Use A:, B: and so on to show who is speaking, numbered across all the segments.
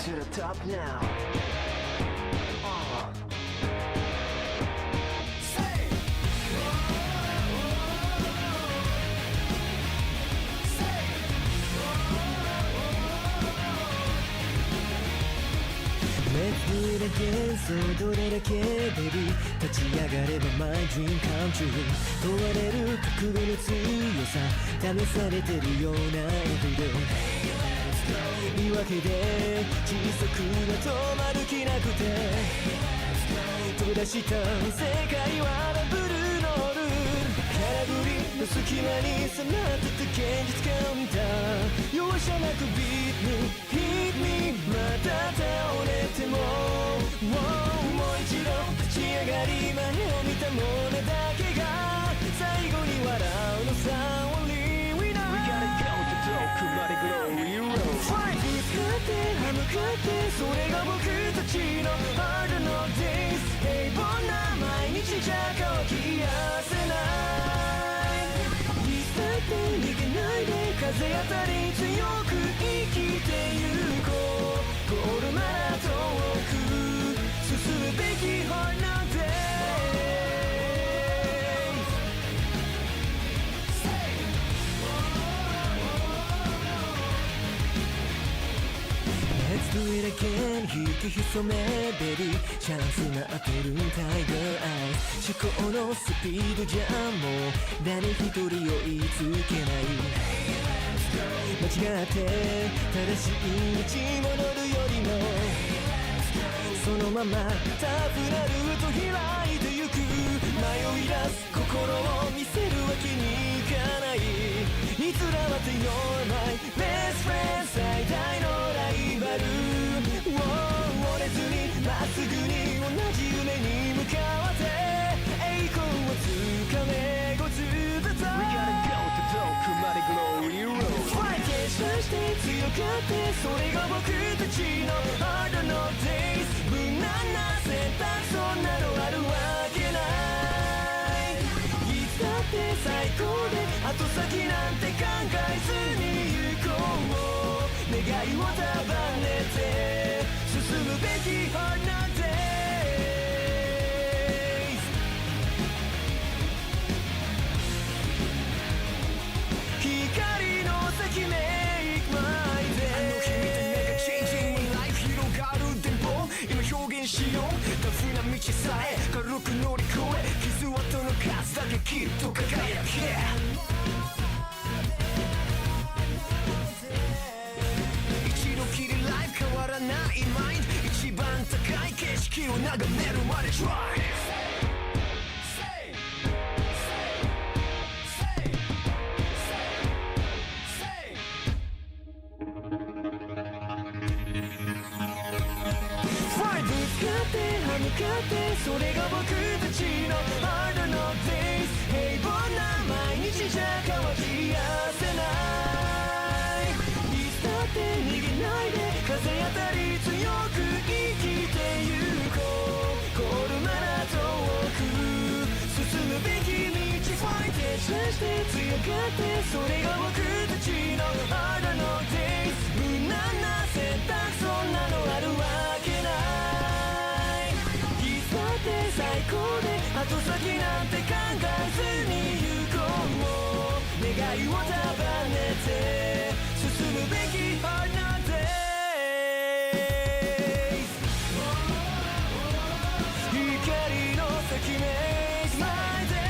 A: to the top now.
B: Let's do it again そうどれだけベビー立ち上がれば My dream come true 問われる覚悟の強さ試されてるような Everyday 言い訳で小さくは止まる気なくて飛び出した世界はダブルのルール空振りの隙間に迫ってた現実カウンター容赦なく Beat me Hit me また倒れても、もう一度立ち上がり前を見たものだけが最後に笑うのさ Only we know
A: We gotta go to top まで Glory Road
B: Fight ぶつかって歯向かってそれが僕たちの Hard no days 平凡な毎日じゃ乾きやせないいつだって逃げないで風当たり強く生きてゆこうゴールマラ遠く進むべき Hard no days Let's do it again 引き潜めベビーチャンスが当てるタイガーアイ思考のスピードじゃもう誰一人追いつけない間違って正しい道戻るよりもそのままタフなルート開いてゆく迷い出す心を見せるわけにいかないいつらはって You're my best friend 最大のライバル折れずにまっすぐに同じ夢に向かわって栄光をつかめ Go to the top
A: We gotta go to top まで Glory Road
B: Fight 決断して強がってそれが僕たちの Hard no days 無難な選択そんなのあるわけないいつだって最高で後先なんて考えずに行こう願いを束ねて進むべき Hard no days 光の先 Make my day
A: Changing my life 広がる電波今表現しようタフな道さえ軽く乗り越え傷跡の数だけきっと輝け一度きりライフ変わらないマインド一番高い景色を眺めるまで Drive
B: 向かってそれが僕たちの Hard no days 平凡な毎日じゃ乾きやせないいつだって逃げないで風当たり強く生きてゆこうゴールまだ遠く進むべき道 Fight 決断して強がってそれが僕たちの Hard no days 無難な選択そんなのあるわけない最高で後先なんて考えずに行こう願いを束ねて進むべき Hard no days 光の先 Make my day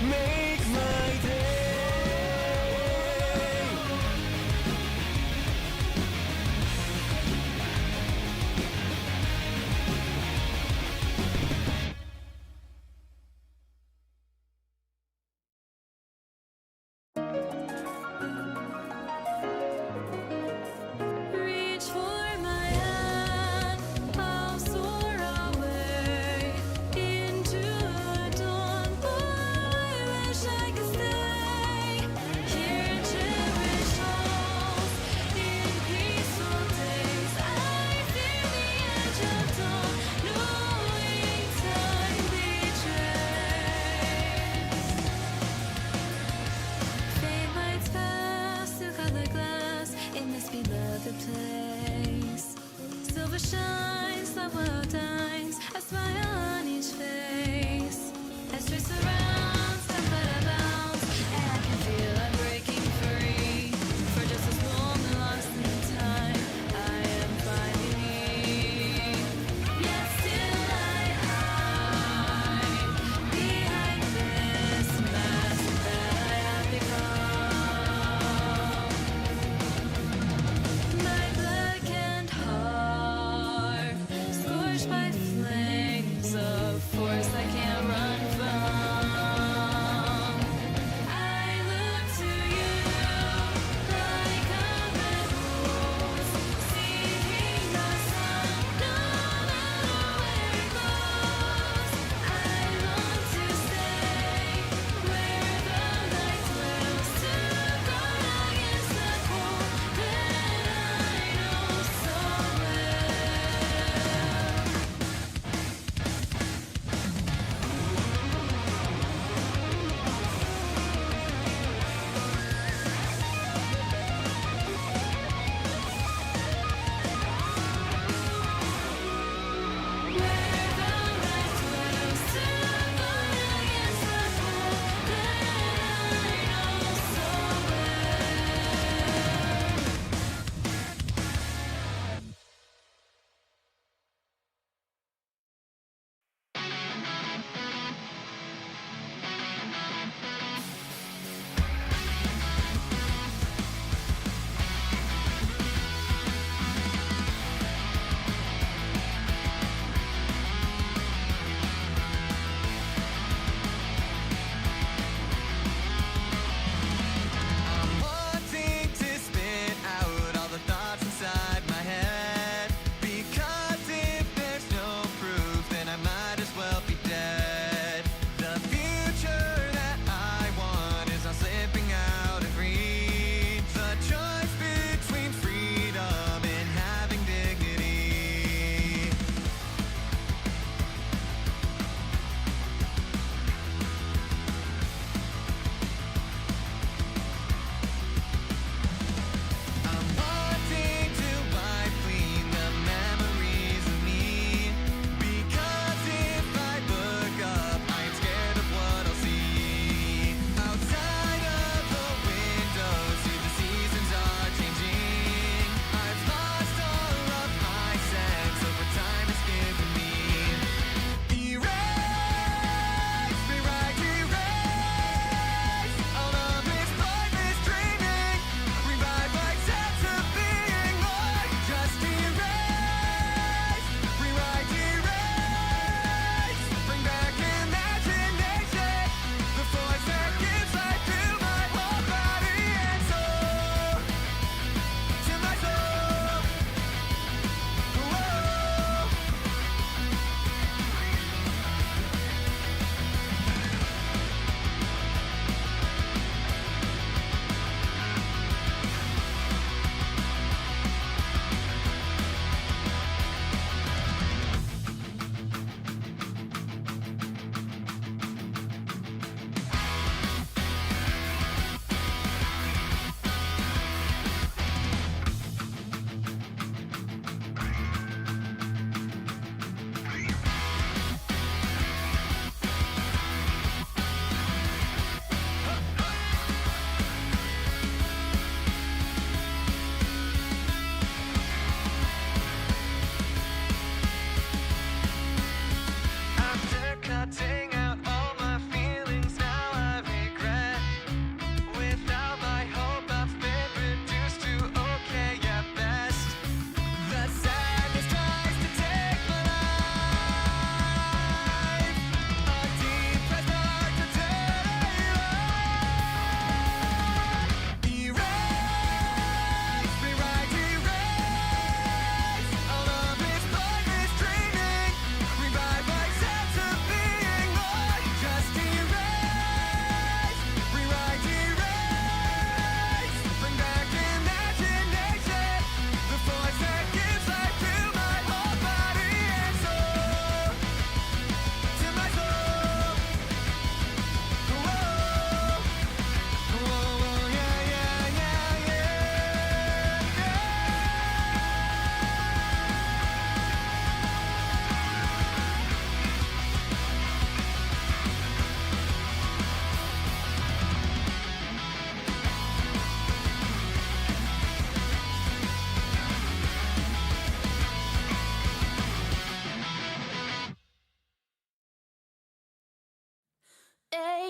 B: Make my day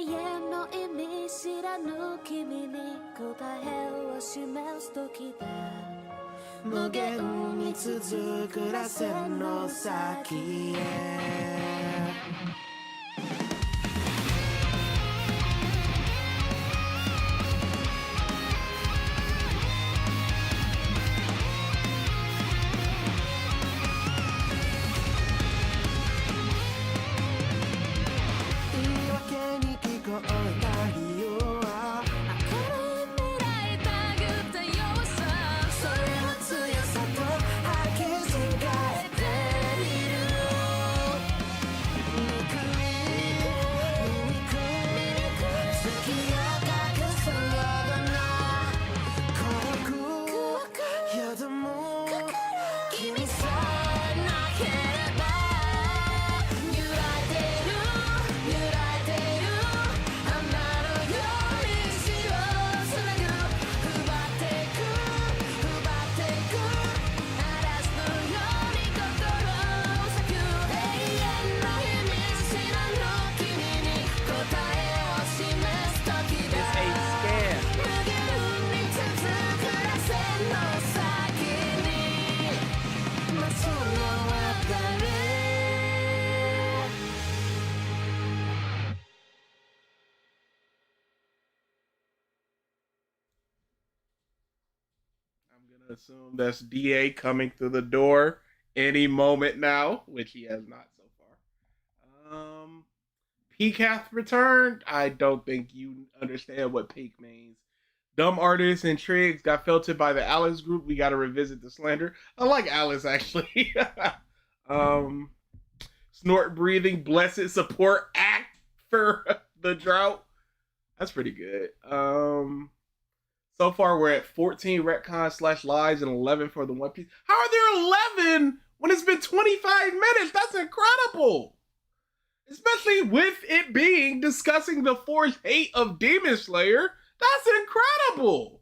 B: 遠の意味知らぬ君に答えを示す時だ無限に続く螺旋の先へ
C: Assume that's DA coming through the door any moment now, which he has not so far. Peak hath returned. I don't think you understand what peak means. Dumb artists and Triggs got filtered by the Alice group. We got to revisit the slander. I like Alice actually. Snort breathing blessed support act for the drought. That's pretty good. So far, we're at 14 retcons / lives and 11 for the One Piece. How are there 11 when it's been 25 minutes? That's incredible. Especially with it being discussing the fourth hate of Demon Slayer. That's incredible.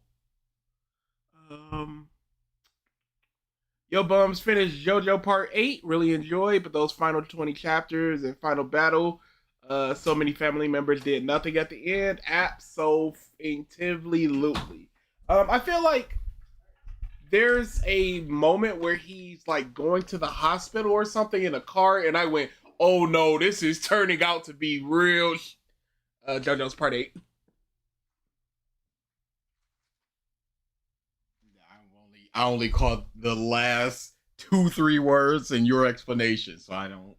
C: Yo Bums finished JoJo Part 8. Really enjoyed, but those final 20 chapters and final battle, so many family members did nothing at the end. Absolutely. I feel like there's a moment where he's like going to the hospital or something in a car, and I went, "Oh no, this is turning out to be real." JoJo's Part 8.
D: I only caught the last 2-3 words in your explanation, so I don't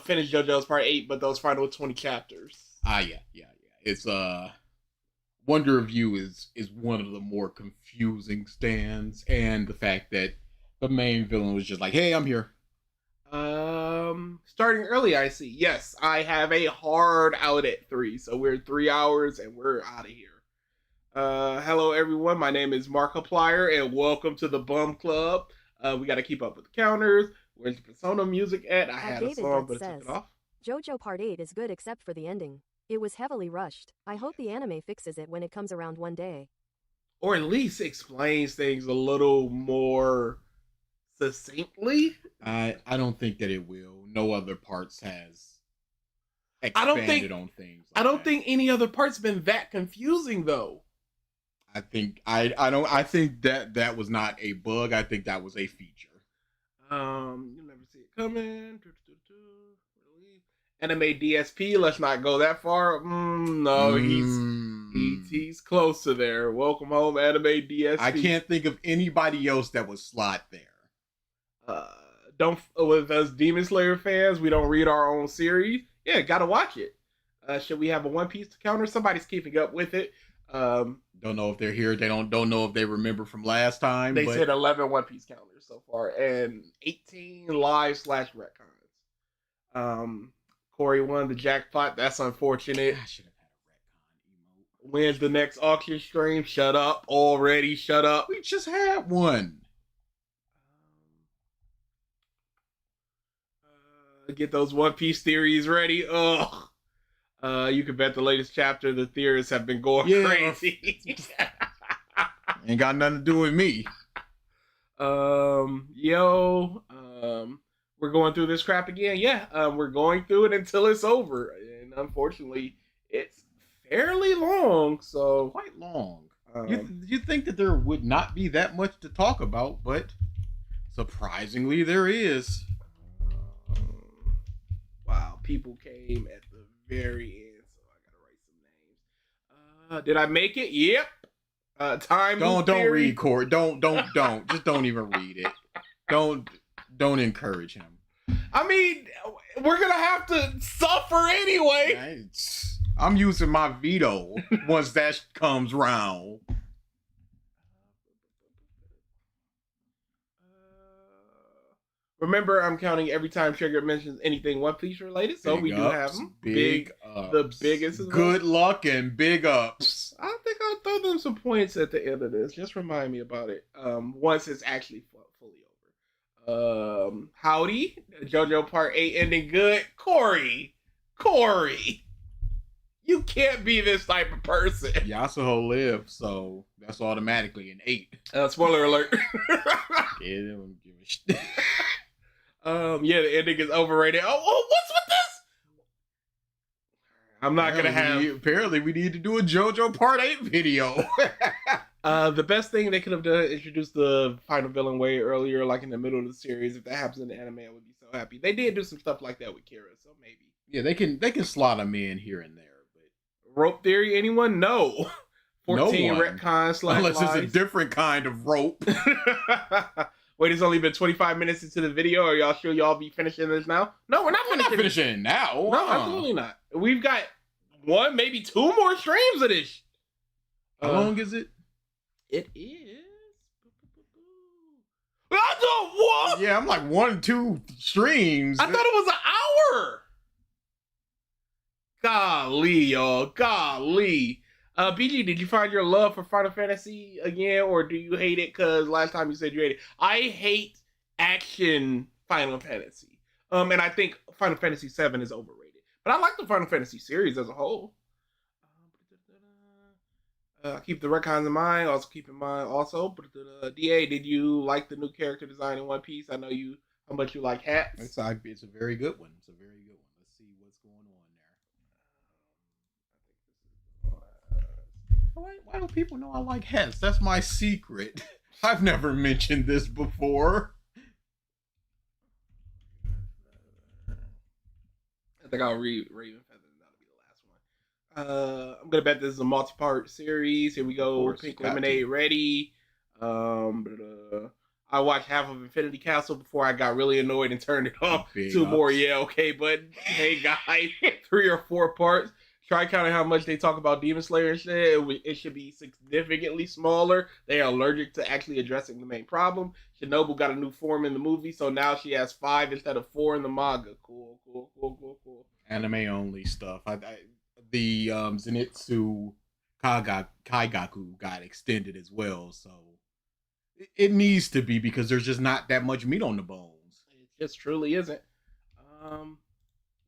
C: Finished JoJo's Part 8, but those final 20 chapters.
D: Yeah. It's Wonder of You is one of the more confusing stands, and the fact that the main villain was just like, "Hey, I'm here."
C: Starting early, I see. Yes, I have a hard out at 3, so we're 3 hours and we're out of here. Hello everyone, my name is Markiplier and welcome to the Bum Club. We got to keep up with the counters. Where's the Persona music at? I had a song, but I took it off.
E: JoJo Part 8 is good except for the ending. It was heavily rushed. I hope the anime fixes it when it comes around one day.
C: Or at least explains things a little more succinctly.
D: I don't think that it will. No other parts has expanded on things.
C: I don't think any other part's been that confusing though.
D: I think that was not a bug. I think that was a feature.
C: You'll never see it coming. Anime DSP. Let's not go that far. No, he's close to there. Welcome home, Anime DSP.
D: I can't think of anybody else that was slot there.
C: Don't with us Demon Slayer fans, we don't read our own series. Yeah, gotta watch it. Should we have a One Piece counter? Somebody's keeping up with it.
D: Don't know if they're here. They don't know if they remember from last time.
C: They said 11 One Piece counters so far and 18 live / retcons. Corey won the jackpot. That's unfortunate.
D: I should have had a retcon emote.
C: When's the next auction stream? Shut up already. Shut up.
D: We just had one.
C: Get those One Piece theories ready. Ugh. You can bet the latest chapter the theorists have been going crazy.
D: Ain't got nothing to do with me.
C: We're going through this crap again. Yeah, we're going through it until it's over. And unfortunately, it's fairly long, so
D: Quite long.
C: um,
D: You think that there would not be that much to talk about, but surprisingly there is.
C: wow, people came at the very end, so I gotta write some names. Did I make it? Yep. Time.
D: Don't
C: theory.
D: read Court. Don't. Just don't even read it. Don't encourage him.
C: I mean, we're gonna have to suffer anyway.
D: I'm using my veto once that comes round.
C: Remember, I'm counting every time Triggered mentions anything One Piece related, so we do have them.
D: Big ups.
C: The biggest. As well.
D: Good luck and big ups.
C: I think I'll throw them some points at the end of this. Just remind me about it. Once it's actually fully over. Howdy, JoJo Part 8 ending good. Corey, you can't be this type of person.
D: Yasuo lives, so that's automatically an 8.
C: Spoiler alert.
D: Yeah, they don't give a shit.
C: Yeah, the ending is overrated. Oh, what's with this? I'm not gonna have.
D: Apparently, we need to do a JoJo Part 8 video.
C: The best thing they could have done is introduce the final villain way earlier, like in the middle of the series. If that happens in the anime, I would be so happy. They did do some stuff like that with Kira, so maybe.
D: Yeah, they can slot them in here and there, but
C: Rope theory, anyone? No. 14
D: no
C: retcon /
D: unless
C: lies.
D: it's a different kind of rope.
C: Wait, it's only been 25 minutes into the video. Are y'all sure y'all be finishing this now? No, we're not
D: finishing it now.
C: No, absolutely not. We've got one, maybe 2 more streams of this.
D: How long is it?
C: It is. I don't what?
D: Yeah, I'm like 1 2 streams.
C: I thought it was an hour. Golly, y'all. Golly. BG, did you find your love for Final Fantasy again, or do you hate it because last time you said you hate it? I hate action Final Fantasy. And I think Final Fantasy VII is overrated. But I like the Final Fantasy series as a whole. Keep the retcons in mind. Also keep in mind DA, did you like the new character design in One Piece? I know how much you like hats.
D: It's a very good one. It's a very good one. Let's see what's going on there. Why don't people know I like hats? That's my secret. I've never mentioned this before.
C: I think I'll read Raven Feather. That'll be the last one. I'm gonna bet this is a multi-part series. Here we go. Pink Lemonade ready. I watched half of Infinity Castle before I got really annoyed and turned it off. 2 more, yeah, okay, but hey guys, 3 or 4 parts. Try counting how much they talk about Demon Slayer and shit. It should be significantly smaller. They are allergic to actually addressing the main problem. Shinobu got a new form in the movie, so now she has 5 instead of 4 in the manga. Cool.
D: Anime only stuff. The Zenitsu Kaigaku got extended as well, so it needs to be because there's just not that much meat on the bones.
C: It just truly isn't.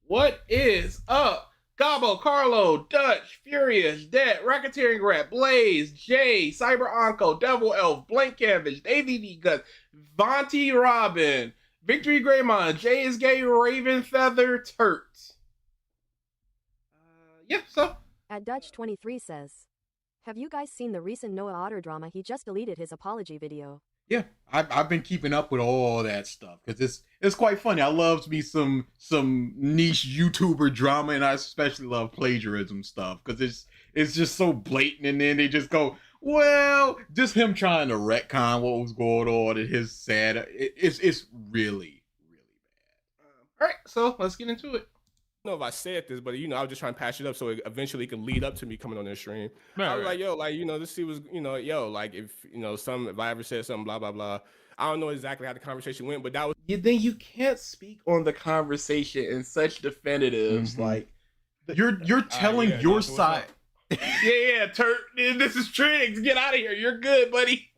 C: What is up? Gabo, Carlo, Dutch, Furious, Det, Racketeering Rat, Blaze, Jay, Cyber Onko, Devil Elf, Blank Canvas, Davey D Guts, Vonti Robin, Victory Greymon, Jay is Gay, Raven Feather, Turt. So.
E: At Dutch23 says, have you guys seen the recent Noah Otter drama? He just deleted his apology video.
D: Yeah, I've been keeping up with all that stuff because it's quite funny. I love me some niche YouTuber drama, and I especially love plagiarism stuff because it's just so blatant, and then they just go, well, just him trying to retcon what was going on and his sad. It's really bad.
C: All right, so let's get into it.
B: I don't know if I said this, but I was just trying to patch it up so it eventually can lead up to me coming on this stream. I was like, yo, like, this shit was, like if I ever said something, blah blah blah. I don't know exactly how the conversation went, but that was.
C: Then you can't speak on the conversation in such definitives, like
D: you're telling your side.
C: yeah, Turt, this is Triggs. Get out of here. You're good, buddy.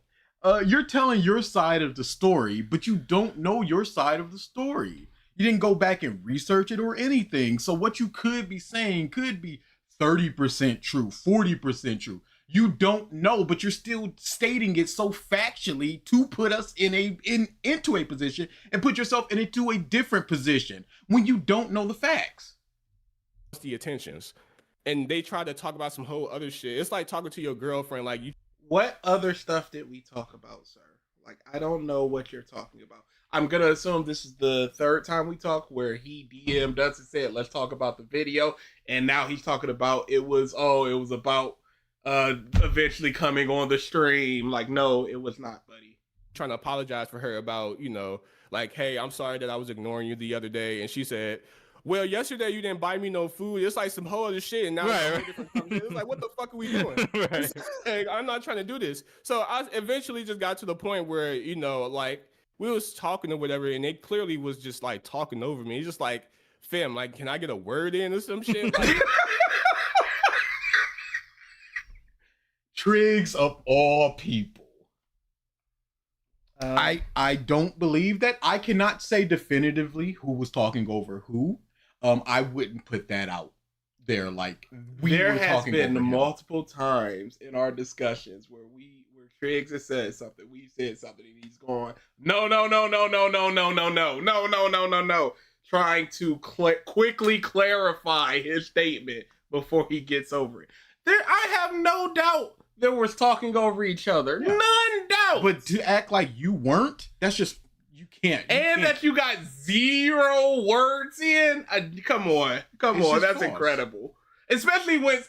D: You're telling your side of the story, but you don't know your side of the story. You didn't go back and research it or anything. So what you could be saying could be 30% true, 40% true. You don't know, but you're still stating it so factually to put us into a position and put yourself into a different position when you don't know the facts.
B: The attentions.
F: and they tried to talk about some whole other shit. It's like talking to your girlfriend, like you.
C: What other stuff did we talk about, sir? Like, I don't know what you're talking about. I'm gonna assume this is the third time we talk where he DM'd us and said, "Let's talk about the video," and now he's talking about it was about eventually coming on the stream. Like, no, it was not, buddy.
F: Trying to apologize for her about, like, hey, I'm sorry that I was ignoring you the other day, and she said, well, yesterday you didn't buy me no food. It's like some whole other shit, and now it's different conversation. It's like, what the fuck are we doing?
B: Right.
F: Like, I'm not trying to do this. So I eventually just got to the point where, like, we was talking or whatever, and it clearly was just like talking over me. It's just like, fam, like, can I get a word in or some shit? Like,
D: Triggs of all people. I don't believe that. I cannot say definitively who was talking over who. I wouldn't put that out there. Like
C: there
D: were
C: has
D: talking
C: been
D: over him.
C: multiple times in our discussions where Triggs has said something, we said something, and he's going, no, trying to quickly clarify his statement before he gets over it. I have no doubt there was talking over each other. Yeah. None doubt.
D: But to act like you weren't, that's just, you can't.
C: That you got 0 words in? Come on. That's incredible. Especially when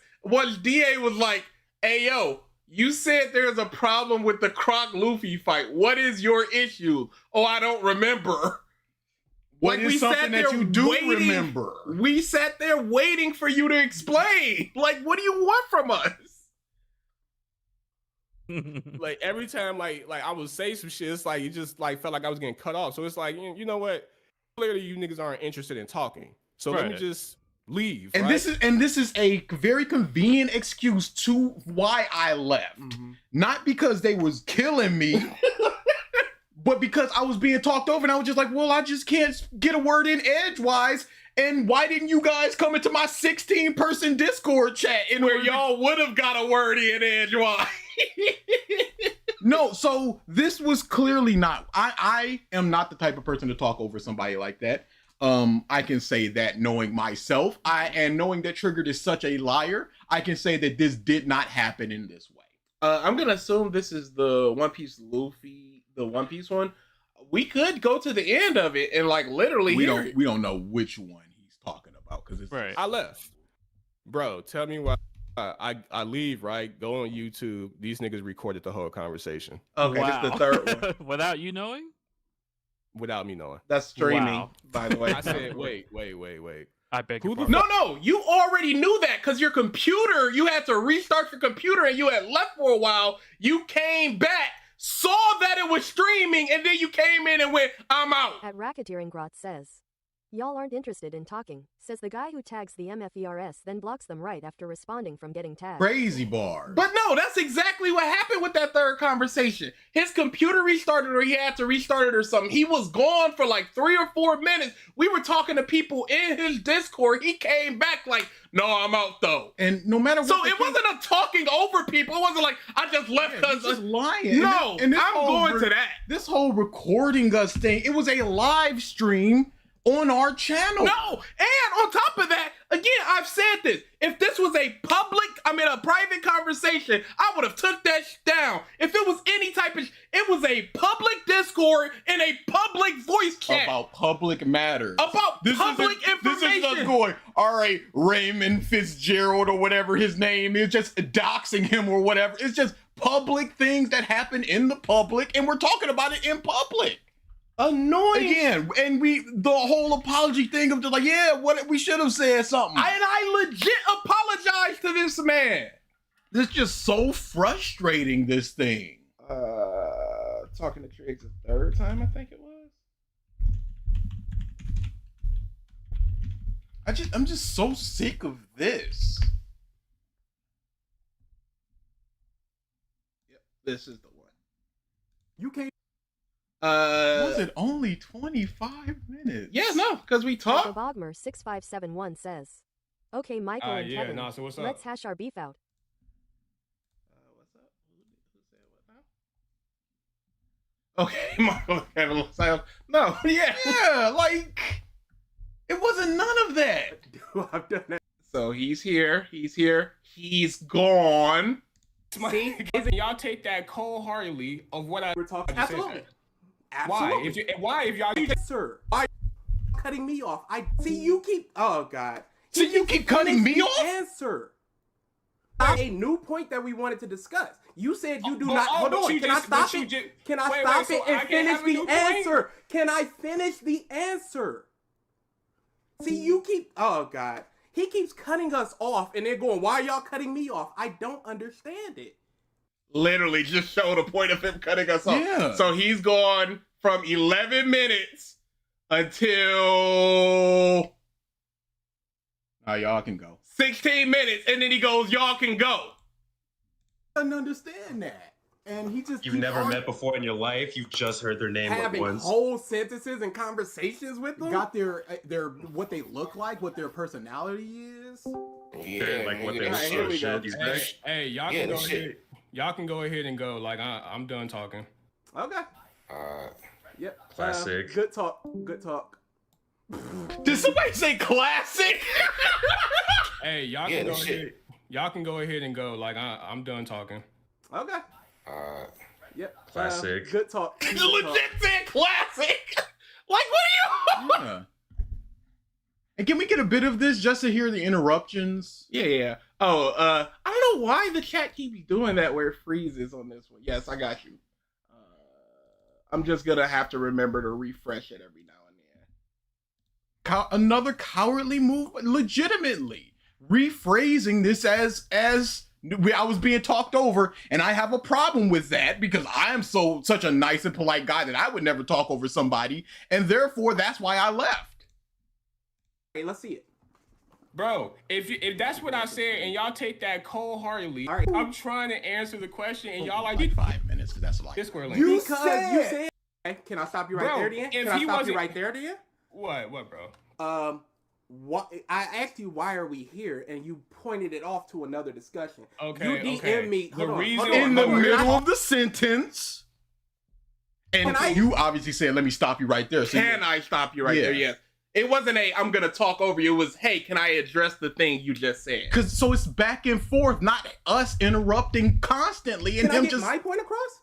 C: DA was like, hey, yo, you said there's a problem with the Croc Luffy fight. What is your issue? Oh, I don't remember.
D: What is something that you do remember?
C: We sat there waiting for you to explain. Like, what do you want from us?
F: like every time like I would say some shit, it's like it just like felt like I was getting cut off. So it's like, you know what? Clearly you niggas aren't interested in talking. So let me just leave.
D: And
F: right?
D: this is a very convenient excuse to why I left. Mm-hmm. Not because they was killing me, but because I was being talked over and I was just like, well, I just can't get a word in edgewise. And why didn't you guys come into my 16-person Discord chat
C: where y'all would have got a word in edgewise?
D: No, so this was clearly not. I am not the type of person to talk over somebody like that. I can say that knowing myself, and knowing that Triggered is such a liar, I can say that this did not happen in this way.
C: I'm gonna assume this is the One Piece Luffy, the One Piece one. We could go to the end of it and like literally
D: we don't know which one he's talking about because it's
B: right.
F: I left, bro. Tell me why. I leave, right? Go on YouTube. These niggas recorded the whole conversation.
C: Okay, wow. This is the third one.
B: Without you knowing?
F: Without me knowing.
C: That's streaming, by the way.
F: I said, wait.
B: I beg your
C: pardon. No, you already knew that because your computer, you had to restart your computer and you had left for a while. You came back, saw that it was streaming, and then you came in and went, I'm out.
E: At Racketeering Grot says, y'all aren't interested in talking, says the guy who tags the MFERS then blocks them right after responding from getting tagged.
D: Crazy bar.
C: But no, that's exactly what happened with that third conversation. His computer restarted or he had to restart it or something. He was gone for like 3 or 4 minutes. We were talking to people in his Discord. He came back like, no, I'm out though.
D: And no matter what.
C: So it wasn't a talking over people. It wasn't like, I just left because
D: just lying.
C: No, I'm going to that.
D: This whole recording us thing, it was a live stream on our channel.
C: No, and on top of that, again, I've said this. If this was a private conversation, I would have took that down. If it was any type of, it was a public Discord and a public voice chat.
D: About public matters.
C: About public information.
D: This is us going, all right, Raymond Fitzgerald or whatever his name is, just doxing him or whatever. It's just public things that happen in the public, and we're talking about it in public.
C: Annoying
D: again, and the whole apology thing of just like, yeah, what we should have said something.
C: And I legit apologize to this man.
D: This is just so frustrating. This thing.
C: Talking to Triggs a third time, I think it was.
D: I'm just so sick of this.
C: Yep, this is the one.
D: You can't. Was it only 25 minutes?
C: Yeah, no, because we talked.
E: Bogmer 6571 says, "Okay, Michael and Kevin,
F: so what's up?
E: Let's hash our beef out."
C: What's up? Who said what now? Okay, Michael and Kevin, let's have. No, yeah,
D: like it wasn't none of that.
C: I've done that. So he's here. He's gone.
F: See, y'all take that cold-heartedly of what
B: We're talking.
F: just said
B: Absolutely.
F: that.
B: Absolutely.
F: Why? If y'all
B: Yes, sir. Why are you cutting me off? I see you keep. Oh God.
D: So you keep cutting me off?
B: Answer. A new point that we wanted to discuss. You said you do not. Hold on. Can I stop it? Can I stop it and finish the answer? Can I finish the answer? See, you keep. Oh God. He keeps cutting us off, and they're going, "Why are y'all cutting me off?" I don't understand it.
C: Literally just showed a point of him cutting us off.
D: Yeah.
C: So he's gone from 11 minutes until
D: y'all can go.
C: 16 minutes, and then he goes, "Y'all can go."
B: I don't understand that. And he just
G: You've never met before in your life. You've just heard their name
B: having
G: once.
B: whole sentences and conversations with them.
H: Got their what they look like, what their personality is.
G: They're like what they
B: Alright, here we go.
F: Hey, y'all can go ahead. Y'all can go ahead and go. Like I'm done talking.
B: Okay. Yep.
G: Classic.
B: Good talk. Good talk.
C: Did somebody say classic?
F: Hey, y'all can go ahead. Y'all can go ahead and go. Like I'm done talking.
B: Okay. Yep.
G: Classic.
B: Good talk. Good
C: Legit
B: talk.
C: said classic. Like, what are you?
D: Yeah. And can we get a bit of this just to hear the interruptions?
C: Yeah. Oh, I don't know why the chat keeps doing that where it freezes on this one. Yes, I got you. I'm just gonna have to remember to refresh it every now and then.
D: Another cowardly move, legitimately rephrasing this as I was being talked over, and I have a problem with that because I am such a nice and polite guy that I would never talk over somebody, and therefore that's why I left.
B: Hey, let's see it.
F: Bro, if that's what I said and y'all take that cold-heartedly,
B: All right.
F: I'm trying to answer the question and y'all like
D: 5 minutes, because that's like
F: this square link.
B: You said. Hey, can I stop you right
F: Bro,
B: there, Dan?
F: if
B: Can I
F: he
B: stop you
F: wasn't-
B: right there, Dan?
F: What, bro?
B: What I asked you, why are we here, and you pointed it off to another discussion.
F: Okay,
B: You DM
F: okay.
B: me.
F: The
B: Hold on,
F: reason-
B: hold on,
D: in the
B: hold on.
D: middle of the sentence. And
B: Can I-
D: you obviously said, "Let me stop you right there." So
C: Can I stop you right there? Yes. It wasn't I'm gonna talk over you. It was, hey, can I address the thing you just said?
D: Because so it's back and forth, not us interrupting constantly and
B: Can I
D: him
B: get
D: just.
B: my point across?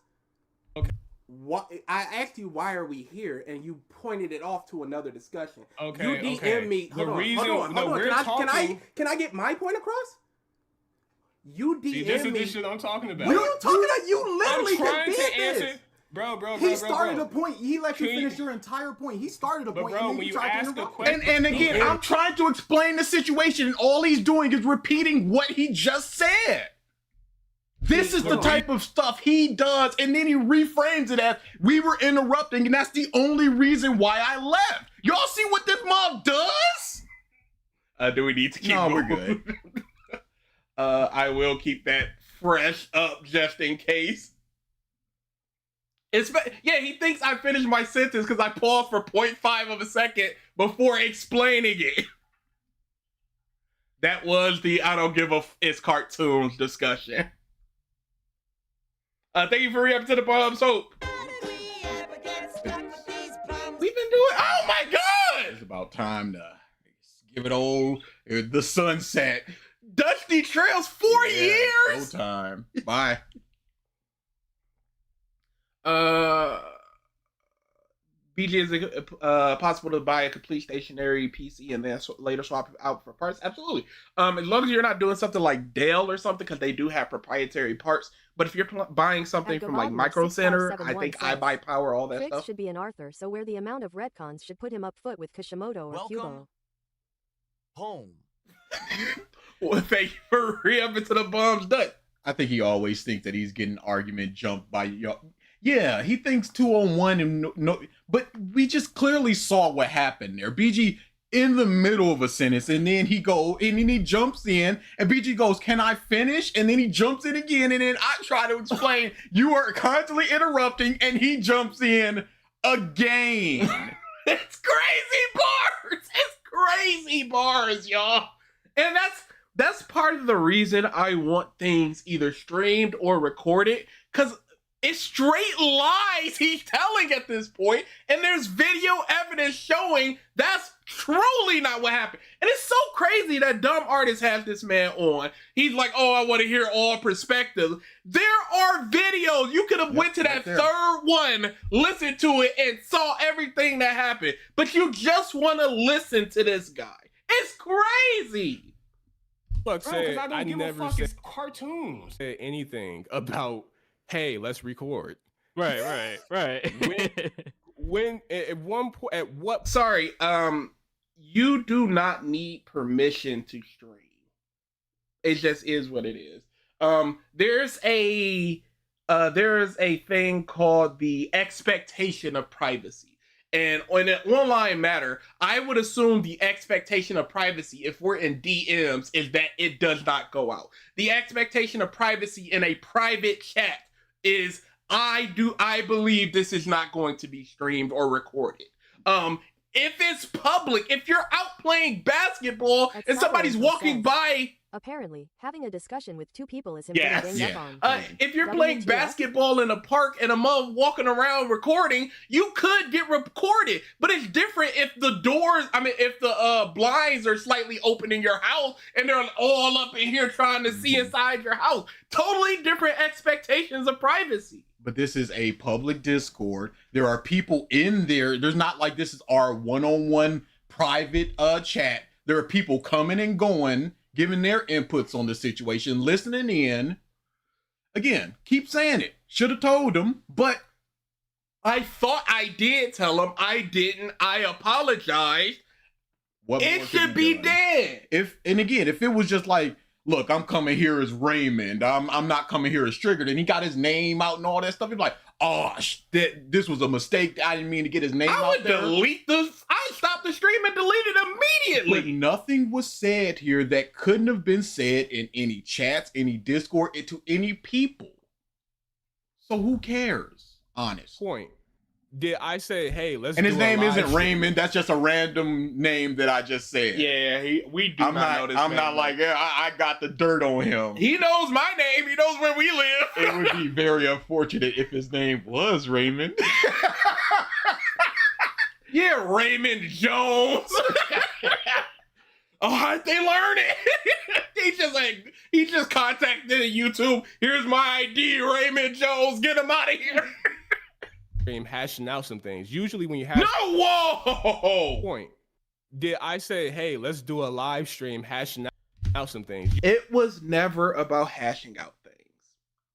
F: Okay.
B: What I asked you, why are we here, and you pointed it off to another discussion.
F: Okay,
B: You DM
F: okay.
B: me.
F: The reason-
B: Hold on.
F: no, we're talking-
B: Can I get my point across? You DM
F: See, this is
B: me.
F: the shit I'm talking about.
B: What are you talking about? You literally
F: I'm trying
B: did
F: to
B: this.
F: answer. Bro.
H: He started a point. He let you
F: Can you-
H: finish your entire point. He started a
F: But
H: point,
F: bro,
H: and then
F: when
H: you
F: you
H: tried to
F: ask a
H: interrupt.
F: question,
D: And again, I'm trying to explain the situation, and all he's doing is repeating what he just said. This is the type of stuff he does, and then he reframes it as we were interrupting, and that's the only reason why I left. Y'all see what this mob does?
C: Do we need to keep
D: No, we're
C: moving? I will keep that fresh up just in case. He thinks I finished my sentence because I paused for 0.5 of a second before explaining it. That was the I don't give a it's cartoons discussion. Thank you for re-upping to the bum. So we've been doing. Oh my god!
D: It's about time to give it the sunset.
C: Dusty Trails 4 years.
D: Go time. Bye.
C: BG, is it possible to buy a complete stationary PC and then later swap it out for parts? Absolutely. As long as you're not doing something like Dell or something, because they do have proprietary parts. But if you're buying something from like Micro Center, I think iBuyPower, all that
E: Triggs
C: stuff.
E: should be an Arthur, so where the amount of retcons should put him up foot with Kishimoto or Kubo.
A: Home.
C: Well, thank you for re-upping to the bums, Dut.
D: I think he always thinks that he's getting argument jumped by y'all. Yeah, he thinks 2-on-1 and no, but we just clearly saw what happened there. BG in the middle of a sentence, and then he jumps in, and BG goes, "Can I finish?" And then he jumps in again, and then I try to explain. You are constantly interrupting, and he jumps in again.
C: It's crazy bars. It's crazy bars, y'all. And that's part of the reason I want things either streamed or recorded, because It's straight lies he's telling at this point, and there's video evidence showing that's truly not what happened. And it's so crazy that Dumb Artist has this man on. He's like, oh, I want to hear all perspectives. There are videos. You could have went to that third one, listened to it, and saw everything that happened. But you just want to listen to this guy. It's crazy.
F: Look,
H: Bro, I don't give a fuck. It's cartoons.
F: Said anything about, hey, let's record.
I: Right.
F: When at one point, at what?
C: Sorry, you do not need permission to stream. It just is what it is. There's a thing called the expectation of privacy. And in an online matter, I would assume the expectation of privacy, if we're in DMs, is that it does not go out. The expectation of privacy in a private chat is, I believe this is not going to be streamed or recorded. If it's public, if you're out playing basketball and somebody's walking by.
E: Apparently, having a discussion with two people is him
C: Yes.
E: getting ganged up on.
C: If you're playing
E: WTF?
C: basketball in a park and a mom walking around recording, you could get recorded. But it's different if the doors, if the blinds are slightly open in your house and they're all up in here trying to see inside your house. Totally different expectations of privacy.
D: But this is a public Discord. There are people in there. There's not like this is our one-on-one private chat. There are people coming and going, giving their inputs on the situation, listening in. Again, keep saying it. Should have told them, but
C: I thought I did tell him. I didn't. I apologize. It should be dead.
D: If it was just like, look, I'm coming here as Raymond. I'm not coming here as Triggered, and he got his name out and all that stuff. He's like, oh, this was a mistake. I didn't mean to get his name out there.
C: I stopped the stream and deleted immediately.
D: But nothing was said here that couldn't have been said in any chats, any Discord, to any people. So who cares? Honest.
F: Point. Did I say, hey, let's
D: And
F: do
D: his
F: a
D: name
F: live
D: isn't
F: stream?
D: Raymond. That's just a random name that I just said.
C: Yeah, we do not know this.
D: I'm not like, yeah, I got the dirt on him.
C: He knows my name. He knows where we live.
D: It would be very unfortunate if his name was Raymond.
C: Yeah, Raymond Jones. Oh, how'd they learn it? he just contacted YouTube. Here's my ID, Raymond Jones. Get him out of here.
F: Stream hashing out some things. Usually when you have
C: whoa.
F: Point. Did I say, hey, let's do a live stream hashing out some things?
C: It was never about hashing out things.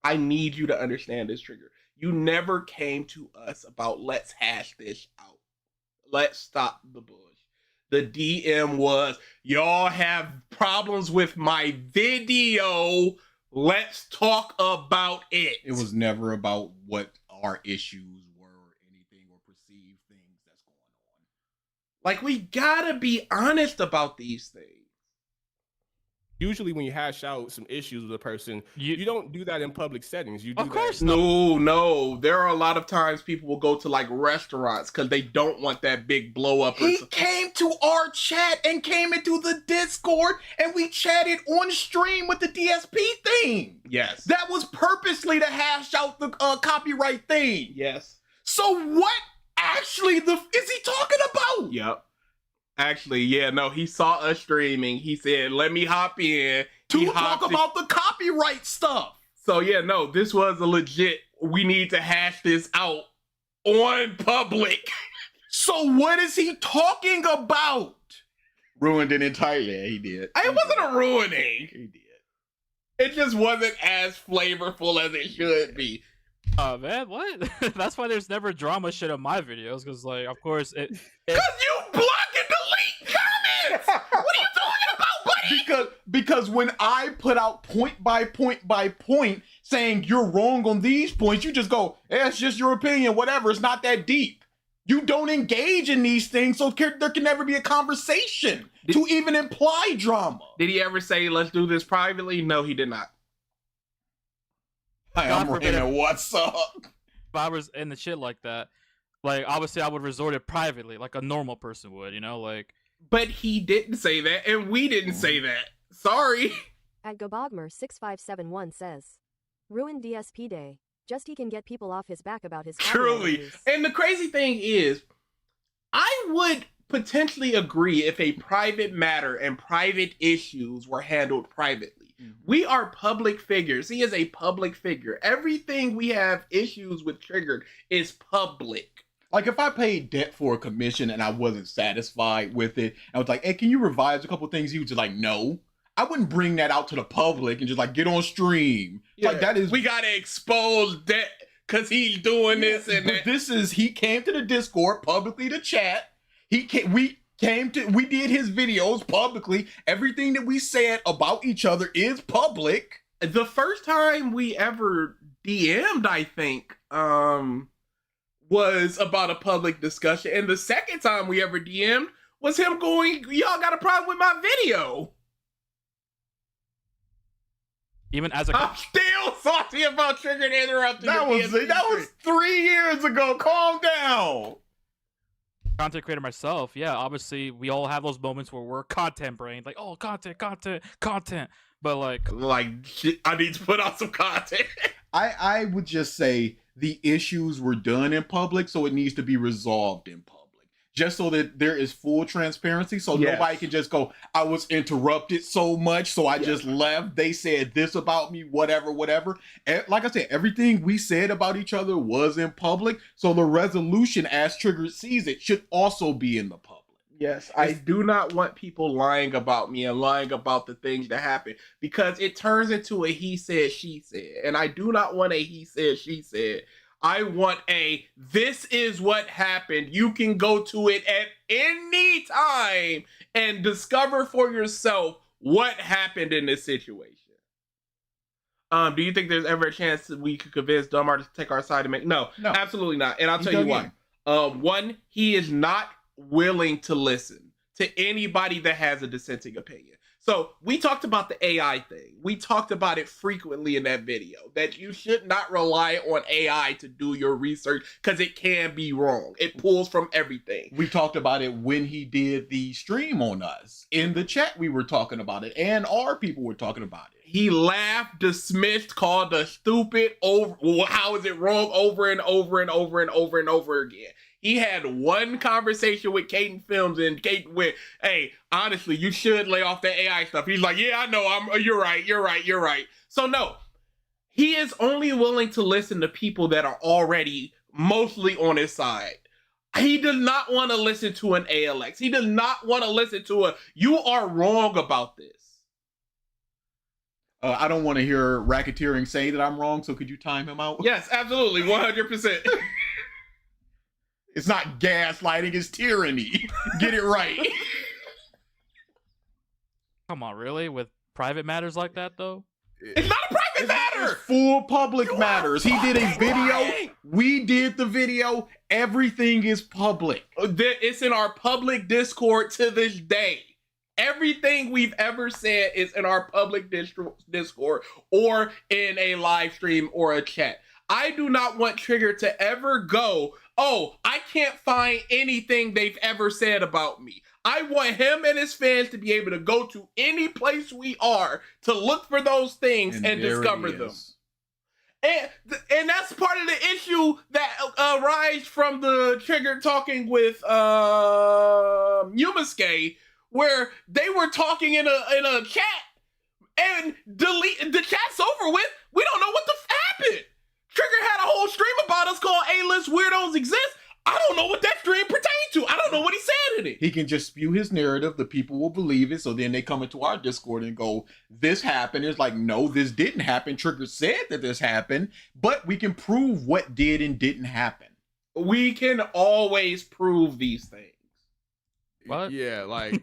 C: I need you to understand this, Trigger. You never came to us about let's hash this out. Let's stop the bullshit. The DM was, y'all have problems with my video. Let's talk about it.
D: It was never about what our issues were or anything or perceived things that's going on.
C: Like, we gotta be honest about these things.
F: Usually when you hash out some issues with a person, you don't do that in public settings. You do
I: Of course
F: that.
C: No. There are a lot of times people will go to like restaurants because they don't want that big blow up.
D: He came to our chat and came into the Discord and we chatted on stream with the DSP thing.
C: Yes.
D: That was purposely to hash out the copyright thing.
C: Yes.
D: So what actually is he talking about?
C: Yep. Actually, yeah, no, he saw us streaming. He said, let me hop in.
D: To talk about the copyright stuff.
C: So yeah, no, this was a legit, we need to hash this out on public.
D: So what is he talking about? Ruined it entirely. Yeah, he did.
C: It wasn't a ruining.
D: He did.
C: It just wasn't as flavorful as it should be.
I: Oh man, what? That's why there's never drama shit on my videos, because like, of course,
C: Because you block and delete comments! What are you talking about, buddy?
D: Because when I put out point by point saying you're wrong on these points, you just go, it's just your opinion, whatever, it's not that deep. You don't engage in these things, so there can never be a conversation to even imply drama.
C: Did he ever say, let's do this privately? No, he did not.
D: Hi, I'm Raymond, what's up?
I: if I was in the shit like that, like obviously I would resort it privately, like a normal person would, you know, like.
C: But he didn't say that, and we didn't say that. Sorry.
E: At Gabogmer6571 says, Ruined DSP Day. just he can get people off his back about his
C: Truly.
E: copyright use.
C: And the crazy thing is, I would potentially agree if a private matter and private issues were handled privately. We are public figures. He is a public figure. Everything we have issues with Triggered is public.
D: Like, if I paid debt for a commission and I wasn't satisfied with it, I was like, hey, can you revise a couple things? He was just like, no. I wouldn't bring that out to the public and just like get on stream.
C: Yeah.
D: Like, that is...
C: We gotta expose debt because he's doing this and
D: but
C: that.
D: this is, he came to the Discord publicly to chat. We did his videos publicly. Everything that we said about each other is public.
C: The first time we ever DM'd, I think, was about a public discussion. And the second time we ever DM'd was him going, y'all got a problem with my video.
I: Even as a
C: I'm still salty about Triggered interrupting.
D: That was 3 years ago. Calm down.
I: content creator myself, yeah, obviously we all have those moments where we're content brained, like, oh, content. But like
C: shit, I need to put out some content.
D: I would just say the issues were done in public, so it needs to be resolved in public. Just so that there is full transparency, so nobody can just go, I was interrupted so much, so I just left. They said this about me, whatever. And like I said, everything we said about each other was in public, so the resolution, as Triggered sees it, should also be in the public.
C: Yes, I do not want people lying about me and lying about the things that happen, because it turns into a he said, she said. And I do not want a he said, she said. I want a, this is what happened. You can go to it at any time and discover for yourself what happened in this situation. Do you think there's ever a chance that we could convince Dumb Artist to take our side and make... No, absolutely not. And I'll tell you why. One, he is not willing to listen to anybody that has a dissenting opinion. So we talked about the AI thing. We talked about it frequently in that video, that you should not rely on AI to do your research because it can be wrong. It pulls from everything.
D: We talked about it when he did the stream on us. In the chat, we were talking about it, and our people were talking about it.
C: He laughed, dismissed, called us stupid, how is it wrong, over and over and over and over and over again. He had one conversation with Caden Films, and Caden went, hey, honestly, you should lay off the AI stuff. He's like, yeah, I know, you're right. So no, he is only willing to listen to people that are already mostly on his side. He does not want to listen to an ALX. He does not want to listen to you are wrong about this.
D: I don't want to hear racketeering say that I'm wrong, so could you time him out?
C: Yes, absolutely, 100%.
D: It's not gaslighting, it's tyranny. Get it right.
I: come on, really? With private matters like that, though?
C: It's not a private matter!
D: It's full public matters. He did a video. Right. We did the video. Everything is public.
C: It's in our public Discord to this day. Everything we've ever said is in our public Discord or in a live stream or a chat. I do not want Triggered to ever go, oh, I can't find anything they've ever said about me. I want him and his fans to be able to go to any place we are to look for those things and discover them. And that's part of the issue that arises from the Triggered talking with Yumasuke, where they were talking in a chat and the chat's over with. We don't know what the happened. Triggered had a whole stream about us called A-List Weirdos Exist. I don't know what that stream pertained to. I don't know what he said in it.
D: He can just spew his narrative. The people will believe it. So then they come into our Discord and go, this happened. It's like, no, this didn't happen. Triggered said that this happened, but we can prove what did and didn't happen.
C: We can always prove these things.
F: What? Yeah, like...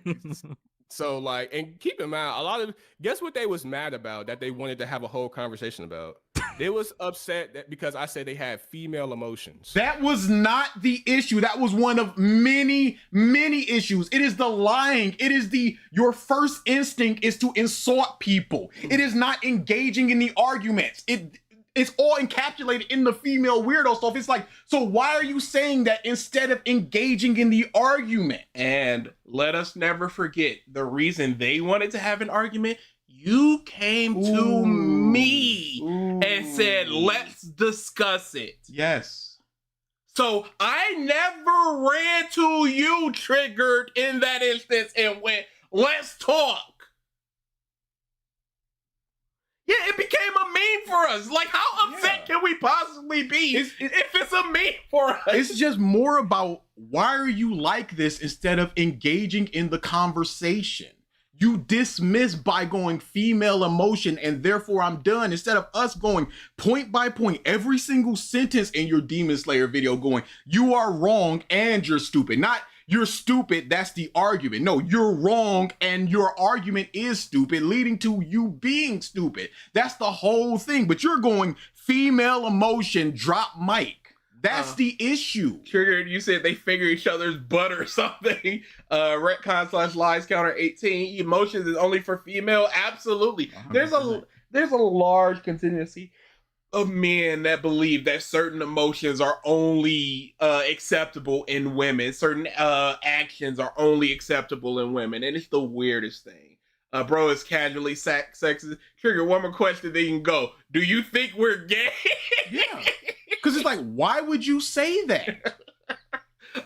F: So, like, and keep in mind, guess what they was mad about that they wanted to have a whole conversation about? They was upset that because I said they had female emotions.
D: That was not the issue. That was one of many, many issues. It is the lying. It is your first instinct is to insult people. It is not engaging in the arguments. It's all encapsulated in the female weirdo stuff. It's like, so why are you saying that instead of engaging in the argument?
C: And let us never forget, the reason they wanted to have an argument, you came to me and said, let's discuss it.
D: Yes.
C: So I never ran to you, Triggered, in that instance and went, let's talk. Yeah, it became a meme for us. Like, how upset can we possibly be if it's a meme for us?
D: It's just more about why are you like this instead of engaging in the conversation. You dismiss by going female emotion and therefore I'm done, instead of us going point by point, every single sentence in your Demon Slayer video going, you are wrong and you're stupid. Not you're stupid, that's the argument. No, you're wrong and your argument is stupid, leading to you being stupid. That's the whole thing. But you're going female emotion, drop mic. That's the issue.
C: Triggered, you said they figure each other's butt or something. Retcon / lies counter 18. Emotions is only for female. Absolutely.
D: 100%.
C: There's a large contingency of men that believe that certain emotions are only acceptable in women. Certain actions are only acceptable in women. And it's the weirdest thing. Bro is casually sexist. Trigger, one more question, then you can go. Do you think we're gay?
D: Yeah. Because it's like, why would you say that?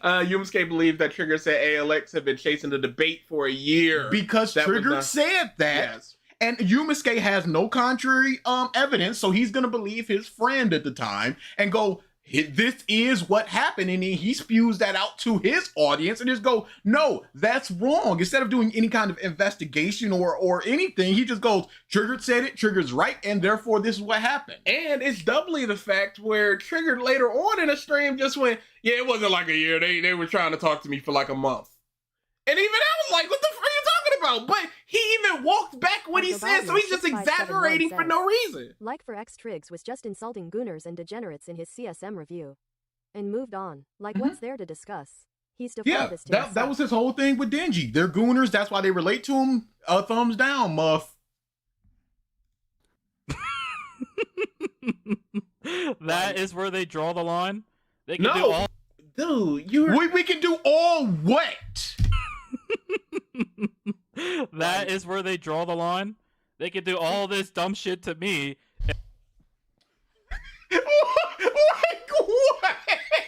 C: Yumsuke believes that Trigger said ALX have been chasing the debate for a year.
D: Because Trigger said that.
C: Yes.
D: And Yumasuke has no contrary evidence, so he's gonna believe his friend at the time and go, this is what happened, and he spews that out to his audience and just go, no, that's wrong. Instead of doing any kind of investigation or anything, he just goes, Triggered said it, Triggered's right, and therefore this is what happened.
C: And it's doubly the fact where Triggered later on in a stream just went, yeah, it wasn't like a year. They were trying to talk to me for like a month. And even I was like, what the fuck are you talking about? But he even walked back what he said, so he's just exaggerating for no reason.
E: Like for X Triggs was just insulting gooners and degenerates in his CSM review. And moved on. Like what's there to discuss? He's defied this to
D: that was his whole thing with Denji. They're gooners, that's why they relate to him. Thumbs down, muff.
I: That is where they draw the line. They can do
C: No,
I: all.
C: dude,
D: We can do all what?
I: That is where they draw the line. They can do all this dumb shit to me.
D: Like what?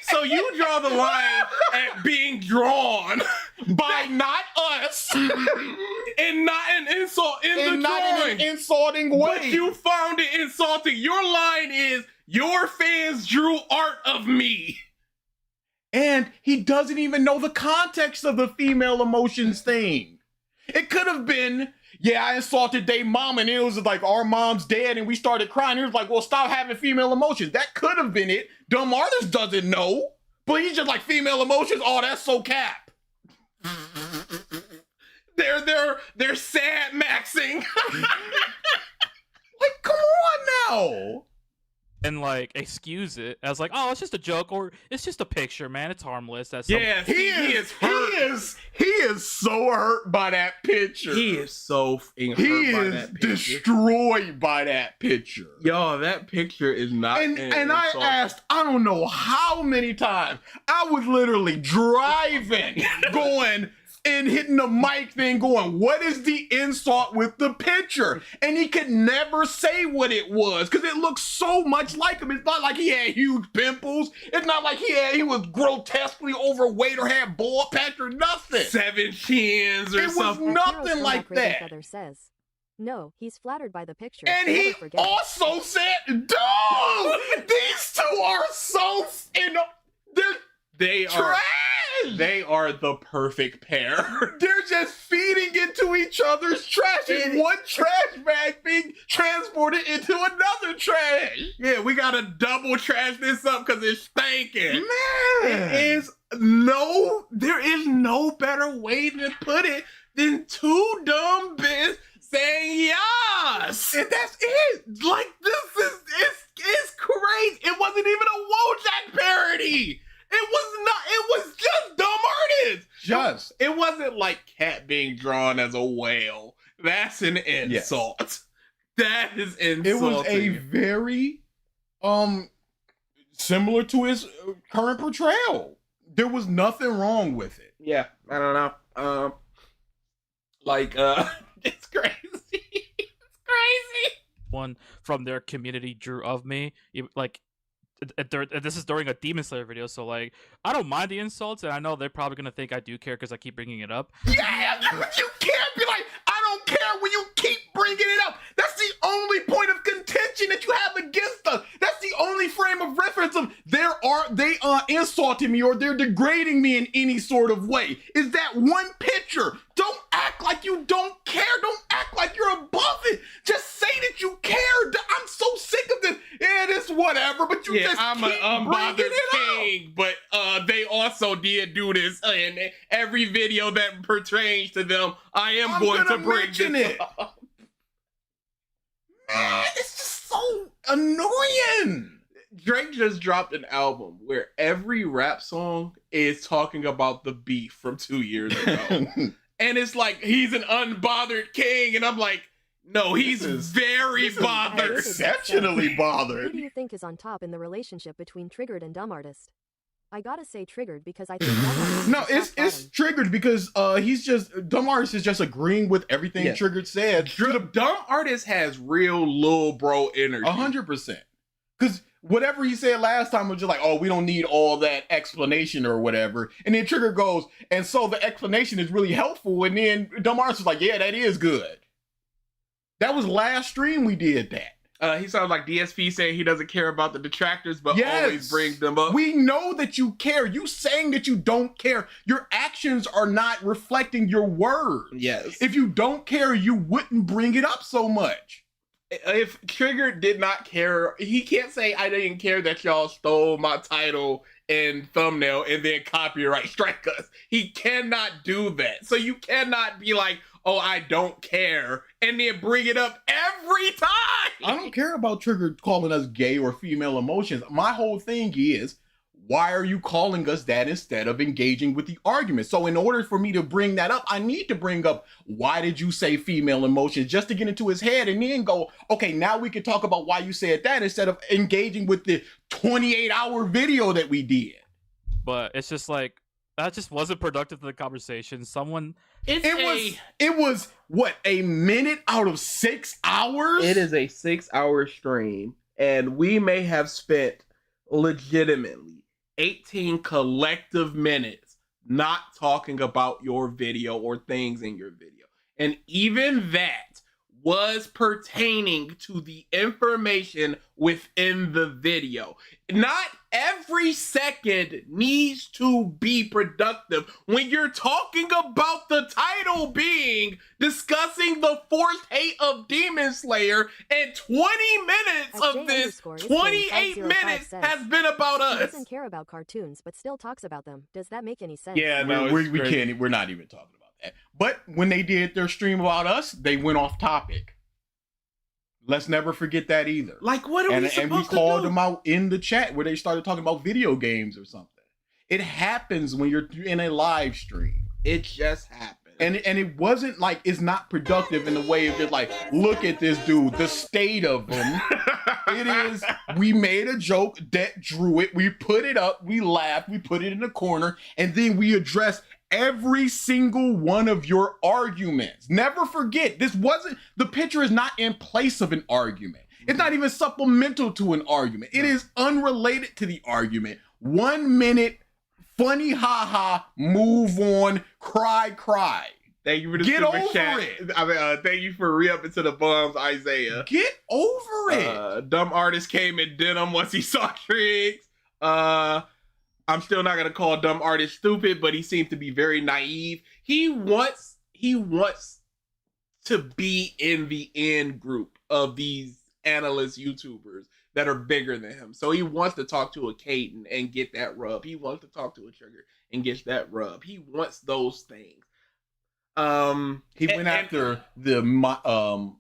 C: So you draw the line at being drawn
D: By not us.
C: and not an insult in
D: And
C: the
D: not
C: drawing.
D: in an insulting way.
C: But you found it insulting. Your line is, your fans drew art of me.
D: And he doesn't even know the context of the female emotions thing. It could have been, yeah, I insulted their mom and it was like, our mom's dead and we started crying. He was like, well, stop having female emotions. That could have been it. Dumb artist doesn't know. But he's just like, female emotions, oh, that's so cap.
C: They're sad maxing.
D: Like, come on now.
I: And like excuse it as like, oh, it's just a joke or it's just a picture, man. It's harmless. That's
C: Yeah,
D: He is hurt. He is so hurt by that picture.
C: He is so hurt
D: He
C: by
D: is
C: that picture.
D: destroyed by that picture.
C: Yo, that picture is not.
D: And I asked, I don't know how many times, I was literally driving, going and hitting the mic thing, going, what is the insult with the picture? And he could never say what it was because it looks so much like him. It's not like he had huge pimples. It's not like he was grotesquely overweight or had bald patch or nothing.
C: 7 chins or
D: It was
C: something.
D: nothing like that.
E: Feather says. No, he's flattered by the picture.
D: And
E: Never
D: he
E: forget.
D: also said, dude, these two are so,
C: They are
D: trash.
C: They are the perfect pair.
D: They're just feeding into each other's trash in one trash bag being transported into another trash.
C: Yeah, we gotta double trash this up because it's stinking.
D: Man.
C: There is no better way to put it than two dumb bitches saying yes.
D: And that's it.
C: Like, it's crazy. It wasn't even a Wojak parody. It was just dumb artists. It wasn't like Cat being drawn as a whale. That's an insult. Yes. That is insulting.
D: It was a very similar to his current portrayal. There was nothing wrong with it.
C: Yeah, I don't know. It's crazy. It's crazy.
I: one from their community drew of me. Like, this is during a Demon Slayer video, so like I don't mind the insults, and I know they're probably gonna think I do care because I keep bringing it up.
D: Yeah, but you can't be like, I don't care when you keep bringing it up. That's the only point of contention that you have against us. That's the only frame of reference of they insulting me or they're degrading me in any sort of way. Is that one picture? Don't act like you don't care. Don't act like you're above it. Just say that you care. I'm so sick of this. Yeah, this whatever, but you just
C: I'm
D: keep
C: an unbothered
D: bringing it up.
C: king, but they also did do this in every video that pertains to them. I am
D: I'm
C: going to
D: gonna
C: bring
D: mention
C: this
D: it.
C: up.
D: Man, it's just so annoying.
C: Drake just dropped an album where every rap song is talking about the beef from 2 years ago. And it's like, he's an unbothered king, and I'm like, no, he's very bothered.
D: Exceptionally
E: Who
D: bothered.
E: do you think is on top in the relationship between Triggered and Dumb Artist? I gotta say Triggered because I think Dumb Artist
D: No,
E: is top
D: it's
E: bottom.
D: Triggered because he's just Dumb Artist is just agreeing with everything
C: Yes.
D: Triggered said.
C: Dumb Artist has real lil bro energy.
D: 100%. Because whatever he said last time was just like, oh, we don't need all that explanation or whatever. And then Trigger goes, and so the explanation is really helpful. And then Dumb Artist was like, yeah, that is good. That was last stream we did that.
C: He sounds like DSP saying he doesn't care about the detractors, but
D: Yes.
C: always brings them up.
D: We know that you care. You saying that you don't care. Your actions are not reflecting your words.
C: Yes.
D: If you don't care, you wouldn't bring it up so much.
C: If Trigger did not care, he can't say I didn't care that y'all stole my title and thumbnail and then copyright strike us. He cannot do that. So you cannot be like, oh, I don't care, and then bring it up every time.
D: I don't care about Trigger calling us gay or female emotions. My whole thing is, why are you calling us that instead of engaging with the argument? So in order for me to bring that up, I need to bring up, why did you say female emotions, just to get into his head and then go, okay, now we can talk about why you said that instead of engaging with the 28-hour video that we did.
I: But it's just like that just wasn't productive to the conversation. Someone
D: It was what, a minute out of 6 hours?
C: It is a 6-hour stream, and we may have spent legitimately 18 collective minutes not talking about your video or things in your video. And even that was pertaining to the information within the video. Not every second needs to be productive when you're talking about the title being discussing the fourth hate of Demon Slayer, and 20 minutes of this 28 minutes has been about
E: He
C: us.
E: doesn't care about cartoons, but still talks about them. Does that make any sense?
C: Yeah, no,
D: we can't, we're not even talking about that. But when they did their stream about us, they went off topic. Let's never forget that either.
C: Like, what are we supposed
D: and we
C: to
D: called
C: do?
D: them out in the chat where they started talking about video games or something. It happens when you're in a live stream.
C: It just happened.
D: And it wasn't like, it's not productive in the way of just like, look at this dude, the state of him. It is, we made a joke, that drew it, we put it up, we laughed, we put it in the corner, and then we addressed every single one of your arguments. Never forget, the picture is not in place of an argument. It's not even supplemental to an argument. It is unrelated to the argument. 1 minute, funny haha, move on, cry.
C: Thank you for the
D: Get
C: super
D: over
C: chat.
D: it.
C: I mean, thank you for re-upping to the bums, Isaiah.
D: Get over it.
C: Dumb Artist came in denim once he saw Triggs. I'm still not gonna call Dumb Artist stupid, but he seems to be very naive. He wants to be in the end group of these analyst YouTubers that are bigger than him. So he wants to talk to a Caden and get that rub. He wants to talk to a Trigger and get that rub. He wants those things.
D: He went after the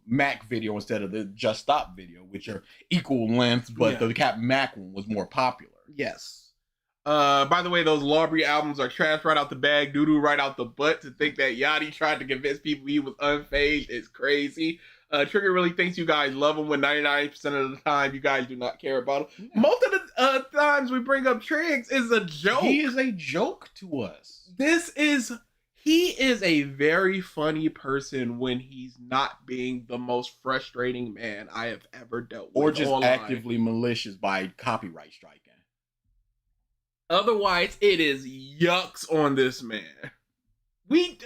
D: Mac video instead of the Just Stop video, which are equal length, but the Cap Mac one was more popular.
C: Yes. By the way, those Lawbury albums are trash right out the bag, doo-doo right out the butt. To think that Yachty tried to convince people he was unfazed is crazy. Trigger really thinks you guys love him when 99% of the time you guys do not care about him. Yeah. Most of the times we bring up Triggs is a joke.
D: He is a joke to us.
C: He is a very funny person when he's not being the most frustrating man I have ever dealt with.
D: Or just
C: online.
D: actively malicious by copyright striking.
C: Otherwise, it is yucks on this man. We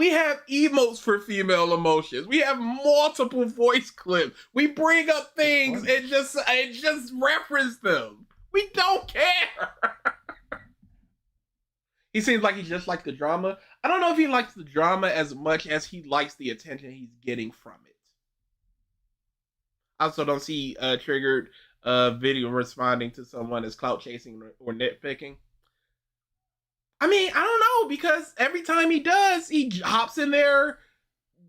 C: have emotes for female emotions. We have multiple voice clips. We bring up things and just reference them. We don't care. He seems like he just likes the drama. I don't know if he likes the drama as much as he likes the attention he's getting from it. I also don't see Triggered video responding to someone as clout chasing or nitpicking. I mean, I don't know, because every time he does, he hops in there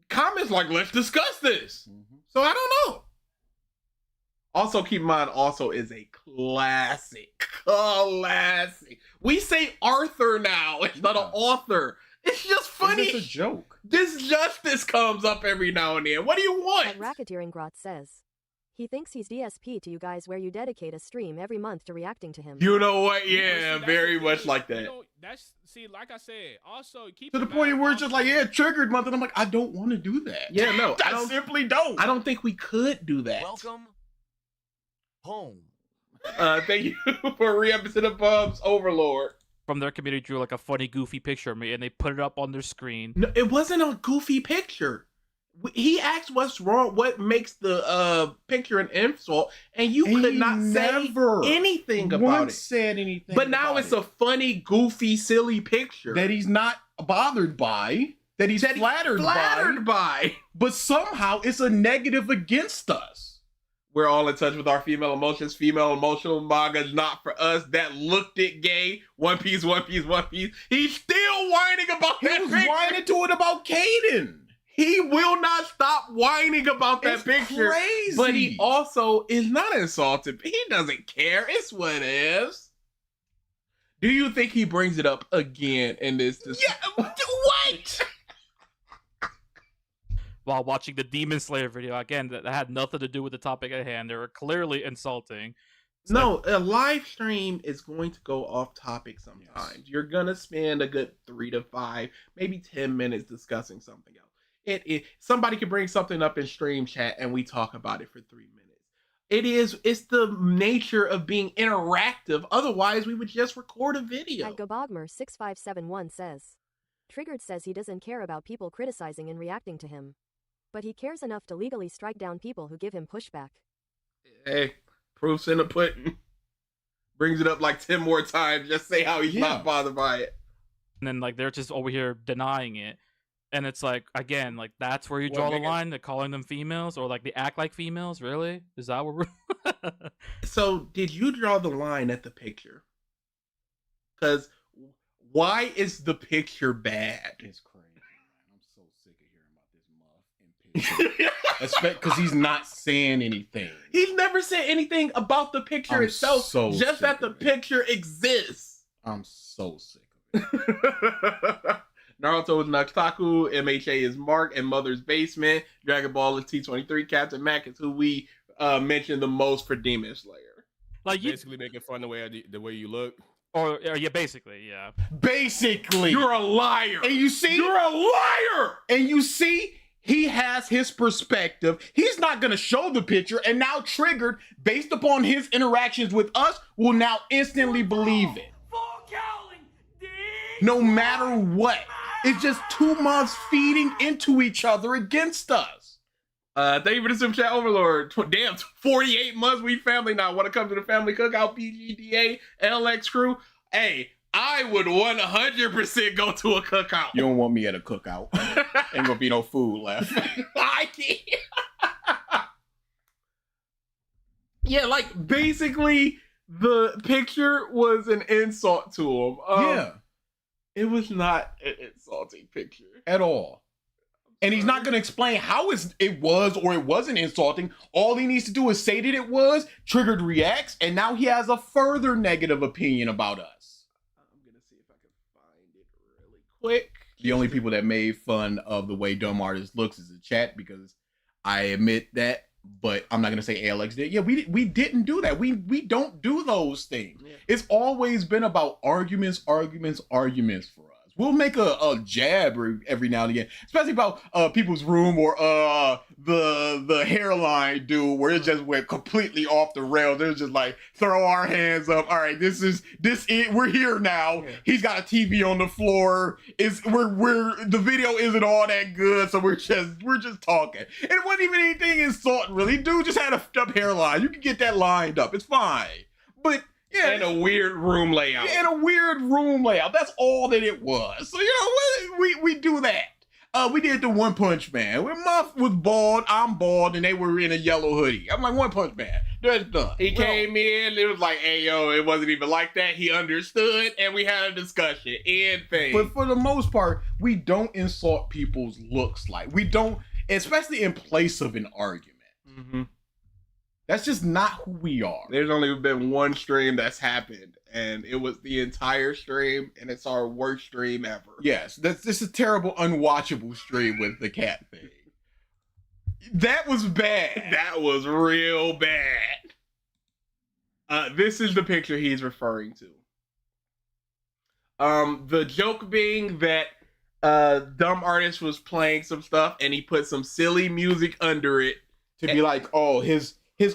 C: comments like, let's discuss this. Mm-hmm. So I don't know. Also, keep in mind, also is a classic. We say Arthur now instead of author. It's just funny.
D: It's a joke.
C: This justice comes up every now and then. What do you want?
E: And Racketeering Grot says, he thinks he's DSP to you guys where you dedicate a stream every month to reacting to him.
C: You know what? Yeah, very much like that.
F: Like I said, also keep
D: to the point where it's just like, yeah, Triggered Month, and I'm like, I don't want to do that.
C: Yeah, no,
D: I simply don't.
C: I don't think we could do that.
A: Welcome home.
C: Thank you for re-upping to the Bubs Overlord.
I: From their community drew like a funny, goofy picture of me, and they put it up on their screen.
C: No, it wasn't a goofy picture. He asked what's wrong, what makes the picture an insult, and you could not say anything about it.
D: Said anything.
C: But now it's a funny, goofy, silly picture
D: that he's not bothered by, that he's flattered by. But somehow it's a negative against us.
C: We're all in touch with our female emotions. Female emotional manga is not for us. That looked it gay. One Piece. He's still whining about that picture.
D: He was whining to it about Kaden.
C: He will not stop whining about that picture.
D: Crazy.
C: But he also is not insulted. He doesn't care. It's what it is. Do you think he brings it up again in this?
D: Yeah, what?
I: While watching the Demon Slayer video, again, that had nothing to do with the topic at hand. They were clearly insulting.
C: No, a live stream is going to go off topic sometimes. Yes. You're going to spend a good 3 to 5, maybe 10 minutes discussing something else. Somebody can bring something up in stream chat and we talk about it for 3 minutes. It's the nature of being interactive. Otherwise, we would just record a video.
E: At Gobogmer6571 says, Triggered says he doesn't care about people criticizing and reacting to him. But he cares enough to legally strike down people who give him pushback.
C: Hey, proof's in the pudding. Brings it up like 10 more times. Just say how he's not bothered by it.
I: And then like they're just over here denying it. And it's like, again, like that's where you draw the line, that calling them females, or like they act like females, really? Is that what we're
C: So did you draw the line at the picture? Because why is the picture bad?
D: It's crazy, man. I'm so sick of hearing about this muff in picture. Because he's not saying anything.
C: He's never said anything about the picture itself, just that the picture exists.
D: I'm so sick of it.
C: Naruto is Naktaku, MHA is Mark, and Mother's Basement. Dragon Ball is T23. Captain Mac is who we mentioned the most for Demon Slayer.
F: Like basically making fun the way you look.
I: Or yeah, basically, yeah.
D: Basically.
C: You're a liar.
D: And you see?
C: You're a liar!
D: And you see? He has his perspective. He's not going to show the picture. And now Triggered, based upon his interactions with us, will now instantly believe it. No matter what. It's just 2 months feeding into each other against us.
C: Thank you for the Super Chat Overlord. Damn, 48 months we family now. Want to come to the family cookout, PGDA, LX crew? Hey, I would 100% go to a cookout.
D: You don't want me at a cookout. Ain't gonna be no food left.
C: I can't. Yeah, like basically the picture was an insult to him.
D: Yeah.
C: It was not an insulting picture.
D: At all. And he's not going to explain how it was or it wasn't insulting. All he needs to do is say that it was, Triggered reacts, and now he has a further negative opinion about us.
C: I'm going to see if I can find it really quick.
D: The only people that made fun of the way Dumb Artist looks is the chat, because I admit that, but I'm not going to say ALX did. Yeah, we didn't do that. We don't do those things. Yeah. It's always been about arguments for us. We'll make a jab every now and again, especially about people's room or the hairline dude where it just went completely off the rails. They're just like throw our hands up. All right, we're here now. Yeah. He's got a TV on the floor. The video isn't all that good, so we're just talking. And it wasn't even anything insulting really. Dude just had a up hairline. You can get that lined up. It's fine. But yeah,
C: and a weird room layout.
D: Yeah, and a weird room layout. That's all that it was. So, we do that. We did the One Punch Man. When Muff was bald, I'm bald, and they were in a yellow hoodie. I'm like, One Punch Man. That's done.
C: He came in, it was like, hey, yo, it wasn't even like that. He understood, and we had a discussion. End thing.
D: But for the most part, we don't insult people's looks like. We don't, especially in place of an argument.
C: Mm-hmm. That's
D: just not who we are.
C: There's only been one stream that's happened, and it was the entire stream, and it's our worst stream ever.
D: Yes, this is a terrible, unwatchable stream with the cat thing. That was bad.
C: That was real bad. This is the picture he's referring to. The joke being that Dumb Artist was playing some stuff, and he put some silly music under it
D: to be like, oh, his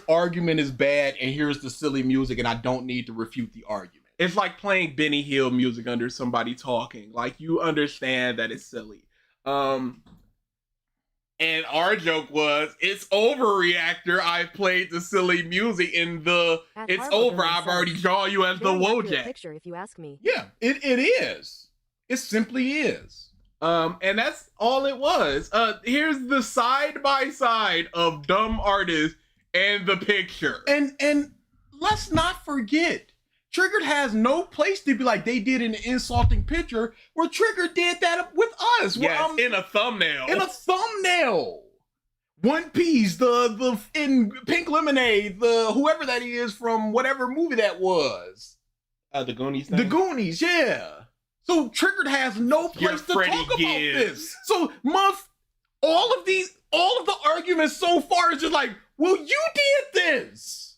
D: argument is bad, and here's the silly music, and I don't need to refute the argument.
C: It's like playing Benny Hill music under somebody talking. Like, you understand that it's silly. And our joke was, it's over, reactor. I've played the silly music in the it's over. I've already drawn you as the Wojak.
E: Picture, if you ask me.
D: Yeah, it is. It simply is.
C: And that's all it was. Here's the side by side of Dumb Artist and the picture.
D: And let's not forget, Triggered has no place to be like they did an insulting picture where Triggered did that with us.
C: Yes, in a thumbnail.
D: In a thumbnail. One Piece, the in Pink Lemonade, the whoever that is from whatever movie that was.
C: The Goonies thing?
D: The Goonies, yeah. So Triggered has no place to talk about this. So Muff, all of the arguments so far is just like, well, you did this.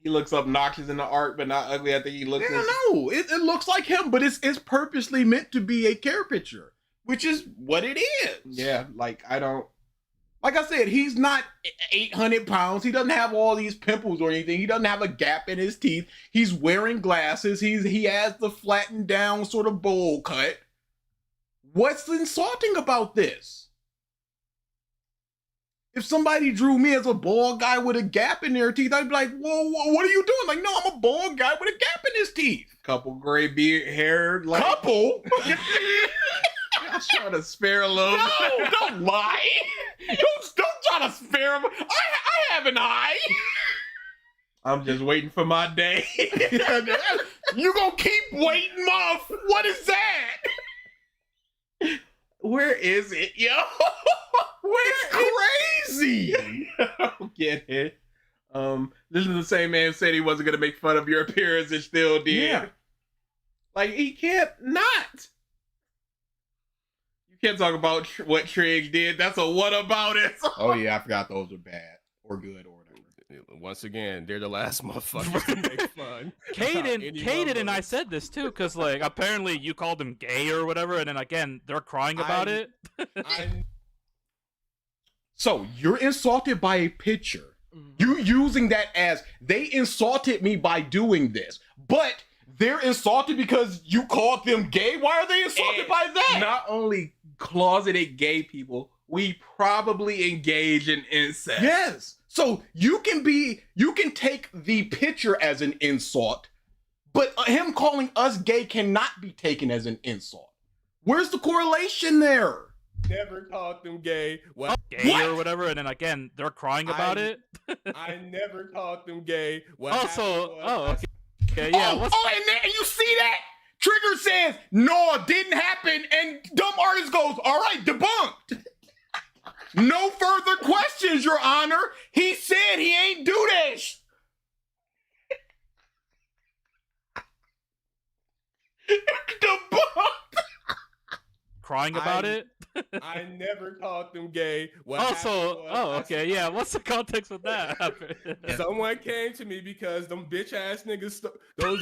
C: He looks obnoxious in the art, but not ugly. I think he looks.
D: No, it looks like him, but it's purposely meant to be a caricature, which is what it is.
C: Yeah, like
D: I said, he's not 800 pounds. He doesn't have all these pimples or anything. He doesn't have a gap in his teeth. He's wearing glasses. He has the flattened down sort of bowl cut. What's insulting about this? If somebody drew me as a bald guy with a gap in their teeth, I'd be like, whoa, what are you doing? Like, no, I'm a bald guy with a gap in his teeth.
C: Couple gray beard hair. Like...
D: Couple?
C: I was trying to spare a little.
D: No, don't lie. Don't try to spare him. I have an eye.
C: I'm just waiting for my day.
D: You gonna keep waiting, Muff? What is that?
C: Where is it, yo?
D: It's crazy.
C: I don't get it. This is the same man who said he wasn't gonna make fun of your appearance and still did.
D: Yeah.
C: Like, he can't not. You can't talk about what Triggs did. That's a what about it.
D: Oh yeah, I forgot those are bad or good or whatever.
F: Once again, they're the last motherfuckers to make fun.
I: Kaden and I said this too, because like apparently you called him gay or whatever, and then again they're crying about it.
D: So you're insulted by a picture. You using that as they insulted me by doing this, but they're insulted because you called them gay. Why are they insulted by that?
C: Not only closeted gay people, we probably engage in incest.
D: Yes. So you can take the picture as an insult, but him calling us gay cannot be taken as an insult. Where's the correlation there?
F: Never called them gay.
I: Gay or whatever, and then again they're crying about it.
F: I never called them gay.
I: Okay, yeah.
D: And you see that? Trigger says, no, it didn't happen, and Dumb Artist goes, all right, debunked. No further questions, Your Honor. He said he ain't do this. Debunked.
I: crying about it.
F: I never called them gay. What
I: Also,
F: happened was I
I: okay, yeah. What's the context with that?
F: Someone came to me because them bitch ass niggas, those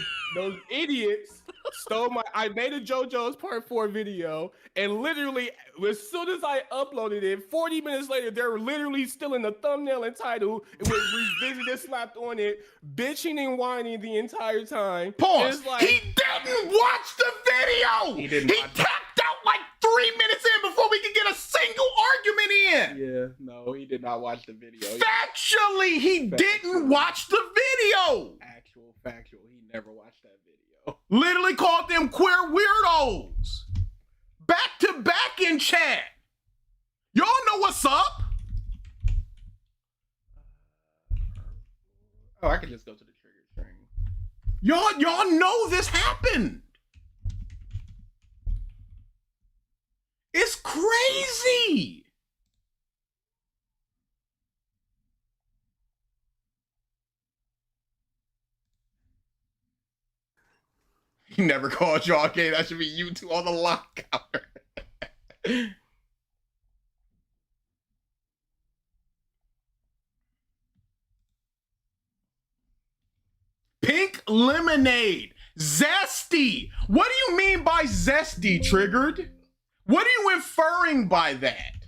F: idiots stole my. I made a JoJo's Part 4 video, and literally, as soon as I uploaded it, 40 minutes later, they're literally still in the thumbnail and title with revisited slapped on it, bitching and whining the entire time.
D: Pause.
F: It's like,
D: He didn't watch the video.
C: He didn't
D: He
C: watch it.
D: tapped out like 3 minutes in before we could get a single argument in.
C: Yeah, no, he did not watch the video.
D: Factually, he didn't watch the video.
C: Factual. He never watched that video.
D: Literally called them queer weirdos. Back to back in chat. Y'all know what's up?
C: Oh, I could just go to the trigger string.
D: Y'all know this happened. It's crazy. He never called y'all gay. That should be you two on the lockout. Pink lemonade. Zesty. What do you mean by zesty, Triggered? What are you inferring by that?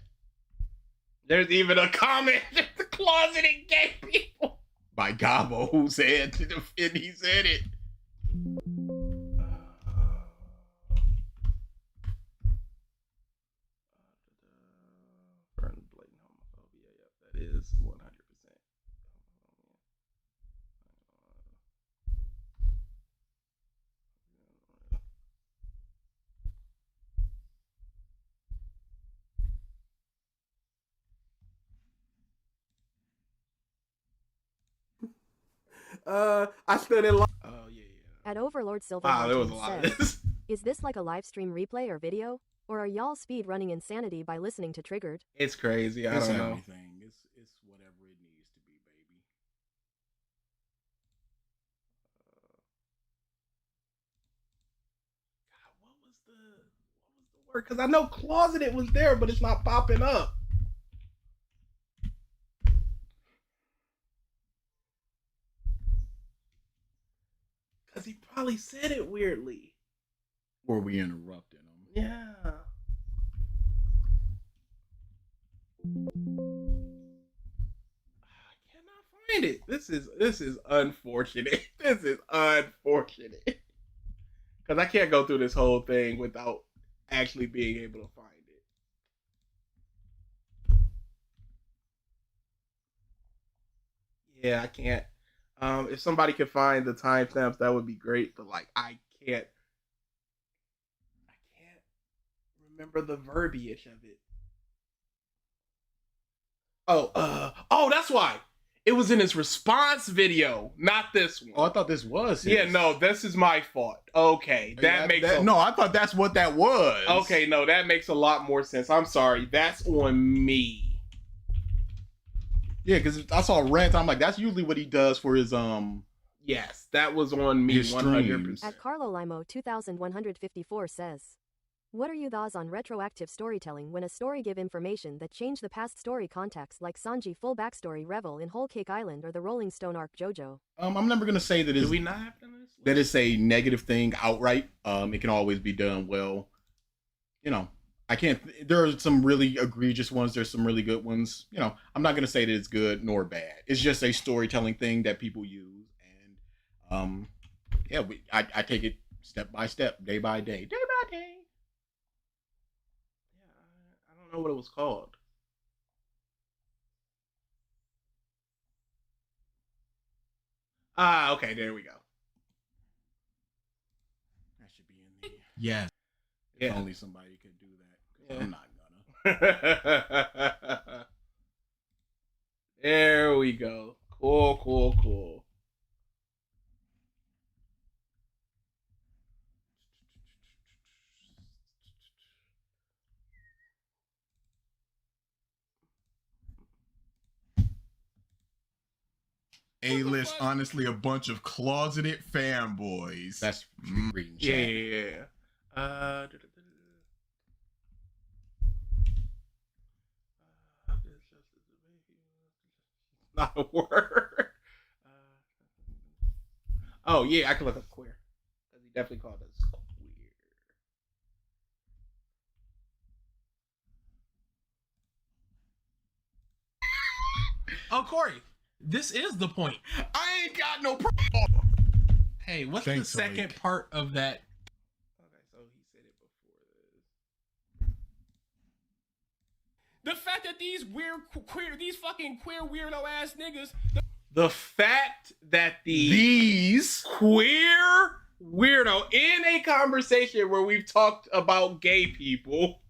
C: There's even a comment. The closeted gay people.
D: By Gabo, who said to defend, he said it.
C: Blatant homophobia. Yep, that is 100%.
H: I stood in line.
C: Oh yeah.
E: At Overlord Silver
C: Wow, there was a lot
E: says,
C: of this.
E: is this like a live stream replay or video? Or are y'all speed running insanity by listening to Triggered?
C: It's crazy. I
D: It's
C: don't know.
D: everything. It's whatever it needs to be, baby.
C: God, what was the word? Because I know closeted was there, but it's not popping up. Because he probably said it weirdly.
D: Or we interrupted him.
C: Yeah. I cannot find it. This is unfortunate. This is unfortunate. Because I can't go through this whole thing without actually being able to find it. Yeah, I can't. If somebody could find the timestamps, that would be great. But like, I can't remember the verbiage of it. Oh, that's why. It was in his response video, not this one.
D: Oh, I thought this was his.
C: Yeah, no, this is my fault. Okay,
D: No, I thought that's what that was.
C: Okay, no, that makes a lot more sense. I'm sorry, that's on me.
D: Yeah, because I saw rant. I'm like, that's usually what he does for his
C: Yes, that was on me.
D: His
C: 100%.
E: At Carlo Limo 2154 says, what are you thoughts on retroactive storytelling when a story give information that change the past story context like Sanji full backstory Revel in Whole Cake Island or the Rolling Stone arc JoJo?
D: I'm never gonna say that
C: Do we not have to this?
D: that it's a negative thing outright. It can always be done well. You know, I can't. There are some really egregious ones. There's some really good ones. You know, I'm not gonna say that it's good nor bad. It's just a storytelling thing that people use, and yeah, I take it step by step, day by day, day by day.
C: I don't know what it was called. Ah, okay, there we go.
D: That should be in there. Yes.
C: Yeah.
D: If only somebody could do that. 'Cause
C: Yeah.
D: I'm not gonna.
C: There we go. Cool.
D: A-list, honestly, a bunch of closeted fanboys. That's reading chat.
C: Yeah. Not a word. Oh yeah, I can look up queer because he definitely called us queer.
B: Oh, Corey, this is the point.
D: I ain't got no problem.
B: Hey, what's
H: Thanks,
B: the second
H: Malik.
B: part of that?
C: Okay, so he said it before this.
F: The fact that these fucking queer weirdo ass niggas.
C: The fact that
D: These
C: queer weirdo in a conversation where we've talked about gay people,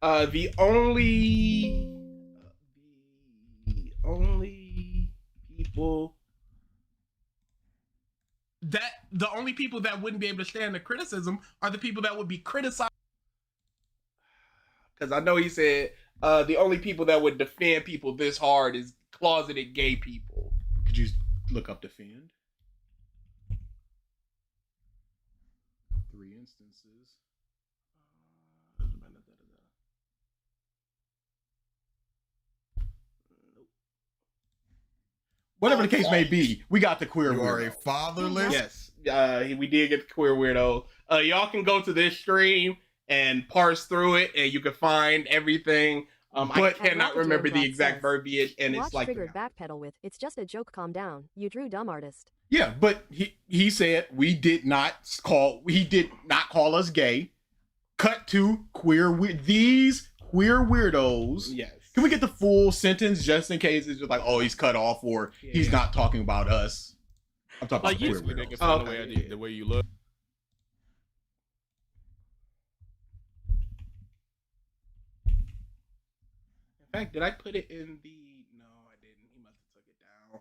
C: the only people
B: That the only people that wouldn't be able to stand the criticism are the people that would be criticized.
C: because I know he said the only people that would defend people this hard is closeted gay people.
D: could you look up defend? 3 instances. Whatever the case may be, we got the queer
H: You are a
D: weirdo.
H: fatherless.
C: Yes, we did get the queer weirdo. Y'all can go to this stream and parse through it, and you can find everything. I
D: But-
C: cannot remember the exact verbiage, and
E: Watch
C: it's like
E: Triggered backpedal with, it's just a joke, calm down, you drew dumb artist.
D: Yeah, but he said he did not call us gay. Cut to these queer weirdos.
C: yes.
D: Can we get the full sentence just in case it's just like, oh, he's cut off or he's not talking about us? I'm talking
I: Like,
D: about
I: you-
D: queer
F: They can
D: weirdos.
F: find
C: Okay.
F: the way you look.
C: In fact, did I put it in the? No, I didn't. He must have took it down.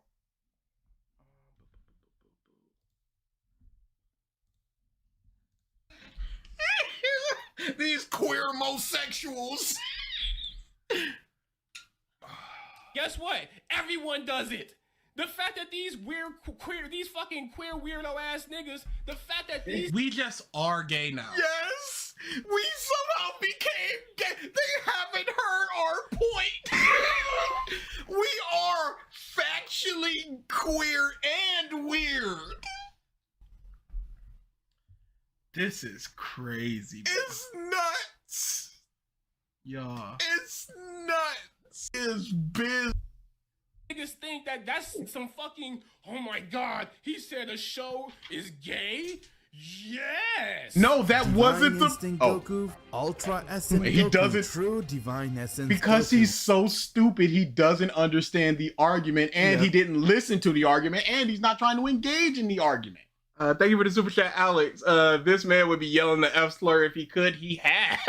D: These queer homosexuals.
F: Guess what? Everyone does it. The fact that these fucking queer weirdo ass niggas, the fact that these
B: We just are gay now.
D: Yes, we somehow became gay. They haven't heard our point. We are factually queer and weird.
B: This is crazy.
D: It's nuts.
B: Y'all.
D: It's nuts. It's biz.
F: niggas think that that's some fucking, oh my god, he said a show is gay? Yes!
D: No, that wasn't the.
A: Instinct
D: Oh,
A: Goku, Ultra Essence
D: He
A: Goku,
D: doesn't-
A: True Divine Essence
D: because
A: Goku.
D: he's so stupid, he doesn't understand the argument, and
C: Yeah.
D: he didn't listen to the argument, and he's not trying to engage in the argument.
C: Thank you for the super chat, Alex. This man would be yelling the F slur if he could. He has.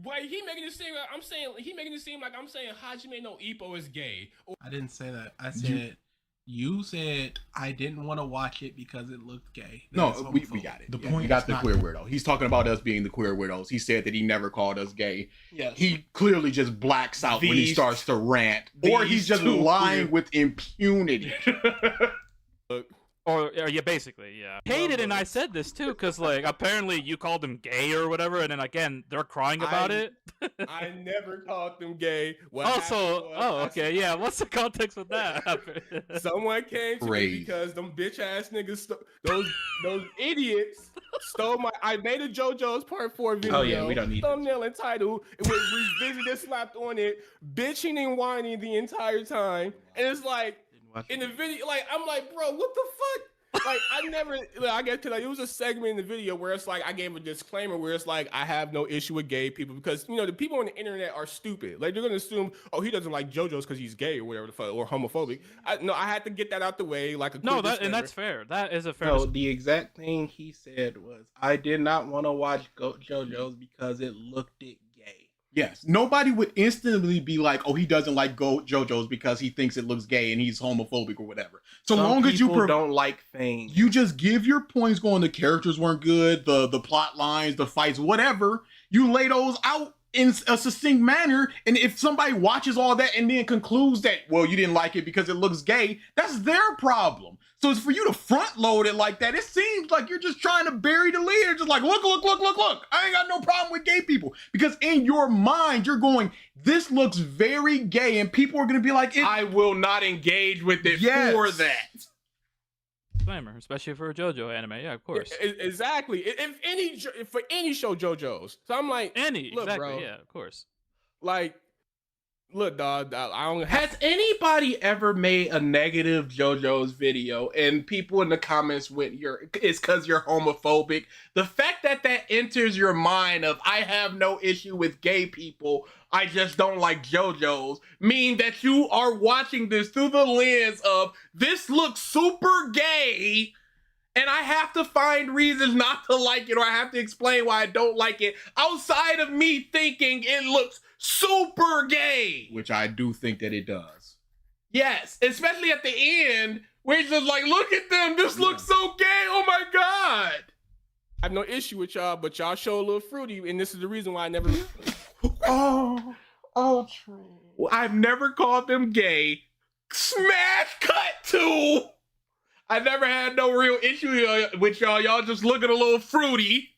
F: Wait, he making it seem like I'm saying Hajime no Ippo is gay. Or
B: I didn't say that. I said you said I didn't want to watch it because it looked gay.
D: No,
B: That's
D: we
B: homophobic.
D: got it.
B: The
D: Yeah,
B: point
D: we got
B: is
D: the
B: not-
D: queer weirdo. He's talking about us being the queer weirdos. He said that he never called us gay.
C: Yes.
D: He clearly just blacks out when he
C: These-
D: starts to rant, or he's
C: these
D: just
C: two
D: lying
C: queer-
D: with impunity.
I: Or yeah, basically, yeah. Hated, and I said this too, because like apparently you called him gay or whatever, and then again they're crying about it.
F: I never called them gay. What
I: Also,
F: happened was I
I: okay, yeah. What's the context with that?
F: Someone came to
D: Crazy.
F: me because them bitch ass niggas, those idiots stole my. I made a JoJo's Part 4 video.
C: Oh, yeah, we don't need
F: thumbnail and title. It was revisited, slapped on it, bitching and whining the entire time, and it's like in the video, like I'm like, bro, what the fuck? Like I never, like, I get to like it was a segment in the video where it's like I gave a disclaimer where it's like I have no issue with gay people because you know the people on the internet are stupid. Like they're gonna assume, oh, he doesn't like JoJo's because he's gay or whatever the fuck or homophobic. I had to get that out the way. Like a
I: No,
F: quick
I: that and
F: disclaimer.
I: that's fair. That is a fair.
C: So the exact thing he said was, "I did not want to watch JoJo's because it looked it gay."
D: Yes, nobody would instantly be like, "Oh, he doesn't like JoJo's because he thinks it looks gay and he's homophobic or whatever." So
C: Some
D: long as you
C: people don't like things.
D: you just give your points going, the characters weren't good, the plot lines, the fights, whatever. You lay those out, in a succinct manner. And if somebody watches all that and then concludes that, well, you didn't like it because it looks gay, that's their problem. So it's for you to front load it like that. It seems like you're just trying to bury the lead. Just like, look. I ain't got no problem with gay people. Because in your mind, you're going, this looks very gay. And people are going to be like,
C: I will not engage with it for that.
I: Disclaimer, especially for a JoJo anime. Yeah, of course.
F: Exactly. For any show JoJo's. So I'm like, look,
I: exactly,
F: bro,
I: yeah, of course.
F: Like, look, dog, I don't
C: Has anybody ever made a negative JoJo's video and people in the comments went, it's because you're homophobic? The fact that enters your mind of, I have no issue with gay people, I just don't like JoJo's, mean that you are watching this through the lens of, this looks super gay, and I have to find reasons not to like it, or I have to explain why I don't like it, outside of me thinking it looks super gay.
D: Which I do think that it does.
C: Yes, especially at the end, where it's just like, look at them, this looks so gay, oh my god.
F: I have no issue with y'all, but y'all show a little fruity, and this is the reason why I never...
C: True. I've never called them gay. Smash cut to. I never had no real issue with y'all. Y'all just looking a little fruity.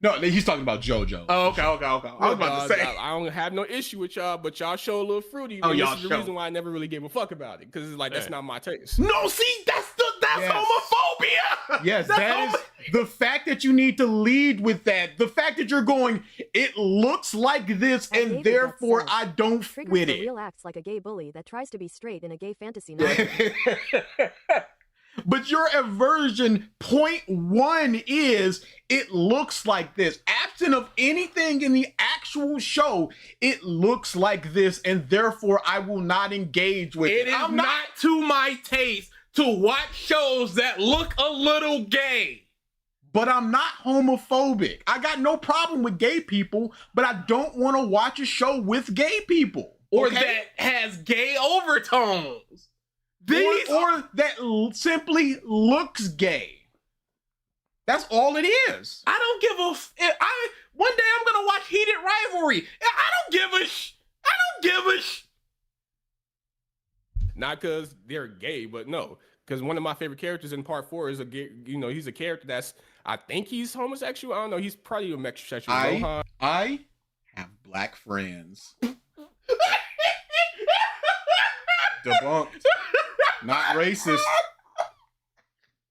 D: No, he's talking about JoJo.
C: Oh, okay. I was about to say.
F: I don't have no issue with y'all, but y'all show a little fruity.
C: Oh,
F: and
C: y'all
F: this is the reason why I never really gave a fuck about it, because it's like, that's not my taste.
C: No, see, that's homophobia.
D: Yes, that is the fact that you need to lead with that. The fact that you're going, it looks like this, and therefore I don't with it.
E: Real acts like a gay bully that tries to be straight in a gay fantasy novel.
D: But your aversion, point one, is it looks like this. Absent of anything in the actual show, it looks like this, and therefore I will not engage with it.
C: It is not to my taste to watch shows that look a little gay.
D: But I'm not homophobic. I got no problem with gay people, but I don't want to watch a show with gay people.
C: Or that has gay overtones.
D: Or that simply looks gay. That's all it is.
C: I don't give a. One day I'm gonna watch Heated Rivalry. I don't give a.
F: Not because they're gay, but no, because one of my favorite characters in part 4 is a gay. You know, he's a character that's. I think he's homosexual. I don't know. He's probably a metrosexual.
D: I have black friends. Debunked. Not racist.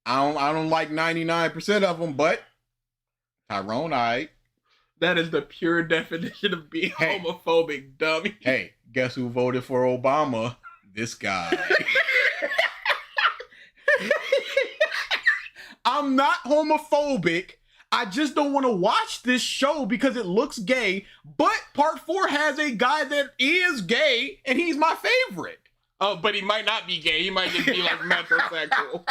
D: I don't like 99% of them, but Tyrone,
C: that is the pure definition of being homophobic, dummy.
D: Hey, guess who voted for Obama? This guy. I'm not homophobic. I just don't want to watch this show because it looks gay. But part 4 has a guy that is gay, and he's my favorite.
C: Oh, but he might not be gay. He might just be like metrosexual.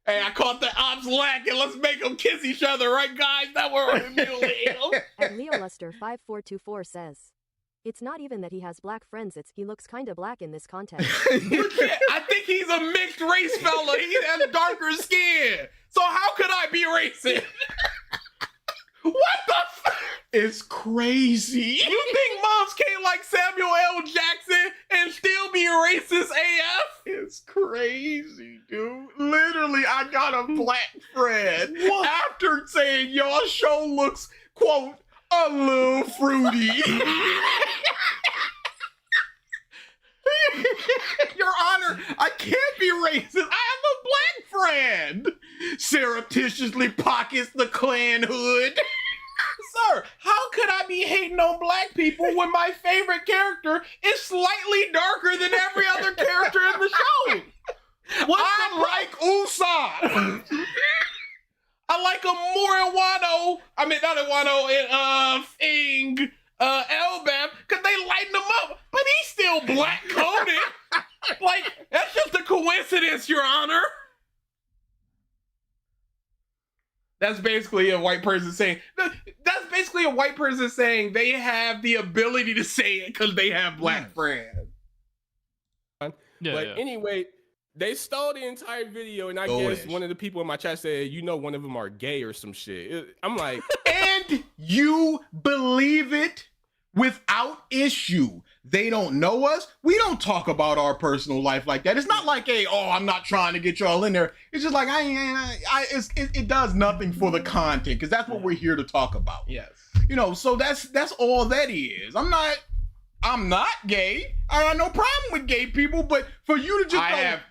C: Hey, I caught the ops lacking. Let's make them kiss each other, right, guys? That we're humiliating them.
E: And Leo Luster 5424 says, it's not even that he has black friends, it's he looks kinda black in this context.
C: I think he's a mixed race fella. He has darker skin. So how could I be racist? What the fuck?
D: It's crazy.
C: You think moms can't like Samuel L. Jackson and still be racist AF?
D: It's crazy, dude. Literally, I got a black friend. After saying y'all show looks, quote, a little fruity. Your Honor, I can't be racist. I have a black friend. Surreptitiously pockets the Klan hood.
C: Sir, how could I be hating on black people when my favorite character is slightly darker than every other character in the show?
D: Like Usopp.
C: I like him more in Wano. I mean, not in Wano, in Elbaf, because they lighten him up, but he's still black coded. Like, that's just a coincidence, Your Honor. That's basically a white person saying. That's basically a white person saying they have the ability to say it because they have black friends.
F: Anyway, they stole the entire video, and I guess one of the people in my chat said, "You know, one of them are gay or some shit." I'm like,
D: and you believe it? without issue. They don't know us. We don't talk about our personal life like that. It's not like, hey, oh, I'm not trying to get y'all in there. It's just like it does nothing for the content, because that's what we're here to talk about.
C: Yes.
D: You know, so that's all that is. I'm not gay. I got no problem with gay people, but for you to just
C: have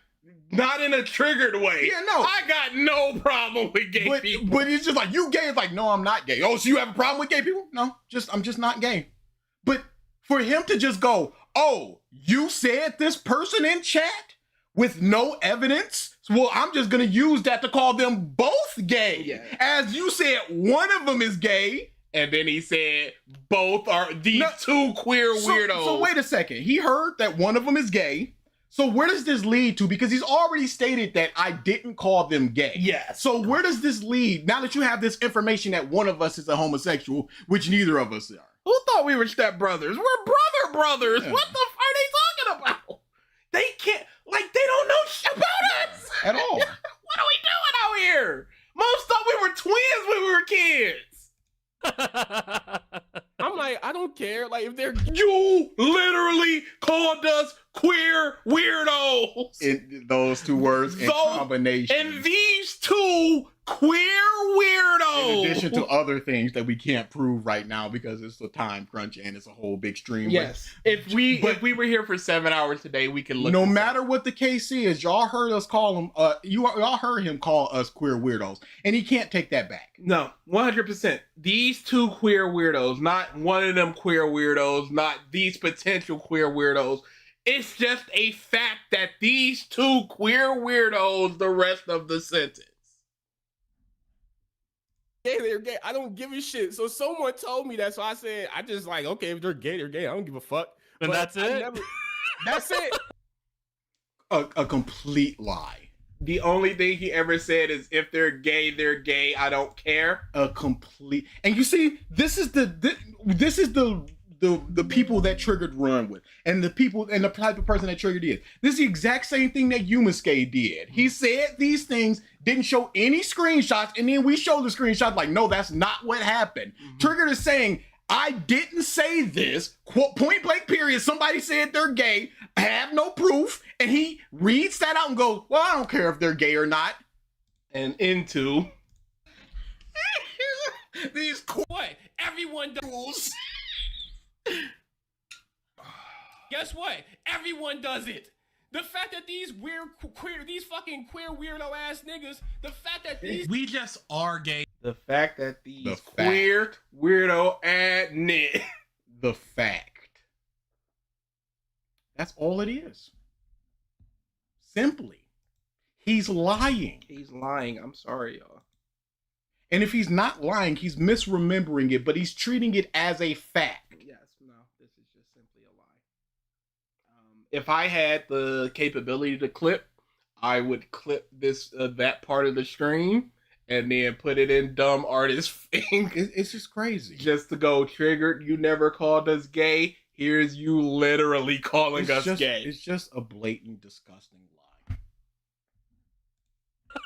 C: not in a triggered way.
D: Yeah, no.
C: I got no problem with gay people.
D: But it's just like, you gay. It's like, no, I'm not gay. Oh, so you have a problem with gay people? No, I'm just not gay. But for him to just go, oh, you said this person in chat with no evidence? Well, I'm just going to use that to call them both gay.
C: Yeah.
D: As you said, one of them is gay.
C: And then he said, both are these two queer weirdos.
D: So wait a second. He heard that one of them is gay. So where does this lead to? Because he's already stated that I didn't call them gay.
C: Yes.
D: So where does this lead? Now that you have this information that one of us is a homosexual, which neither of us are.
C: Who thought we were stepbrothers? We're brothers.
D: Yeah.
C: What the f are they talking about? They can't, like, they don't know shit about us.
D: At all.
C: What are we doing out here? Most thought we were twins when we were kids.
F: I'm like, I don't care. Like, if they're
C: You literally called us queer weirdos.
D: In those two words in combination.
C: And these two queer weirdos.
D: In addition to other things that we can't prove right now because it's a time crunch and it's a whole big stream.
C: Yes. If we were here for 7 hours today, we could look.
D: No matter what the case is, y'all heard us call him. Y'all heard him call us queer weirdos, and he can't take that back.
C: No, 100%. These two queer weirdos, not one of them queer weirdos, not these potential queer weirdos. It's just a fact that these two queer weirdos, the rest of the sentence.
F: gay, they're gay. I don't give a shit. So someone told me that, so I said, I just like, okay, if they're gay, they're gay. I don't give a fuck.
I: And
F: But
I: that's it?
F: That's it.
D: A complete lie.
C: The only thing he ever said is, if they're gay, they're gay. I don't care.
D: A complete. And you see, this is the people that Triggered run with, and the people and the type of person that Triggered is. This is the exact same thing that Yumasuke did. He said these things, didn't show any screenshots, and then we show the screenshots like, no, that's not what happened. Triggered is saying, I didn't say this, quote, point blank period. Somebody said they're gay. I have no proof. And he reads that out and goes, well, I don't care if they're gay or not.
C: And into
F: These what? Everyone does. Guess what? Everyone does it. The fact that these fucking queer weirdo ass niggas, the fact that these
B: We just are gay.
C: the fact that these
D: The fact.
C: queer weirdo admit.
D: The fact. That's all it is. Simply. He's lying.
C: He's lying. I'm sorry, y'all.
D: And if he's not lying, he's misremembering it, but he's treating it as a fact.
C: Yes, no, this is just simply a lie. If I had the capability to clip, I would clip this that part of the stream and then put it in dumb artist thing.
D: It's just crazy.
C: Just to go, Triggered, you never called us gay. Here's you literally calling us gay.
D: It's just a blatant, disgusting lie.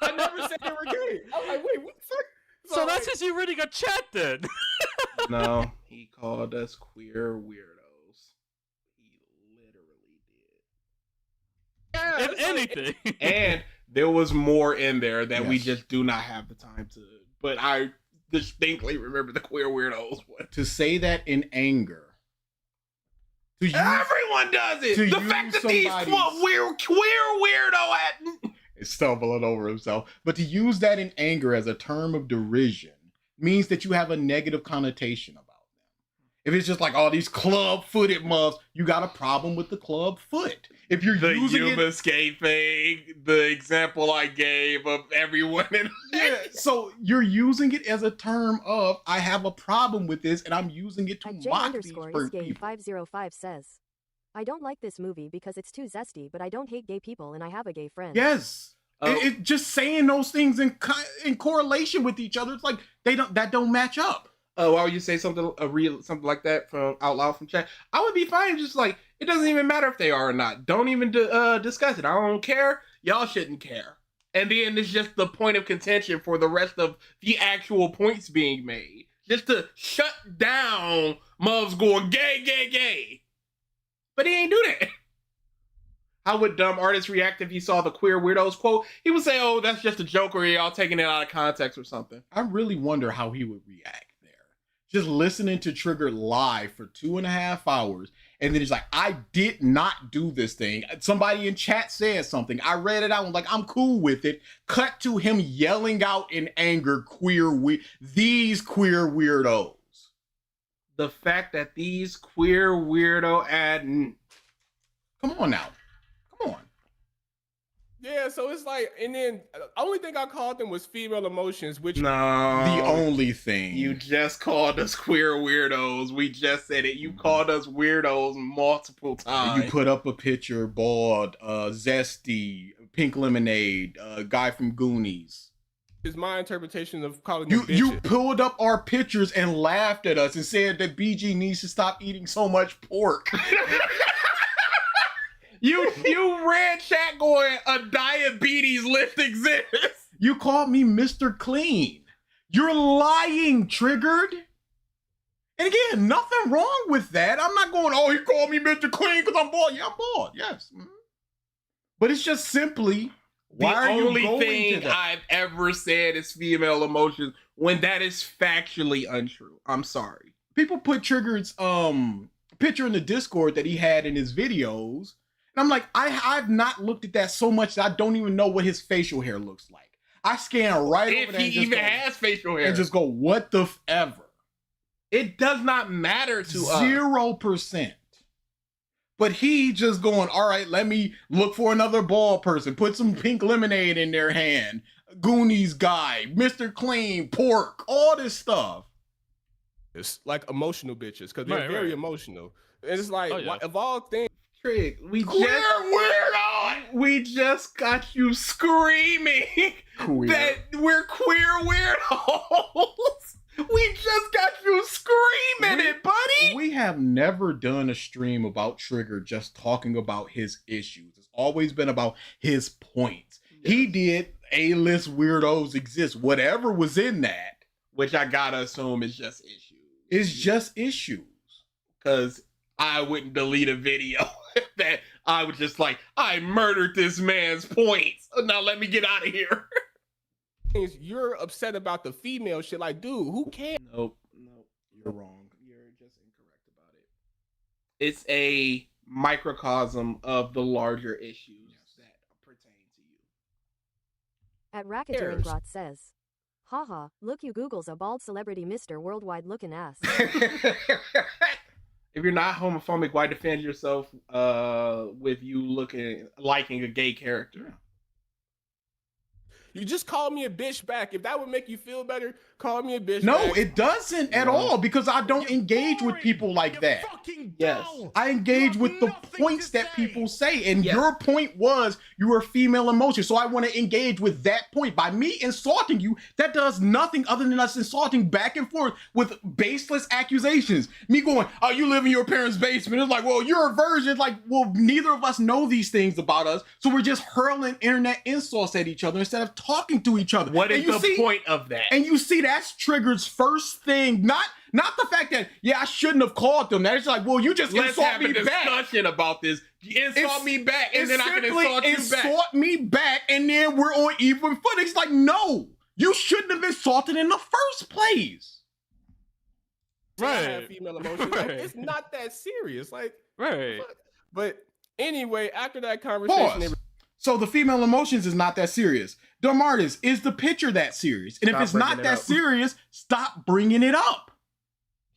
F: I never said they were gay. I'm like, wait, what the fuck?
I: So that's just you reading a chat then.
C: No, he called us queer weirdos. He literally did.
F: yeah,
I: If anything.
C: And there was more in there that we
D: Yes.
C: just do not have the time to. But I distinctly remember the queer weirdos one.
D: To say that in anger. To use,
C: Everyone does it.
D: to
C: The
D: use
C: fact that these
D: somebody's-
C: queer weirdo
D: is stumbling over himself. But to use that in anger as a term of derision means that you have a negative connotation about them. If it's just like, oh, these club-footed muffs, you got a problem with the club foot. If you're
C: the
D: using it,
C: Yumasuke thing, the example I gave of everyone in
D: yeah, so you're using it as a term of, I have a problem with this, and I'm using it to
E: At
D: mock these people.
E: J_Isgay505 says, I don't like this movie because it's too zesty, but I don't hate gay people and I have a gay friend.
D: Yes. It just saying those things in correlation with each other. It's like that don't match up.
C: why would you say something something like that from out loud from chat? I would be fine. Just like, it doesn't even matter if they are or not. Don't even discuss it. I don't care. Y'all shouldn't care. And then it's just the point of contention for the rest of the actual points being made. just to shut down Muvs going gay, gay, gay. But he ain't do that. How would dumb artists react if he saw the queer weirdos quote? He would say, oh, that's just a joke, or y'all taking it out of context or something.
D: I really wonder how he would react there. Just listening to Triggered live for 2.5 hours, and then he's like, I did not do this thing. Somebody in chat said something. I read it out and like, I'm cool with it. Cut to him yelling out in anger, these queer weirdos.
C: The fact that these queer weirdo
D: Come on now. Come on.
F: Yeah, so it's like, and then the only thing I called them was female emotions, which
C: no,
D: the only thing.
C: You just called us queer weirdos. We just said it. You called us weirdos multiple times.
D: You put up a picture, bald, zesty, pink lemonade, guy from Goonies.
F: is my interpretation of calling them bitches.
D: You pulled up our pictures and laughed at us and said that BG needs to stop eating so much pork.
C: You read chat going, a diabetes list exists.
D: You called me Mr. Clean. You're lying, Triggered. And again, nothing wrong with that. I'm not going, oh, he called me Mr. Clean because I'm bald. Yeah, I'm bald, yes. Mm-hmm. But it's just simply, why are you
C: only
D: going
C: thing
D: to that?
C: I've ever said is female emotions when that is factually untrue. I'm sorry.
D: People put Triggered's picture in the Discord that he had in his videos. And I'm like, I've not looked at that so much that I don't even know what his facial hair looks like. I scan right over there.
C: If he even has facial hair.
D: And just go, what the ever.
C: It does not matter to us.
D: 0%. But he just going, all right, let me look for another bald person. Put some pink lemonade in their hand. Goonies guy, Mr. Clean, pork, all this stuff.
F: It's like emotional bitches because they're very emotional. And it's like, of all things,
C: Trig, we
D: weirdo.
C: just got you screaming that we're queer weirdos. We just got you screaming it, buddy.
D: We have never done a stream about Trigger just talking about his issues. It's always been about his points. Yes. He did A-list weirdos exist. Whatever was in that,
C: which I gotta assume is just issues.
D: It's just issues.
C: Because I wouldn't delete a video that I was just like, I murdered this man's points. Now let me get out of here.
F: You're upset about the female shit. Like, dude, who cares?
C: Nope. You're wrong. You're just incorrect about it. It's a microcosm of the larger issues that pertain to you.
E: At Racketeeringrot says, haha, look, you Google's a bald celebrity Mr. Worldwide looking ass.
C: If you're not homophobic, why defend yourself with you liking a gay character?
F: You just call me a bitch back. If that would make you feel better, call me a bitch
D: No,
F: back.
D: it doesn't at all, because I don't engage with people like that.
C: Yes.
D: I engage with the points that people say. And your point was you were female emotion. So I want to engage with that point. By me insulting you, that does nothing other than us insulting back and forth with baseless accusations. Me going, oh, you live in your parents' basement. It's like, well, you're a virgin. It's like, well, neither of us know these things about us. So we're just hurling internet insults at each other instead of talking to each other.
C: What is the point of that?
D: And you see, that's Triggered's first thing. Not the fact that, I shouldn't have called them. That it's like, well, you just insult me back.
C: Let's have a discussion about this. Insult me back, and then I can insult you back.
D: Insult me back, and then we're on even footing. It's like, no, you shouldn't have insulted in the first place.
F: Right. Female emotions. Like, it's not that serious. Like,
I: right.
F: But anyway, after that conversation,
D: so the female emotions is not that serious. Dumb artist, is the picture that serious? And if it's not that serious, stop bringing it up.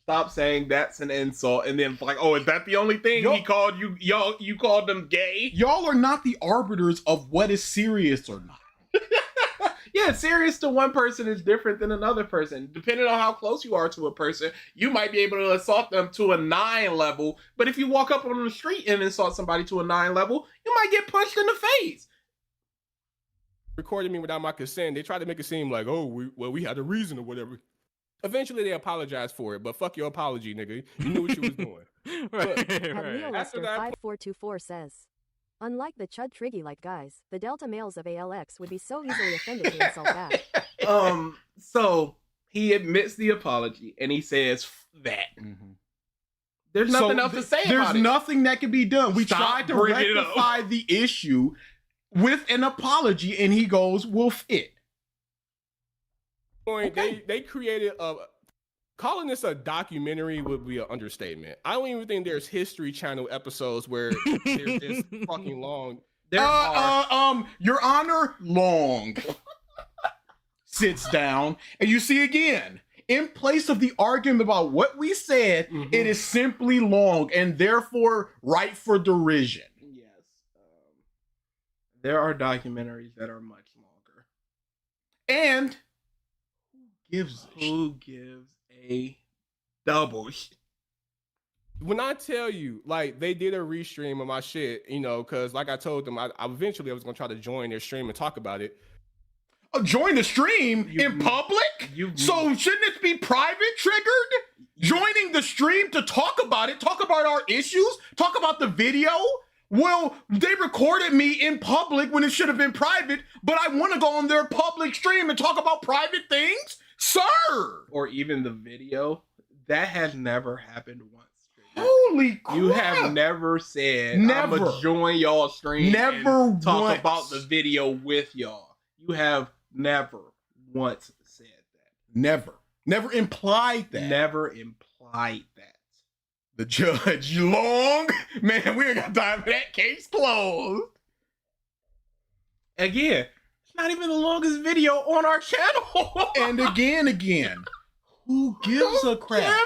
C: Stop saying that's an insult, and then like, oh, is that the only thing he called you? You called them gay?
D: Y'all are not the arbiters of what is serious or not.
C: Yeah, serious to one person is different than another person. Depending on how close you are to a person, you might be able to assault them to a 9 level, but if you walk up on the street and insult somebody to a 9 level, you might get punched in the face.
F: Recorded me without my consent. They tried to make it seem like, oh, we had a reason or whatever. Eventually, they apologized for it, but fuck your apology, nigga. You knew what you was doing.
E: Right. After that, 5424 says, unlike the Chud Triggy-like guys, the Delta males of ALX would be so easily offended to insult back.
C: So He admits the apology and he says that.
D: Mhm.
C: There's nothing else to say
D: There's
C: about it.
D: nothing that can be done. We
C: Stop
D: tried to
C: bringing it up.
D: rectify the issue with an apology, and he goes, "We'll fit."
F: Point they created a calling this a documentary would be an understatement. I don't even think there's History Channel episodes where they're this fucking long.
D: Your Honor, long sits down, and you see again, in place of the argument about what we said, it is simply long and therefore ripe for derision.
C: Yes. There are documentaries that are much longer.
D: And who gives
C: a double shit?
F: When I tell you, like, they did a restream of my shit, you know, because like I told them, I eventually I was gonna try to join their stream and talk about it.
D: Join the stream in public? So shouldn't this be private, Triggered? Joining the stream to talk about it, talk about our issues, talk about the video? Well, they recorded me in public when it should have been private, but I want to go on their public stream and talk about private things? Sir!
C: Or even the video. That has never happened once.
D: Holy crap!
C: You have never said,
D: Never.
C: I'm gonna join y'all stream
D: Never
C: and talk
D: once.
C: about the video with y'all. You have never once said that.
D: Never. Never implied that.
C: Never implied that.
D: The judge, long? Man, we ain't got time for that. Case closed.
C: Again, it's not even the longest video on our channel.
D: And again. Who gives a crap?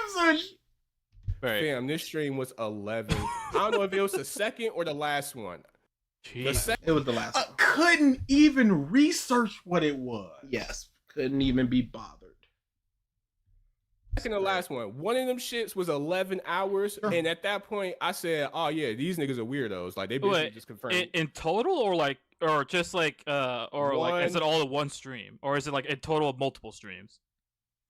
I: Right.
F: Fam, this stream was 11. I don't know if it was the second or the last one.
C: It was the last one.
D: Couldn't even research what it was.
C: Yes, couldn't even be bothered.
F: Second to last one. One of them shits was 11 hours, and at that point, I said, "Oh yeah, these niggas are weirdos." Like they basically just confirmed.
I: In total, or just like, is it all in one stream, or is it like in total of multiple streams?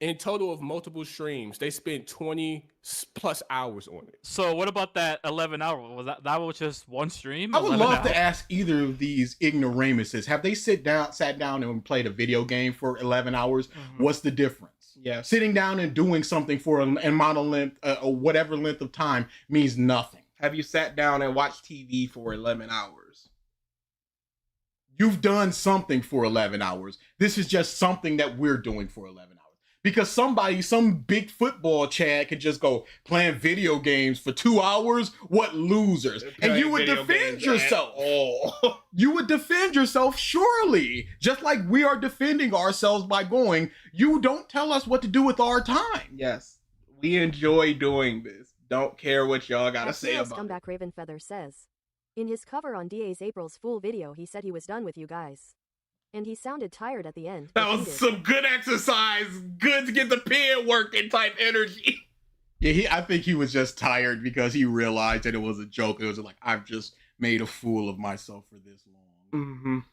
F: In total of multiple streams, they spent 20 plus hours on it.
I: So what about that 11 hour? Was that was just one stream?
D: I would
I: 11
D: love to
I: hours?
D: ask either of these ignoramuses. Have they sat down and played a video game for 11 hours? What's the difference?
C: Yeah.
D: Sitting down and doing something for an amount of length, or whatever length of time, means nothing.
C: Have you sat down and watched TV for 11 hours?
D: You've done something for 11 hours. This is just something that we're doing for 11 hours. Because some big football Chad could just go playing video games for 2 hours. What losers? And you would defend yourself. You would defend yourself, surely. Just like we are defending ourselves by going, you don't tell us what to do with our time.
C: Yes. We enjoy doing this. Don't care what y'all gotta say
E: FTL
C: about it.
E: Scumbag Ravenfeather says, in his cover on DA's April's Fool video, he said he was done with you guys. And he sounded tired at the end.
C: That was some good exercise. Good to get the pen working type energy.
D: Yeah, I think he was just tired because he realized that it was a joke. It was like, I've just made a fool of myself for this long.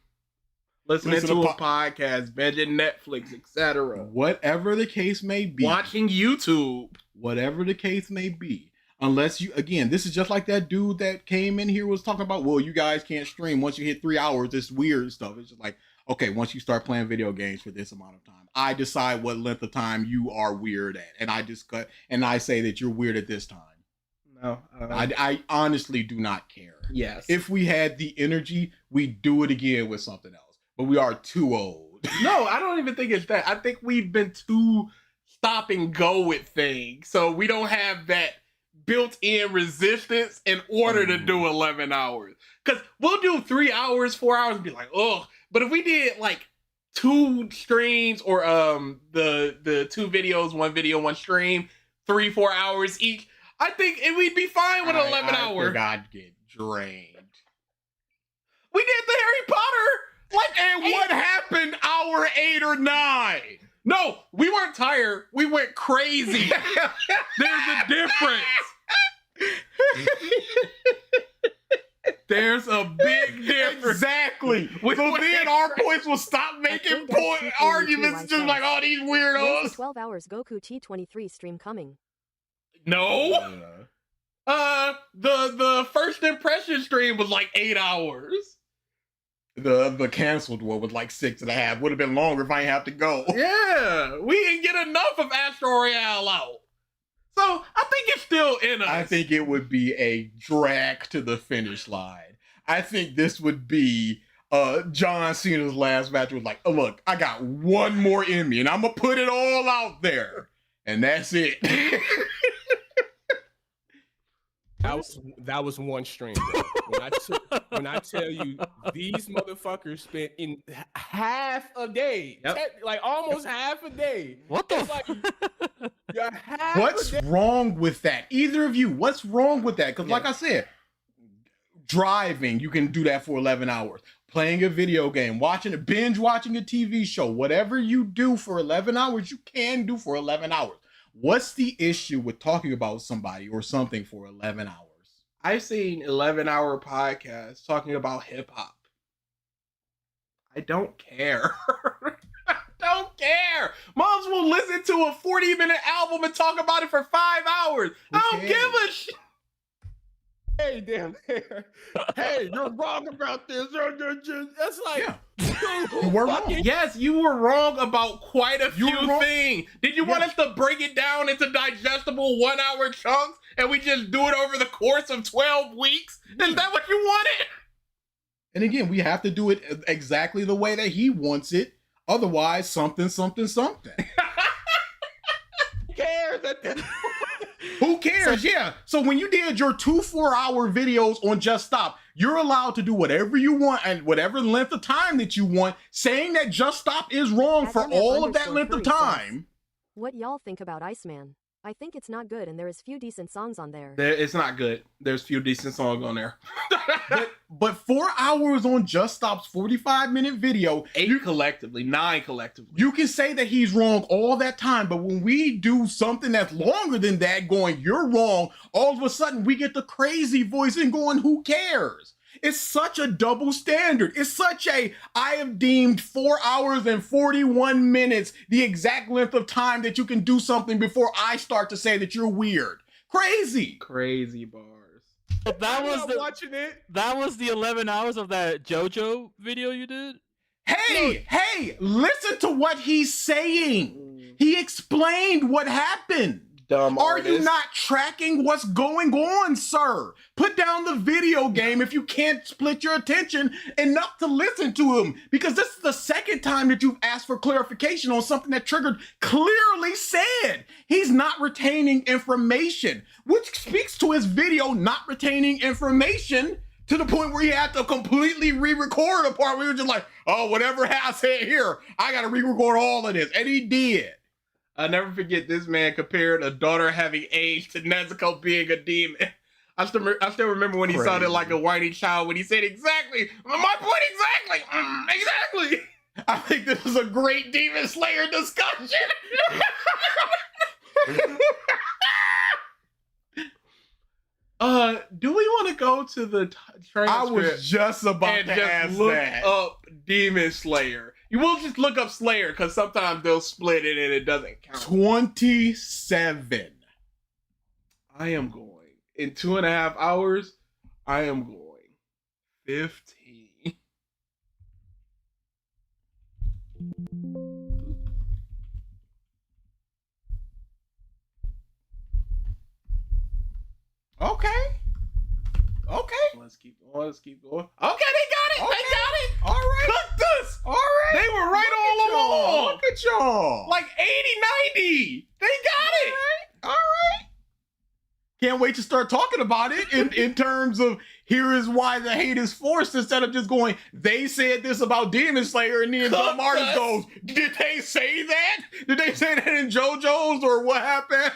C: Listening
D: Listen
C: to
D: to
C: a podcast, binging Netflix, etc.
D: Whatever the case may be.
C: Watching YouTube.
D: Whatever the case may be. Unless you, again, this is just like that dude that came in here was talking about, well, you guys can't stream. Once you hit 3 hours, it's weird stuff. It's just like, okay, once you start playing video games for this amount of time, I decide what length of time you are weird at. And I say that you're weird at this time.
C: No.
D: I honestly do not care.
C: Yes.
D: If we had the energy, we'd do it again with something else. But we are too old.
C: No, I don't even think it's that. I think we've been too stop and go with things. So we don't have that built-in resistance in order to do 11 hours. Because we'll do 3 hours, 4 hours and be like, ugh. But if we did like 2 streams or the 2 videos, 1 video, 1 stream, 3-4 hours each, I think we'd be fine with 11 hours.
D: I think I'd get drained.
C: We did the Harry Potter.
D: And what happened hour 8 or 9?
C: No, we weren't tired. We went crazy. There's a difference. There's a big difference.
D: Exactly. So then our points will stop making arguments just like, oh, these
E: When's
D: weirdos.
E: the 12 hours Goku T23 stream coming?
C: No. The first impression stream was like 8 hours.
D: The canceled one was like 6.5. Would have been longer if I didn't have to go.
C: Yeah, we didn't get enough of Astro Royale out. So I think it's still in us.
D: I think it would be a drag to the finish line. I think this would be John Cena's last match was like, oh, look, I got one more in me and I'm gonna put it all out there. And that's it.
F: That was one stream. When I tell you these motherfuckers spent in half a day, like almost half a day.
I: What the?
D: What's wrong with that? Either of you, what's wrong with that? Because like I said, driving, you can do that for 11 hours. Playing a video game, binge watching a TV show, whatever you do for 11 hours, you can do for 11 hours. What's the issue with talking about somebody or something for 11 hours?
C: I've seen 11-hour podcasts talking about hip hop. I don't care. I don't care. Moms will listen to a 40-minute album and talk about it for 5 hours. I don't give a shit.
F: Hey, damn. Hey, you're wrong about this. That's like,
D: you were wrong.
C: Yes, you were wrong about quite a few things. Did you want us to break it down into digestible 1-hour chunks and we just do it over the course of 12 weeks? Is that what you wanted?
D: And again, we have to do it exactly the way that he wants it. Otherwise, something.
F: Who cares at this point?
D: Who cares? So when you did your 2 4-hour videos on Just Stop, you're allowed to do whatever you want and whatever length of time that you want. Saying that Just Stop is wrong for all of that length of time.
E: What y'all think about Iceman? I think it's not good and there is few decent songs on there.
C: It's not good. There's few decent songs on there.
D: but 4 hours on Just Stop's 45-minute video.
C: 8 collectively, 9 collectively.
D: You can say that he's wrong all that time, but when we do something that's longer than that going, you're wrong, all of a sudden we get the crazy voice and going, who cares? It's such a double standard. It's such I have deemed 4 hours and 41 minutes the exact length of time that you can do something before I start to say that you're weird. Crazy.
C: Crazy bars.
I: That was
F: watching it.
I: That was the 11 hours of that JoJo video you did?
D: Hey, listen to what he's saying. He explained what happened.
C: Dumb
D: Are
C: artist.
D: you not tracking what's going on, sir? Put down the video game if you can't split your attention enough to listen to him. Because this is the second time that you've asked for clarification on something that Triggered clearly said. He's not retaining information, which speaks to his video not retaining information to the point where he had to completely re-record a part where he was just like, oh, whatever I said here, I got to re-record all of this. And he did.
C: I'll never forget this man compared a daughter having AIDS to Nezuko being a demon. I still remember when he sounded like a whiny child when he said exactly, my point exactly, exactly.
D: I think this is a great Demon Slayer discussion.
C: Do we want to go to the transcript?
D: I was just about to ask
C: look
D: that.
C: up Demon Slayer. You will just look up Slayer because sometimes they'll split it and it doesn't count.
D: 27.
C: I am going. In 2.5 hours, I am going 15.
D: Okay.
C: Let's keep going. Okay, they got it.
D: Okay.
C: They got it.
D: All right.
C: Cooked us.
D: All right.
C: They were right all along.
D: Look at y'all.
C: Like 80, 90. They got it.
D: All right. Can't wait to start talking about it in terms of here is why the hate is forced instead of just going, they said this about Demon Slayer and then some artist goes, did they say that? Did they say that in JoJo's or what happened?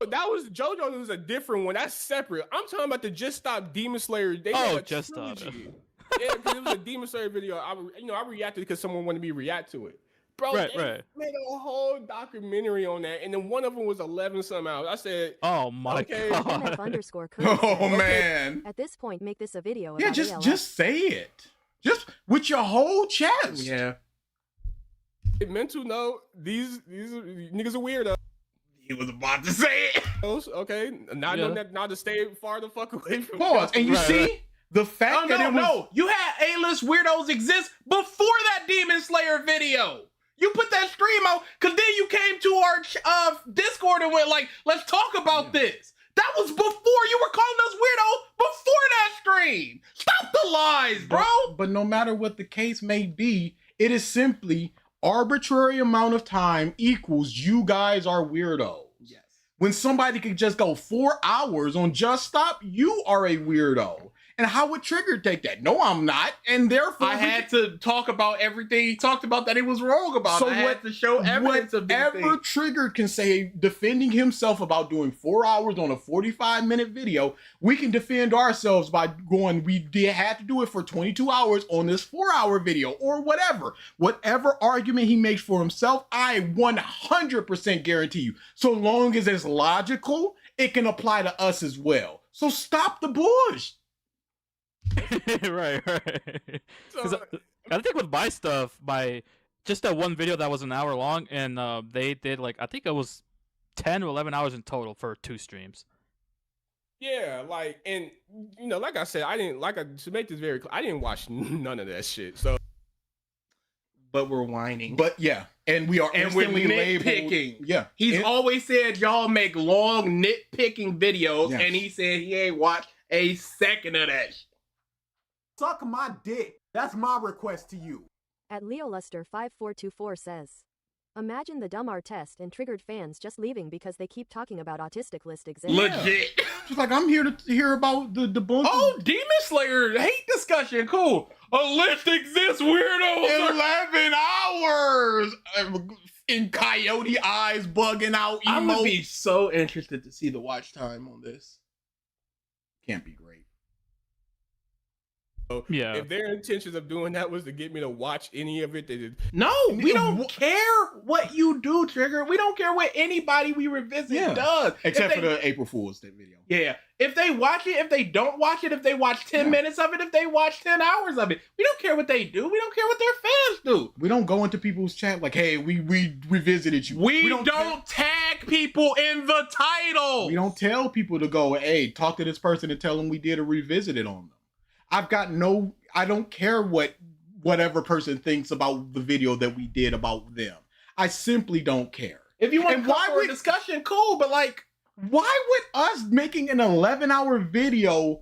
F: That was JoJo. Was a different one. That's separate. I'm talking about the Just Stop Demon Slayer. They
I: Oh,
F: had a
I: Just Stop.
F: trilogy. Yeah, because it was a Demon Slayer video. I reacted because someone wanted me to react to it. Bro,
I: Right,
F: they
I: right.
F: made a whole documentary on that, and then one of them was 11 some hours. I said,
I: Oh my
F: Okay.
I: god.
E: MF_Curtis
D: Oh
E: says,
D: man.
E: At this point, make this a video.
D: Yeah,
E: about ALS.
D: just say it. Just with your whole chest.
C: Yeah.
F: mental note, these niggas are weirdo.
C: He was about to say it.
F: Okay, not
I: Yeah.
F: know that not to stay far the fuck away from.
D: Pause. And you
I: Right,
D: see
I: right.
D: the fact
C: Oh
D: that
C: no,
D: it was
C: no! You had A-list weirdos exist before that Demon Slayer video. You put that stream out because then you came to our Discord and went like, "Let's talk about this." That was before you were calling us weirdos before that stream. Stop the lies, bro.
D: But no matter what the case may be, it is simply arbitrary amount of time equals you guys are weirdos.
C: Yes.
D: When somebody could just go 4 hours on Just Stop, you are a weirdo. And how would Trigger take that? No, I'm not. And therefore,
C: I had to talk about everything he talked about that he was wrong about.
D: So
C: I had to show evidence of these
D: whatever
C: things.
D: Trigger can say defending himself about doing 4 hours on a 45-minute video, we can defend ourselves by going, had to do it for 22 hours on this 4-hour video or whatever. Whatever argument he makes for himself, I 100% guarantee you, so long as it's logical, it can apply to us as well. So stop the bullshit.
I: right. 'Cause I think with my stuff, just that one video that was an hour long, and they did like I think it was 10 or 11 hours in total for 2 streams.
F: Yeah, like, and you know, like I said, to make this very clear, I didn't watch none of that shit. So,
C: But we're whining.
D: But yeah, and we are
C: And we're
D: instantly labeled.
C: nitpicking.
D: Yeah,
C: He's always said y'all make long nitpicking videos,
D: Yes.
C: and he said he ain't watched a second of that shit.
H: Suck my dick. That's my request to you.
E: At LeoLuster5424 says, imagine the dumb R test and triggered fans just leaving because they keep talking about autistic list exams.
C: Legit.
D: She's like, I'm here to hear about the debunk.
C: Oh, Demon Slayer hate discussion. Cool. A list exists, weirdos.
D: 11 hours in coyote eyes bugging out.
C: I'm gonna
D: emote.
C: be so interested to see the watch time on this.
D: Can't be great.
I: Yeah.
F: if their intentions of doing that was to get me to watch any of it, they did.
C: No, we don't care what you do, Trigger. We don't care what anybody we revisit does.
D: Except
C: If
D: for the April Fool's Day video.
C: Yeah. If they watch it, if they don't watch it, if they watch 10 minutes of it, if they watch 10 hours of it, we don't care what they do. We don't care what their fans do.
D: We don't go into people's chat like, hey, we revisited you.
C: We don't tag people in the title.
D: We don't tell people to go, hey, talk to this person and tell them we did a revisited on them. I don't care what whatever person thinks about the video that we did about them. I simply don't care.
C: If you want
D: And
C: to come for a discussion, cool, but like,
D: why would us making an 11-hour video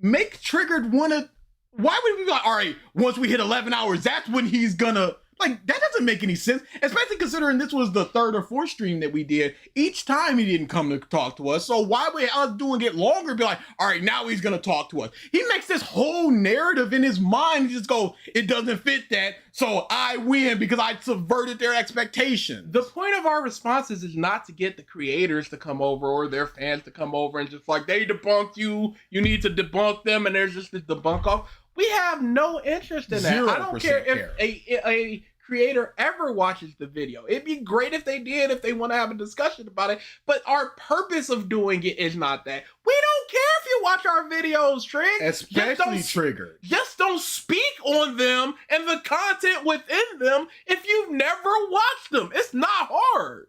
D: make Triggered wanna, why would we be like, all right, once we hit 11 hours, that's when he's gonna, like, that doesn't make any sense, especially considering this was the 3rd or 4th stream that we did. Each time he didn't come to talk to us, so why would us doing it longer be like, all right, now he's gonna talk to us? He makes this whole narrative in his mind, he just go, it doesn't fit that, so I win because I subverted their expectations.
C: the point of our responses is not to get the creators to come over or their fans to come over and just like, they debunked you, you need to debunk them, and there's just this debunk off. We have no interest in that. I don't
D: 0%
C: care
D: care.
C: if a creator ever watches the video. It'd be great if they did, if they want to have a discussion about it, but our purpose of doing it is not that. We don't care if you watch our videos, Trig.
D: Especially Triggered.
C: Just don't speak on them and the content within them if you've never watched them. It's not hard.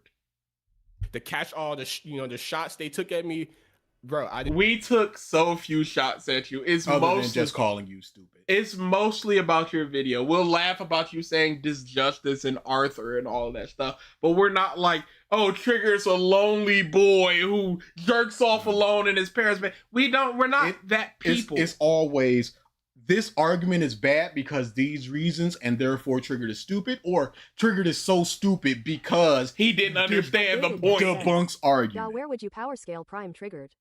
F: To catch all the the shots they took at me, bro.
C: We took so few shots at you. It's
D: Other than
C: mostly
D: just calling you stupid.
C: It's mostly about your video. We'll laugh about you saying Disjustice and Arthur and all that stuff, but we're not like, oh, Trigger's a lonely boy who jerks off alone in his parents' bed. We're not that people.
D: It's always, this argument is bad because these reasons, and therefore Triggered is stupid, or Triggered is so stupid because
C: he didn't understand the point.
D: Debunks
E: Y'all,
D: argument.
E: where would you power scale Prime Triggered?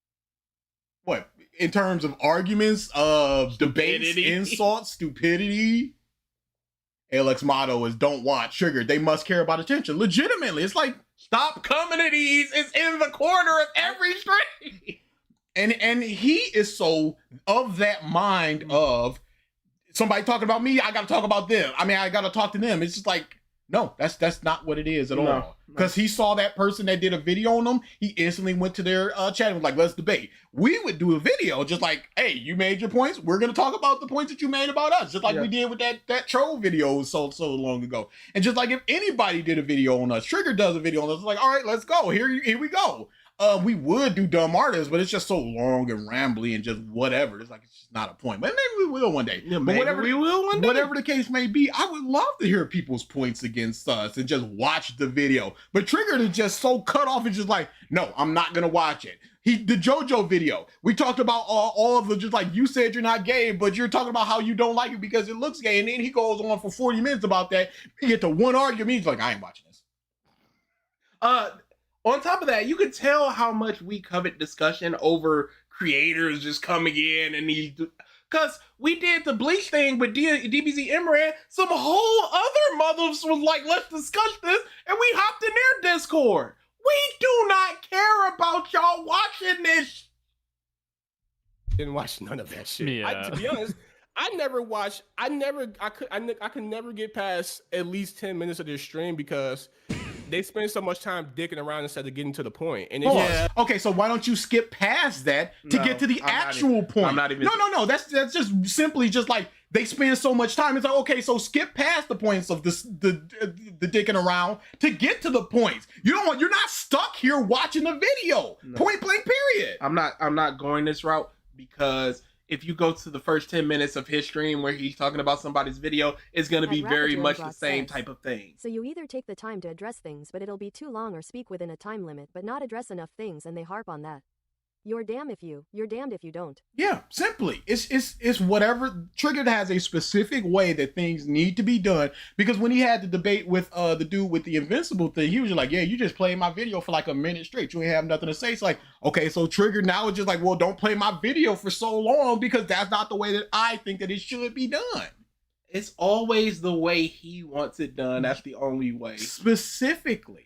D: What, in terms of arguments, debates,
C: Stupidity.
D: insults, stupidity? Alex's motto is don't watch Triggered. They must care about attention. Legitimately, it's like,
C: Stop coming at these. It's in the corner of every stream.
D: and he is so of that mind of somebody talking about me, I gotta talk about them. I mean, I gotta talk to them. It's just like, No, that's not what it is at
C: No,
D: all. Because he saw that person that did a video on them, he instantly went to their chat and was like, let's debate. We would do a video just like, hey, you made your points. We're gonna talk about the points that you made about us, just like we did with that troll video so long ago. And just like if anybody did a video on us, Trigger does a video on us, it's like, all right, let's go. Here we go. We would do dumb artists, but it's just so long and rambly and just whatever. It's like it's just not a point. But maybe we will one day.
C: Yeah,
D: but whatever
C: we will one day.
D: Whatever the case may be, I would love to hear people's points against us and just watch the video. But Triggered is just so cut off and just like, no, I'm not gonna watch it. The JoJo video, we talked about all of the, just like you said you're not gay, but you're talking about how you don't like it because it looks gay, and then he goes on for 40 minutes about that. You get to one argument, he's like, I ain't watching this.
C: On top of that, you could tell how much we covet discussion over creators just coming in and these, because we did the Bleach thing with DBZ Imran. Some whole other mothers was like, let's discuss this, and we hopped in their Discord. We do not care about y'all watching this.
F: Didn't watch none of that shit.
I: Yeah.
F: To be honest, I could never get past at least 10 minutes of their stream because they spend so much time dicking around instead of getting to the point. And it's
D: Okay, so why don't you skip past that to get to the actual point?
C: I'm not even.
D: No. That's just simply just like they spend so much time. It's like, okay, so skip past the points of this, the dicking around to get to the points. You're not stuck here watching the video. No. Point blank. Period.
C: I'm not going this route because if you go to the first 10 minutes of his stream where he's talking about somebody's video, it's going to be very much the same type of thing.
E: So you either take the time to address things, but it'll be too long, or speak within a time limit, but not address enough things, and they harp on that. You're damned if you don't.
D: Yeah, simply. It's whatever. Triggered has a specific way that things need to be done, because when he had the debate with the dude with the Invincible thing, he was just like, yeah, you just played my video for like a minute straight. You ain't have nothing to say. It's like, okay, so Triggered now is just like, well, don't play my video for so long because that's not the way that I think that it should be done.
C: It's always the way he wants it done. That's the only way.
D: Specifically.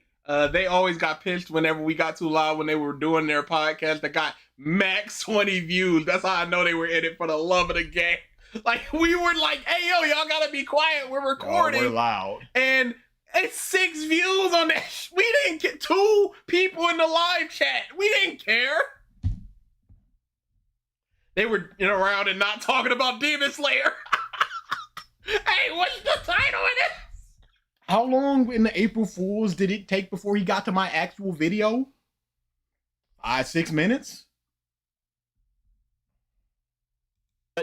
C: They always got pissed whenever we got too loud when they were doing their podcast that got max 20 views. That's how I know they were in it for the love of the game. Like, we were like, hey, yo, y'all gotta be quiet. We're recording.
D: We're loud.
C: And it's 6 views on that. We didn't get 2 people in the live chat. We didn't care. They were around and not talking about Demon Slayer. Hey, what's the title of it?
D: How long in the April Fools did it take before he got to my actual video? 5-6 minutes?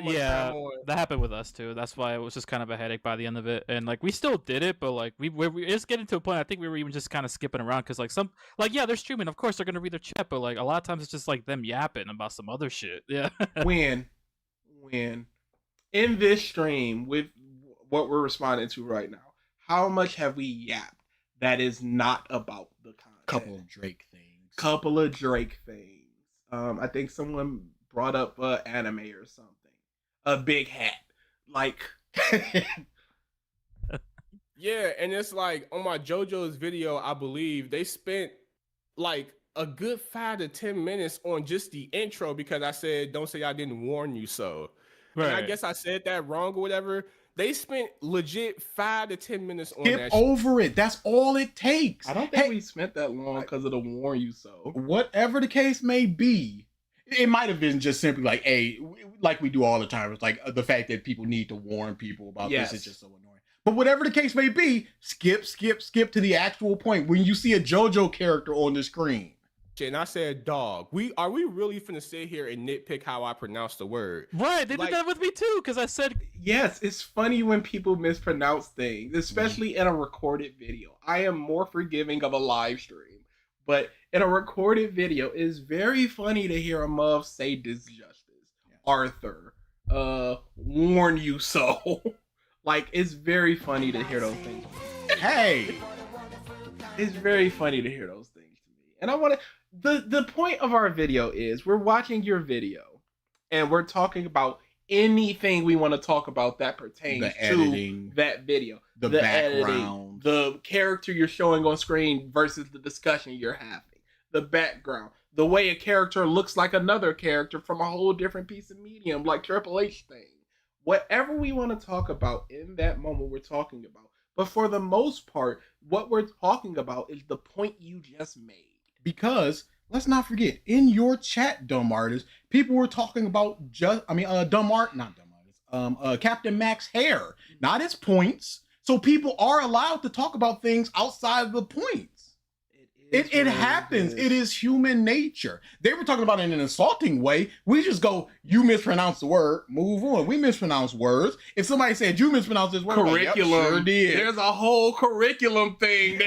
I: Yeah, that happened with us too. That's why it was just kind of a headache by the end of it. And like we still did it, but like we just getting to a point. I think we were even just kind of skipping around because they're streaming. Of course they're gonna read their chat, but like a lot of times it's just like them yapping about some other shit. Yeah.
C: when in this stream with what we're responding to right now, how much have we yapped that is not about the content?
D: Couple of Drake things. I think someone brought up anime or something. A big hat. Like
F: yeah, and it's like on my JoJo's video, I believe they spent like a good 5 to 10 minutes on just the intro because I said, don't say I didn't warn you so. Right. And I guess I said that wrong or whatever. They spent legit 5 to 10 minutes on that.
D: Skip over it. That's all it takes.
C: I don't think we spent that long because of the warn you so.
D: Whatever the case may be, it might have been just simply like, hey, like we do all the time. It's like the fact that people need to warn people about this is just so annoying. But whatever the case may be, skip to the actual point. When you see a JoJo character on the screen.
F: And I said, dog, are we really finna sit here and nitpick how I pronounce the word?
I: Right, they did that with me too, because I said...
C: Yes, it's funny when people mispronounce things, especially in a recorded video. I am more forgiving of a live stream, but in a recorded video, it's very funny to hear a muv say disjustice. Arthur, warn you so. Like, it's very funny to hear those things.
D: Hey!
C: It's very funny to hear those things to me. And I want to... The point of our video is we're watching your video and we're talking about anything we want to talk about that pertains to that video. The background, editing, the character you're showing on screen versus the discussion you're having, the background, the way a character looks like another character from a whole different piece of medium, like Triple H thing. Whatever we want to talk about in that moment, we're talking about. But for the most part, what we're talking about is the point you just made.
D: Because let's not forget, in your chat, dumb artists, people were talking about Captain Mac's hair, not his points. So people are allowed to talk about things outside of the points. It happens. It is human nature. They were talking about it in an insulting way. We just go, you mispronounced the word, move on. We mispronounce words. If somebody said you mispronounced this word,
C: Curriculum.
D: Like, yep, sure did.
C: There's a whole curriculum thing.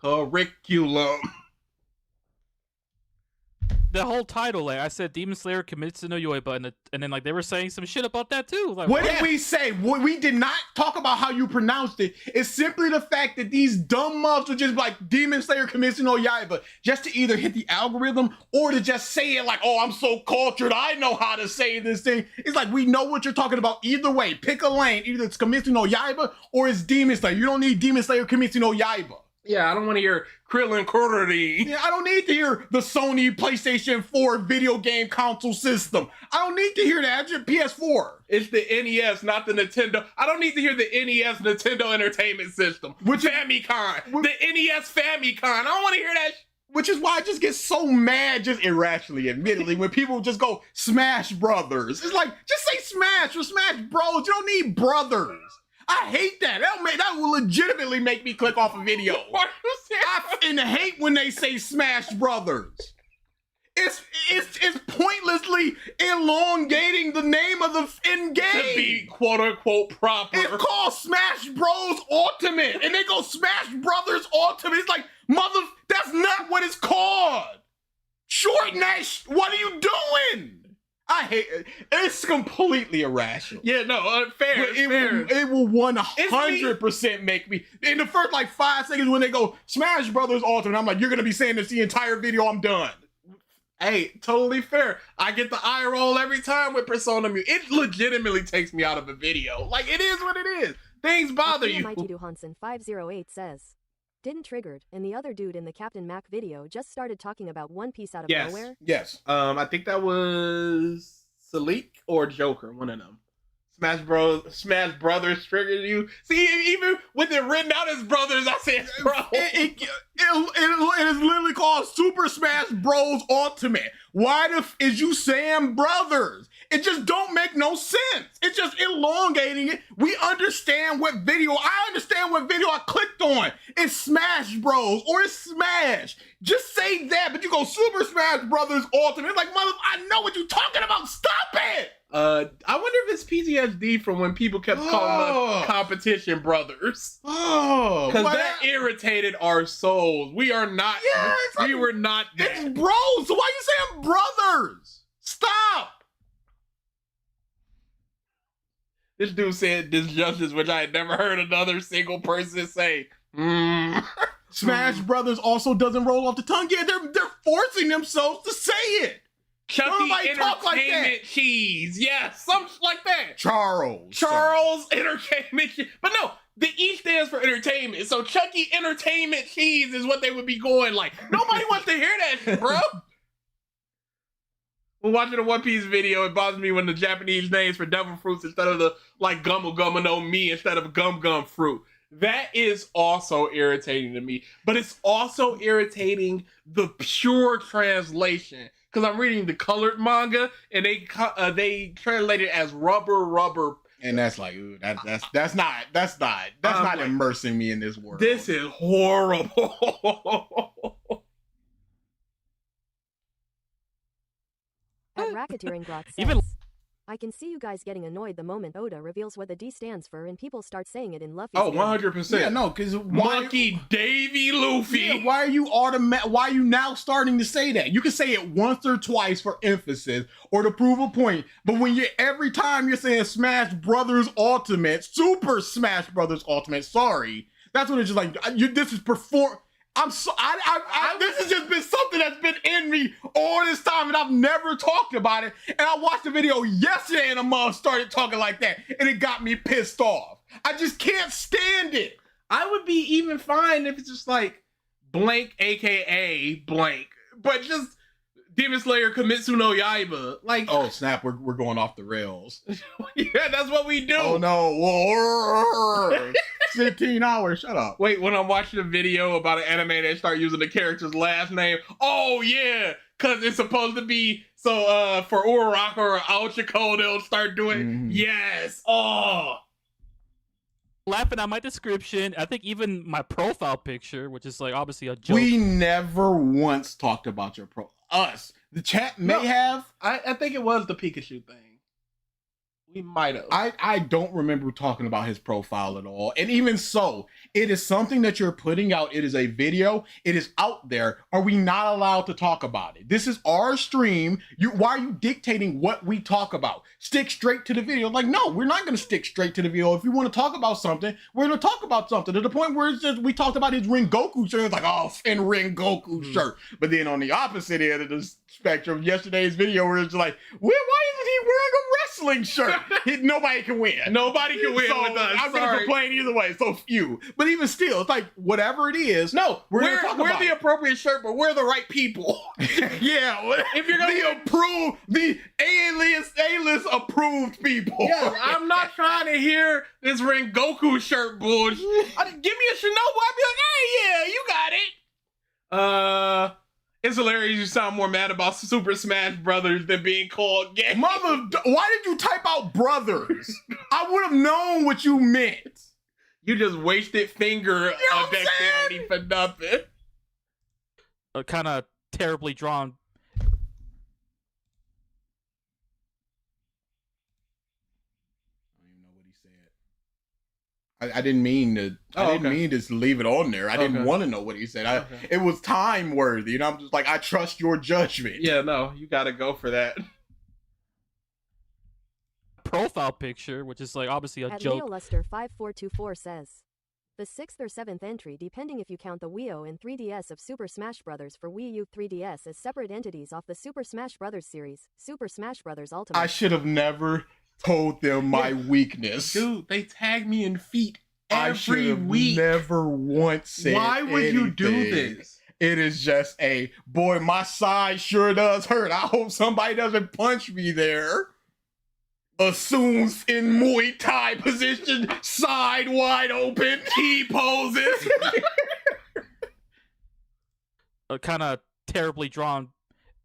C: Curriculum.
I: The whole title, like I said, Demon Slayer commits to no Yoiba, and then like they were saying some shit about that too. Like,
D: what did we say? We did not talk about how you pronounced it. It's simply the fact that these dumb muffs are just like Demon Slayer commits to no Yaiba, just to either hit the algorithm or to just say it like, oh, I'm so cultured, I know how to say this thing. It's like, we know what you're talking about either way. Pick a lane. Either it's commits to no Yaiba or it's Demon Slayer. You don't need Demon Slayer commits to no Yaiba.
C: Yeah, I don't want to hear Krillin Quarterly.
D: Yeah, I don't need to hear the Sony PlayStation 4 video game console system. I don't need to hear that. Just PS4.
C: It's the NES, not the Nintendo. I don't need to hear the NES Nintendo Entertainment System. Famicom. The NES Famicom. I don't want to hear that.
D: Which is why I just get so mad, just irrationally, admittedly, when people just go Smash Brothers. It's like, just say Smash or Smash Bros. You don't need brothers. I hate that. That will legitimately make me click off a video. I hate when they say Smash Brothers. It's pointlessly elongating the name of the in-game.
C: To be quote-unquote proper.
D: It's called Smash Bros. Ultimate. And they go Smash Brothers Ultimate. It's like, that's not what it's called. Shorten that. What are you doing? I hate it. It's completely irrational.
C: Yeah, no, fair.
D: It will 100% make me. In the first like 5 seconds when they go Smash Brothers Ultimate, I'm like, you're gonna be saying this the entire video. I'm done.
C: Hey, totally fair. I get the eye roll every time with Persona Mu. It legitimately takes me out of a video. Like, it is what it is. Things bother you.
E: Mighty Hansen 508 says, didn't Triggered and the other dude in the Captain Mac video just started talking about One Piece out of nowhere?
D: Yes.
C: I think that was Salik or Joker, one of them. Smash Brothers triggered you. See, even with it written out as brothers, I said bro.
D: It is literally called Super Smash Bros. Ultimate. Why is you saying brothers? It just don't make no sense. It's just elongating it. We understand what video. I understand what video I clicked on. It's Smash Bros. Or it's Smash. Just say that, but you go Super Smash Brothers Ultimate. It's like, mother, I know what you're talking about. Stop it.
C: I wonder if it's PTSD from when people kept calling us competition brothers.
D: Oh,
C: because that irritated our souls. We are not. Yeah, we were not.
D: It's bros. So why are you saying brothers? Stop.
C: This dude said disjustice, which I had never heard another single person say.
D: Smash Brothers also doesn't roll off the tongue. Yeah, they're forcing themselves to say it.
C: Chucky Entertainment Cheese. Yeah, something like that.
D: Charles
C: Entertainment Cheese. But no, the E stands for entertainment. So Chucky Entertainment Cheese is what they would be going like. Nobody wants to hear that shit, bro. When watching a One Piece video, it bothers me when the Japanese names for devil fruits instead of the like Gummo Gummo no Mi instead of Gum Gum Fruit. That is also irritating to me. But it's also irritating the pure translation. Because I'm reading the colored manga and they translate it as rubber.
D: And that's like, ooh, that's not immersing me in this world.
C: This is horrible.
E: At Racketeering Grot says, I can see you guys getting annoyed the moment Oda reveals what the D stands for and people start saying it in Luffy's name.
C: 100%.
D: Yeah, no, because
C: Monkey Davy Luffy.
D: Yeah, why are you now starting to say that? You can say it once or twice for emphasis or to prove a point, but when every time you're saying Smash Brothers Ultimate, Super Smash Brothers Ultimate, sorry, that's what it's just like. This is this has just been something that's been in me all this time, and I've never talked about it. And I watched the video yesterday, and a mom started talking like that, and it got me pissed off. I just can't stand it.
C: I would be even fine if it's just like blank, aka blank, but just Demon Slayer Kimetsu no Yaiba. Like,
D: Oh snap, we're going off the rails.
C: yeah, that's what we do.
D: Oh no, whoa, 15 hours. Shut up.
C: Wait, when I'm watching a video about an anime, they start using the character's last name. Oh yeah, because it's supposed to be so. For Uraraka or Ultraco, they'll start doing yes. Oh,
I: Laughing at my description. I think even my profile picture, which is like obviously a joke.
D: We never once talked about your us. The chat may have.
C: I think it was the Pikachu thing. We might have.
D: I don't remember talking about his profile at all. And even so, it is something that you're putting out. It is a video. It is out there. Are we not allowed to talk about it? This is our stream. Why are you dictating what we talk about? Stick straight to the video. Like, no, we're not going to stick straight to the video. If you want to talk about something, we're going to talk about something. To the point where it's just, we talked about his Rengoku shirt. It's like, oh, Finn Rengoku shirt. But then on the opposite end of the spectrum, yesterday's video where it's like, why isn't he wearing a wrestling shirt? Nobody can win.
C: Nobody can win
D: So
C: with us.
D: I'm going to complain either way. So few. But even still, it's like, whatever it is.
C: No,
D: we're
C: the appropriate shirt, but we're the right people.
D: Yeah.
C: If you're gonna
D: the A-list approved people.
C: Yes, I'm not trying to hear this Rengoku shirt bullshit. Give me a Shinobu, I'd be like, hey, yeah, you got it. It's hilarious you sound more mad about Super Smash Brothers than being called gay.
D: Mother, why did you type out brothers? I would have known what you meant.
C: You just wasted finger on dexterity for nothing.
I: Kind of terribly drawn.
D: I didn't mean to. I didn't mean to just leave it on there. I didn't want to know what he said. It was time worthy, and I'm just like, I trust your judgment.
C: Yeah, no, you got to go for that.
I: Profile picture, which is like obviously a
E: At
I: joke.
E: LeoLuster5424 says, the 6th or 7th entry, depending if you count the Wii U and 3DS of Super Smash Bros. For Wii U 3DS as separate entities off the Super Smash Bros. Series, Super Smash Bros. Ultimate.
D: I should have never told them my weakness.
C: Dude, they tag me in feet
D: every
C: week.
D: Never once said
C: Why would you do
D: anything.
C: this?
D: It is just a, boy, my side sure does hurt. I hope somebody doesn't punch me there. Assumes in Muay Thai position, side wide open, T poses.
I: Kind of terribly drawn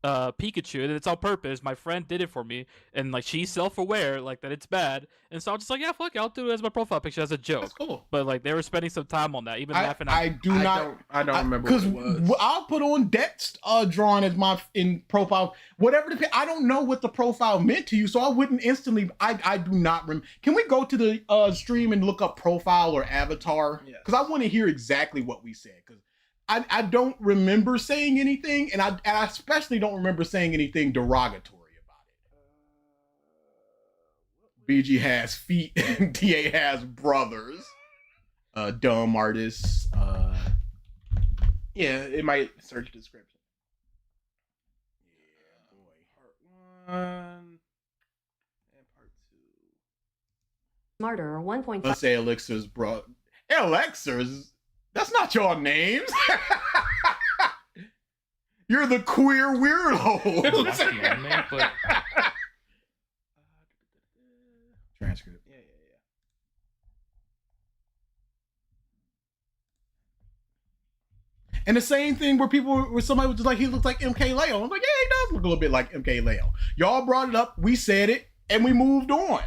I: Pikachu, and it's on purpose. My friend did it for me, and like she's self-aware like that it's bad, and so I was just like, yeah, fuck it, I'll do it as my profile picture as a joke.
C: That's cool.
I: But like they were spending some time on that, even laughing at
D: I don't
C: remember
D: because
C: what it was.
D: I'll put on Dex drawing as my in profile, whatever I don't know what the profile meant to you, so I wouldn't instantly. I do not remember. Can we go to the stream and look up profile or avatar? Because I want to hear exactly what we said. Because I don't remember saying anything, and I especially don't remember saying anything derogatory about it. BG has feet, and TA has brothers. Dumb artists.
C: Yeah, it might search description.
D: Yeah, boy.
C: Part 1 and part 2.
E: Smarter or 1.5.
D: Let's say Elixir's bro. Elixir's. That's not your names. You're the queer weirdo.
I: That's the anime, but
D: Transcript.
C: Yeah.
D: And the same thing where somebody was just like, he looks like MK Leo. I'm like, yeah, he does look a little bit like MK Leo. Y'all brought it up, we said it, and we moved on.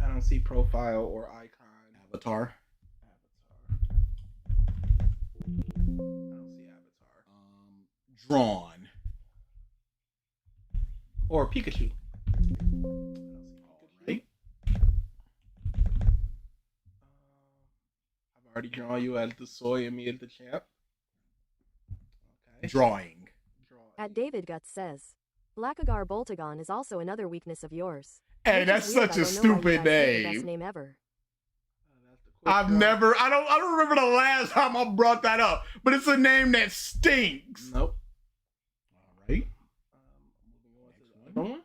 C: I don't see profile or icon.
D: Avatar.
C: I don't see avatar.
D: Drawn.
C: Or Pikachu.
D: Right.
C: I've already drawn you as the soy and me as the champ. Okay.
D: Drawing.
E: At David Guts says, Blackagar Boltagon is also another weakness of yours.
D: Hey,
E: Which
D: that's
E: is weird,
D: such a
E: I don't know why you
D: stupid
E: guys picked the
D: name.
E: Best name ever.
D: I don't remember the last time I brought that up, but it's a name that stinks.
C: Nope.
D: All right.
C: Moving on to the other one.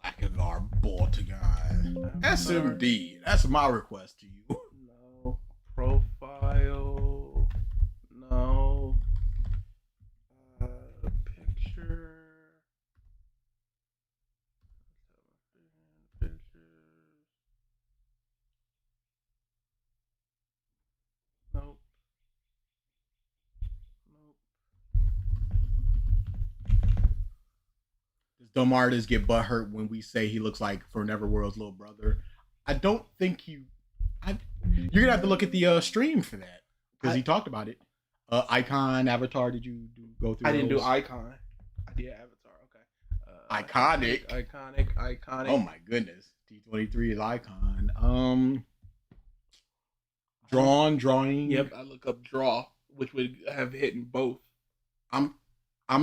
D: Blackagar Boltagon. SMD. That's my request to you.
C: No. Profile. No. Picture. Pictures. Nope. Nope.
D: Does dumb artist get butthurt when we say he looks like For Neverworld's little brother? I don't think you. You're gonna have to look at the stream for that because he talked about it. Icon, Avatar. Did you go through?
C: I didn't do
D: those?
C: Icon. I did Avatar. Okay.
D: Iconic.
C: Iconic.
D: Oh my goodness. T23 is Icon. Drawing.
C: Yep. I look up draw, which would have hit in both.
D: I'm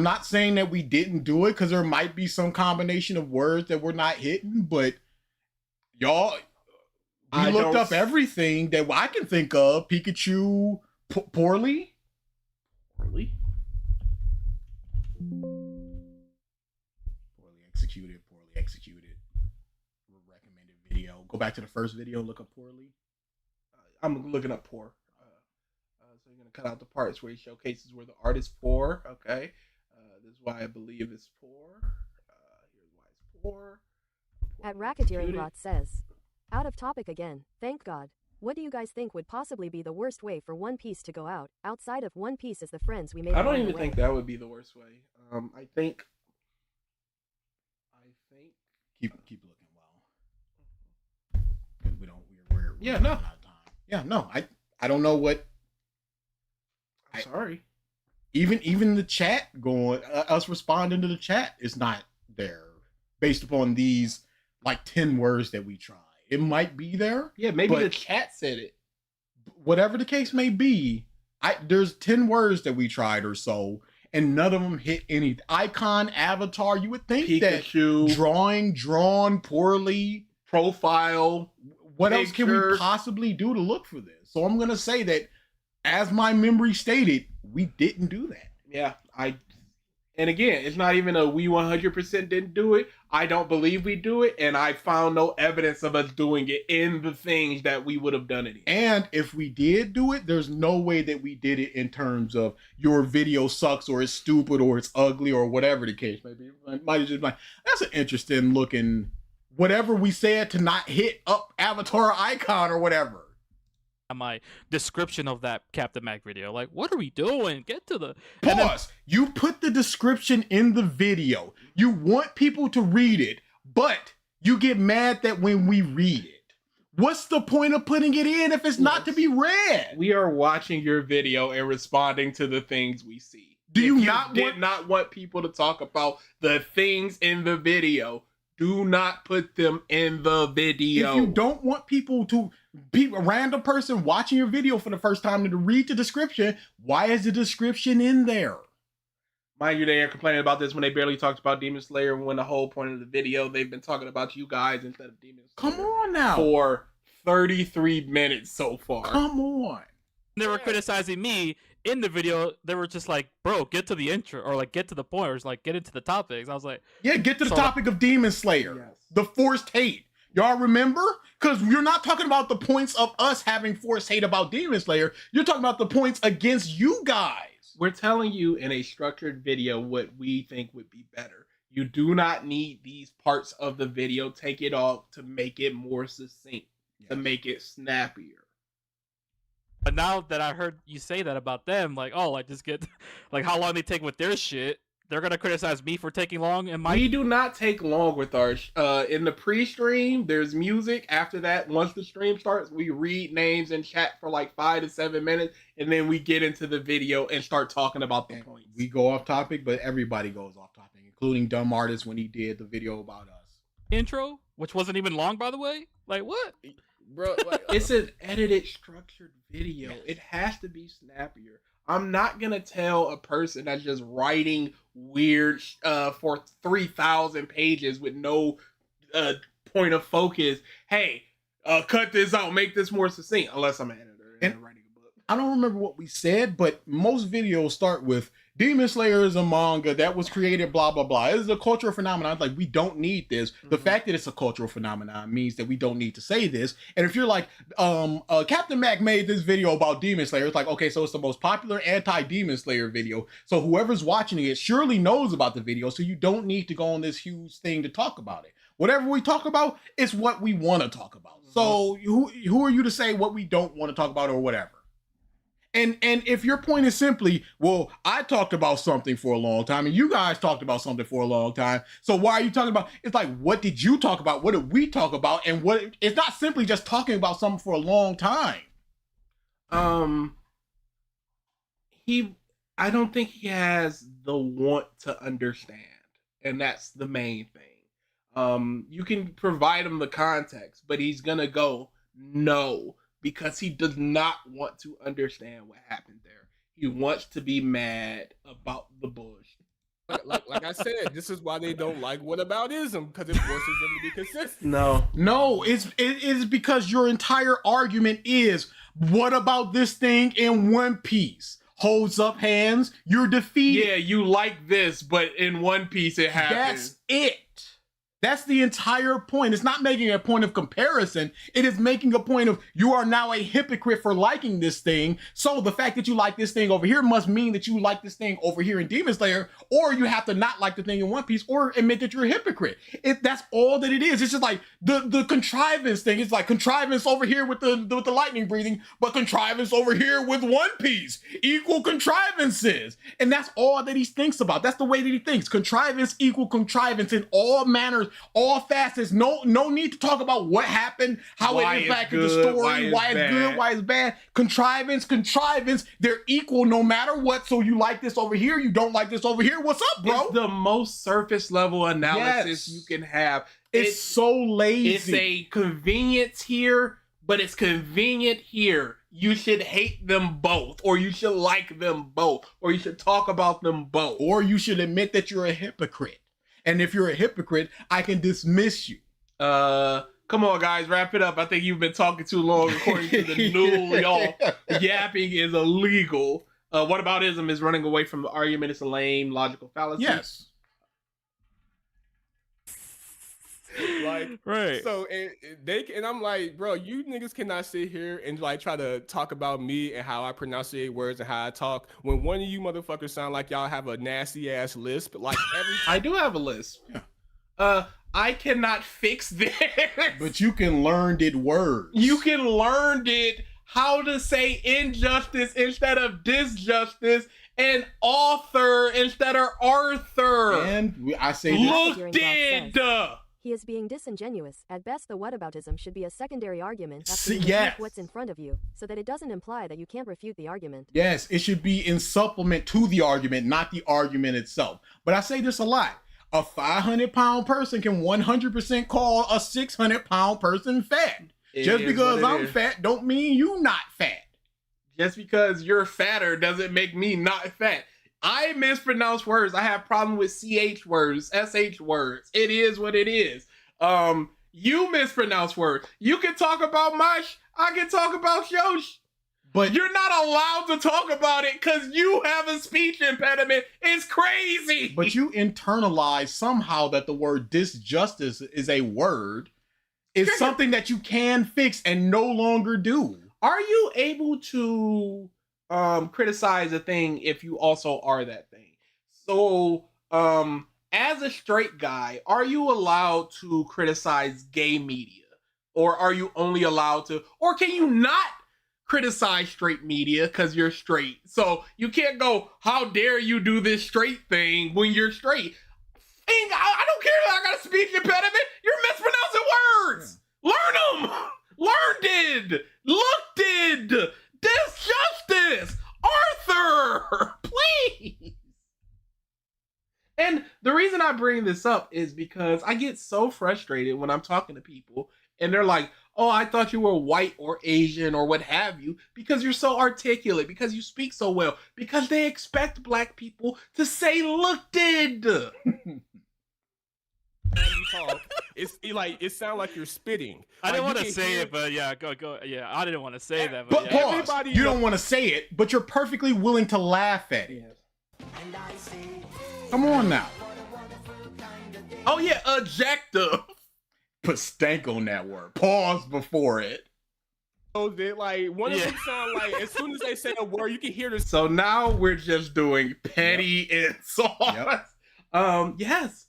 D: not saying that we didn't do it because there might be some combination of words that we're not hitting, but y'all, we looked up everything that I can think of. Pikachu, poorly. Poorly executed. Recommended video. Go back to the first video. Look up poorly.
C: I'm looking up poor. So you're gonna cut out the parts where he showcases where the art is poor. Okay. This is why I believe it's poor. Here's why it's poor.
E: At Racketeeringbot says, out of topic again, thank God. What do you guys think would possibly be the worst way for One Piece to go out, outside of One Piece as the friends we made?
C: I don't even think that would be the worst way. I think
D: keep looking well. We're
C: yeah, no.
D: out of time. Yeah, no. I don't know what.
C: Sorry.
D: Even the chat going, us responding to the chat is not there based upon these like 10 words that we tried. It might be there.
C: Yeah, maybe the chat said it.
D: Whatever the case may be, there's 10 words that we tried or so, and none of them hit any. Icon, Avatar, you would think
C: Pikachu,
D: that drawn poorly,
C: profile.
D: What else can we possibly do to look for this? So I'm going to say that, as my memory stated, we didn't do that.
C: Yeah, and again, it's not even a we 100% didn't do it. I don't believe we do it, and I found no evidence of us doing it in the things that we would have done it in.
D: And if we did do it, there's no way that we did it in terms of your video sucks or it's stupid or it's ugly or whatever the case may be. Might just like, that's an interesting looking whatever we said to not hit up Avatar Icon or whatever.
I: My description of that Captain Mac video. Like, what are we doing? Get to the
D: pause. You put the description in the video. You want people to read it, but you get mad that when we read it. What's the point of putting it in if it's not to be read?
C: We are watching your video and responding to the things we see.
D: Do you
C: not want people to talk about the things in the video? Do not put them in the video.
D: If you don't want people to be a random person watching your video for the first time to read the description, why is the description in there?
C: Mind you, they are complaining about this when they barely talked about Demon Slayer, when the whole point of the video, they've been talking about you guys instead of Demon Slayer.
D: Come on now.
C: For 33 minutes so far.
D: Come on.
I: They were criticizing me in the video. They were just like, bro, get to the intro, or like get to the point, or like get into the topics. I was like,
D: yeah, get to the topic of Demon Slayer. Yes. The forced hate. Y'all remember? Because you're not talking about the points of us having forced hate about Demon Slayer. You're talking about the points against you guys.
C: We're telling you in a structured video what we think would be better. You do not need these parts of the video. Take it off to make it more succinct, to make it snappier.
I: But now that I heard you say that about them, like, oh, like just get like how long they take with their shit. They're gonna criticize me for taking long. And
C: we do not take long with our in the pre-stream. There's music. After that, once the stream starts, we read names and chat for like 5 to 7 minutes, and then we get into the video and start talking about the points.
D: We go off topic, but everybody goes off topic, including Dumb Artist when he did the video about us.
I: Intro, which wasn't even long, by the way. Like what,
C: bro? Like, it's an edited, structured video. Yes. It has to be snappier. I'm not going to tell a person that's just writing weird for 3,000 pages with no point of focus, hey, cut this out, make this more succinct, unless I'm an editor and writing a book.
D: I don't remember what we said, but most videos start with, Demon Slayer is a manga that was created, blah, blah, blah. It's a cultural phenomenon. Like, we don't need this. The fact that it's a cultural phenomenon means that we don't need to say this. And if you're like, Captain Mac made this video about Demon Slayer, it's like, okay, so it's the most popular anti-Demon Slayer video. So whoever's watching it surely knows about the video, so you don't need to go on this huge thing to talk about it. Whatever we talk about is what we want to talk about. So who are you to say what we don't want to talk about or whatever? And if your point is simply, well, I talked about something for a long time and you guys talked about something for a long time, so why are you talking about? It's like, what did you talk about? What did we talk about? And what? It's not simply just talking about something for a long time.
C: I don't think he has the want to understand, and that's the main thing. You can provide him the context, but he's gonna go no, because he does not want to understand what happened there. He wants to be mad about the bullshit.
F: Like I said, this is why they don't like whataboutism, because it forces them to be consistent.
D: No, it is because your entire argument is, what about this thing in One Piece? Holds up hands, you're defeated.
C: Yeah, you like this, but in One Piece it happens.
D: That's it. That's the entire point. It's not making a point of comparison. It is making a point of, you are now a hypocrite for liking this thing. So the fact that you like this thing over here must mean that you like this thing over here in Demon Slayer, or you have to not like the thing in One Piece or admit that you're a hypocrite. That's all that it is. It's just like the contrivance thing. It's like contrivance over here with the lightning breathing, but contrivance over here with One Piece. Equal contrivances. And that's all that he thinks about. That's the way that he thinks. Contrivance equal contrivance in all manners, all facets. No need to talk about what happened, how it impacted the story, why it's good, why it's bad. Contrivance, they're equal no matter what. So you like this over here, you don't like this over here. What's up, bro?
C: It's the most surface level analysis you can have.
D: It's so lazy.
C: It's a convenience here, but it's convenient here. You should hate them both, or you should like them both, or you should talk about them both.
D: Or you should admit that you're a hypocrite. And if you're a hypocrite, I can dismiss you.
C: Come on, guys, wrap it up. I think you've been talking too long according to the new y'all. Yapping is illegal. Whataboutism is running away from the argument. It's a lame logical fallacy.
D: Yes.
F: Like,
I: right.
F: So and I'm like, bro, you niggas cannot sit here and like try to talk about me and how I pronunciate words and how I talk when one of you motherfuckers sound like y'all have a nasty ass lisp. Like
C: I do have a lisp. I cannot fix this.
D: But you can learn it words.
C: You can learn it how to say injustice instead of disjustice, and author instead of Arthur.
D: And I say
E: Look
C: did.
E: He is being disingenuous. At best, the whataboutism should be a secondary argument after you
D: Yes.
E: refute what's in front of you, so that it doesn't imply that you can't refute the argument.
D: Yes, it should be in supplement to the argument, not the argument itself. But I say this a lot. A 500-pound person can 100% call a 600-pound person fat. Just because I'm fat don't mean you not fat.
C: Just because you're fatter doesn't make me not fat. I mispronounce words. I have problem with CH words, SH words. It is what it is. You mispronounce words. You can talk about Mosh. I can talk about Shosh. But you're not allowed to talk about it because you have a speech impediment. It's crazy.
D: But you internalize somehow that the word disjustice is a word. It's something that you can fix and no longer do.
C: Are you able to criticize a thing if you also are that thing? So, as a straight guy, are you allowed to criticize gay media? Or are you only allowed to, or can you not criticize straight media because you're straight? So you can't go, how dare you do this straight thing when you're straight? I don't care that I got a speech impediment. You're mispronouncing words. Learn them. Learned. Looked. Disjustice. Arthur. Please. And the reason I bring this up is because I get so frustrated when I'm talking to people and they're like, oh, I thought you were white or Asian or what have you, because you're so articulate, because you speak so well, because they expect black people to say looked.
F: you talk, it sounds like you're spitting.
I: I didn't
F: Like,
I: want
F: you
I: to
F: can't
I: say
F: hear-
I: it, but yeah, go. Yeah, I didn't want to say that,
D: But
I: yeah.
D: pause. You don't want to say it, but you're perfectly willing to laugh at it. Come on now.
C: Oh yeah, ejective.
D: Put stank on that word. Pause before it.
F: Like one of them sound like as soon as they say a word, you can hear this.
C: So now we're just doing petty insults. Yes.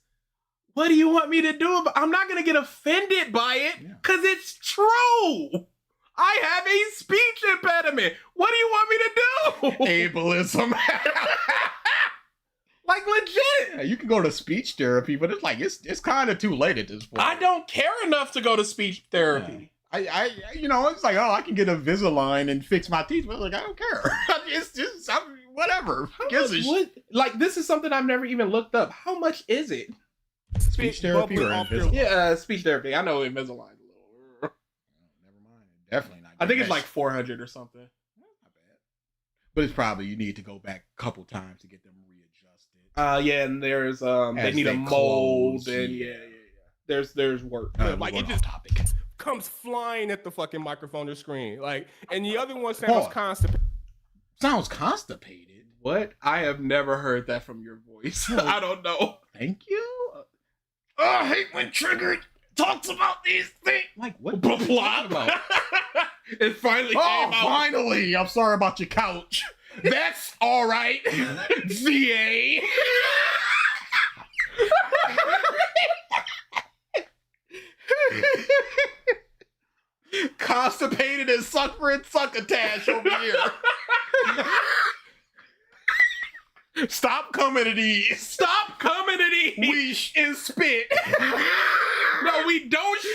C: What do you want me to do? I'm not gonna get offended by it because it's true. I have a speech impediment. What do you want me to do?
D: Ableism.
C: Like legit.
D: Yeah, you can go to speech therapy, but it's kind of too late at this point.
C: I don't care enough to go to speech therapy.
D: I it's like, oh, I can get a Invisalign and fix my teeth, but like I don't care. Whatever.
C: Like this is something I've never even looked up. How much is it?
D: Speech therapy or Invisalign?
C: Yeah, speech therapy. I know Invisalign.
D: Never mind. Definitely not.
C: I think it's like 400 or something.
D: Not bad. But it's probably you need to go back a couple times to get them readjusted.
C: Yeah, and there's they need a mold and there's work.
F: Like it just comes flying at the fucking microphone or screen. Like, and the other one sounds constipated.
D: Sounds constipated.
C: What? I have never heard that from your voice. I don't know.
D: Thank you.
C: I hate when Triggered talks about these things.
D: Like what?
C: About? It finally came out.
D: Finally! I'm sorry about your couch.
C: That's all right. VA.
D: Constipated and succotash over here. Stop coming at these.
C: Stop coming at these.
D: We and spit.
C: No, we don't.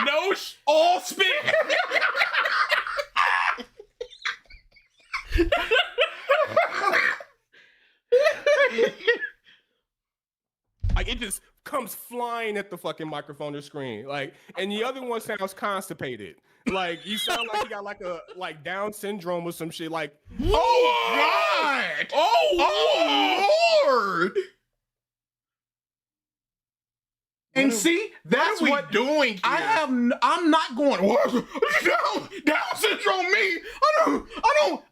C: No, all spit.
F: Like it just comes flying at the fucking microphone or screen. Like, and the other one sounds constipated. Like you sound like you got like Down syndrome or some shit. Like,
D: oh God! Oh Lord! And see, that's what
C: doing here.
D: I'm not going Down syndrome me.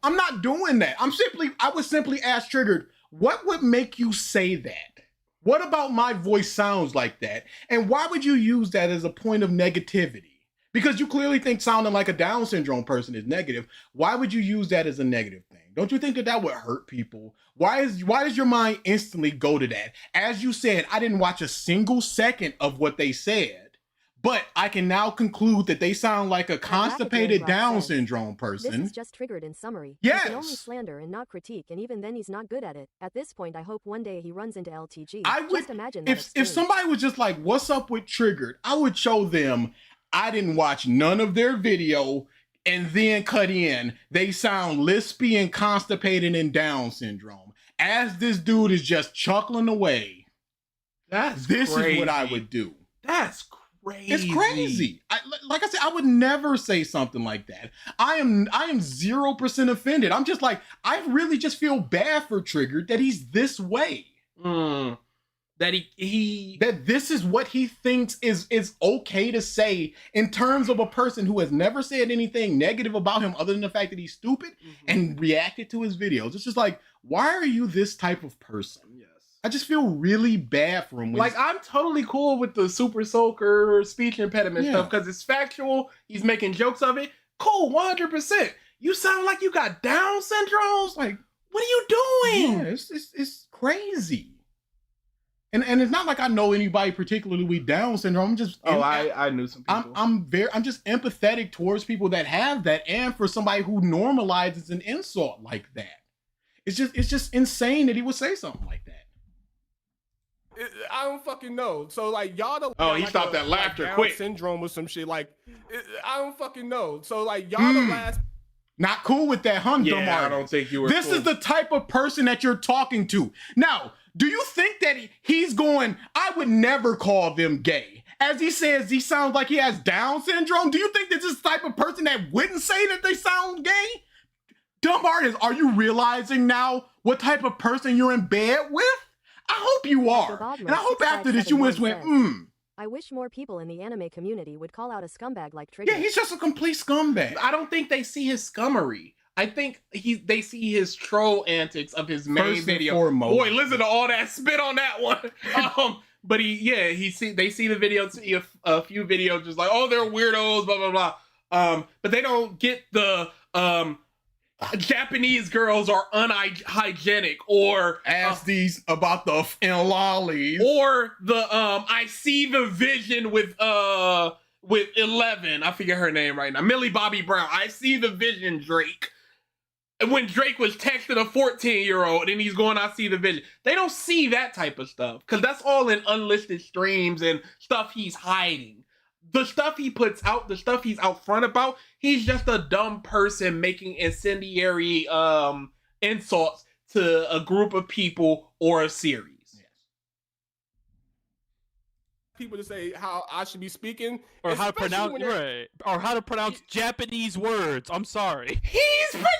D: I'm not doing that. I would simply ask Triggered, what would make you say that? What about my voice sounds like that? And why would you use that as a point of negativity? Because you clearly think sounding like a Down syndrome person is negative. Why would you use that as a negative thing? Don't you think that would hurt people? Why does your mind instantly go to that? As you said, I didn't watch a single second of what they said, but I can now conclude that they sound like a constipated Down syndrome person.
E: This is just Triggered in summary.
D: Yes.
E: He can only slander and not critique, and even then he's not good at it. At this point, I hope one day he runs into LTG.
D: I would
E: just imagine that
D: if somebody was just like, "What's up with Triggered?" I would show them I didn't watch none of their video. And then cut in, they sound lispy and constipated and Down syndrome. As this dude is just chuckling away, this crazy. Is what I would do.
C: That's crazy.
D: It's crazy. Like I said, I would never say something like that. I am 0% offended. I'm just like, I really just feel bad for Triggered that he's this way. That that this is what he thinks is okay to say in terms of a person who has never said anything negative about him other than the fact that he's stupid and reacted to his videos. It's just like, why are you this type of person?
C: Yes.
D: I just feel really bad for him.
C: Like, I'm totally cool with the super soaker speech impediment stuff because it's factual. He's making jokes of it. Cool, 100%. You sound like you got Down syndromes. Like, what are you doing?
D: Yeah, it's crazy. And it's not like I know anybody particularly with Down syndrome. I'm just
C: I knew some people.
D: I'm just empathetic towards people that have that, and for somebody who normalizes an insult like that. It's just insane that he would say something like that.
F: I don't fucking know. So like y'all don't.
C: Oh, he stopped that laughter
F: Down
C: quick.
F: Syndrome or some shit. Like I don't fucking know. So like y'all the last.
D: Not cool with that, huh?
C: Yeah, I don't think you were.
D: This is the type of person that you're talking to. Now, do you think that he's going, I would never call them gay? As he says, he sounds like he has Down syndrome. Do you think that this is the type of person that wouldn't say that they sound gay? Dumb artist, are you realizing now what type of person you're in bed with? I hope you are. And I hope after this you just went,
E: I wish more people in the anime community would call out a scumbag like Triggered.
D: Yeah, he's just a complete scumbag.
C: I don't think they see his scummery. I think they see his troll antics of his main
D: First and
C: video.
D: foremost.
C: Boy, listen to all that spit on that one. But they see the video, see a few videos just like, oh, they're weirdos, blah blah blah. But they don't get the Japanese girls are unhygienic, or
D: ask these about the lollies,
C: or the I see the vision with 11. I forget her name right now. Millie Bobby Brown. I see the vision, Drake. And when Drake was texting a 14-year-old and he's going, I see the vision. They don't see that type of stuff because that's all in unlisted streams and stuff he's hiding. The stuff he puts out, the stuff he's out front about, he's just a dumb person making incendiary insults to a group of people or a series.
F: People to say how I should be speaking,
I: or how to pronounce or how to pronounce Japanese words. I'm sorry.
C: He's pronouncing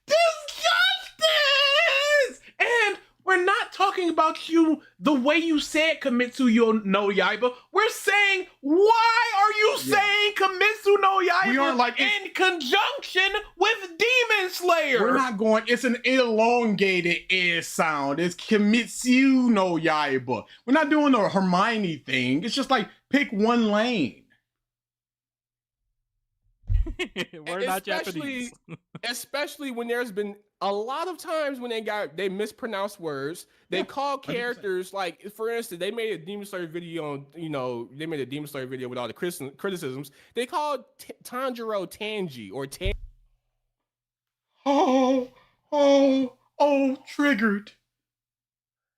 C: disjustice, and we're not talking about you the way you said Kimetsu no Yaiba. We're saying, why are you saying Kimetsu no Yaiba
D: we aren't like
C: in conjunction with Demon Slayer?
D: We're not going, it's an elongated air sound. It's Kimetsu no Yaiba. We're not doing the Hermione thing. It's just like, pick one lane.
I: We're not Japanese.
F: Especially when there's been a lot of times when they mispronounce words. They call characters 100%. Like, for instance, they made a Demon Slayer video on, they made a Demon Slayer video with all the criticisms. They called Tanjiro Tanji or Tan.
D: Triggered.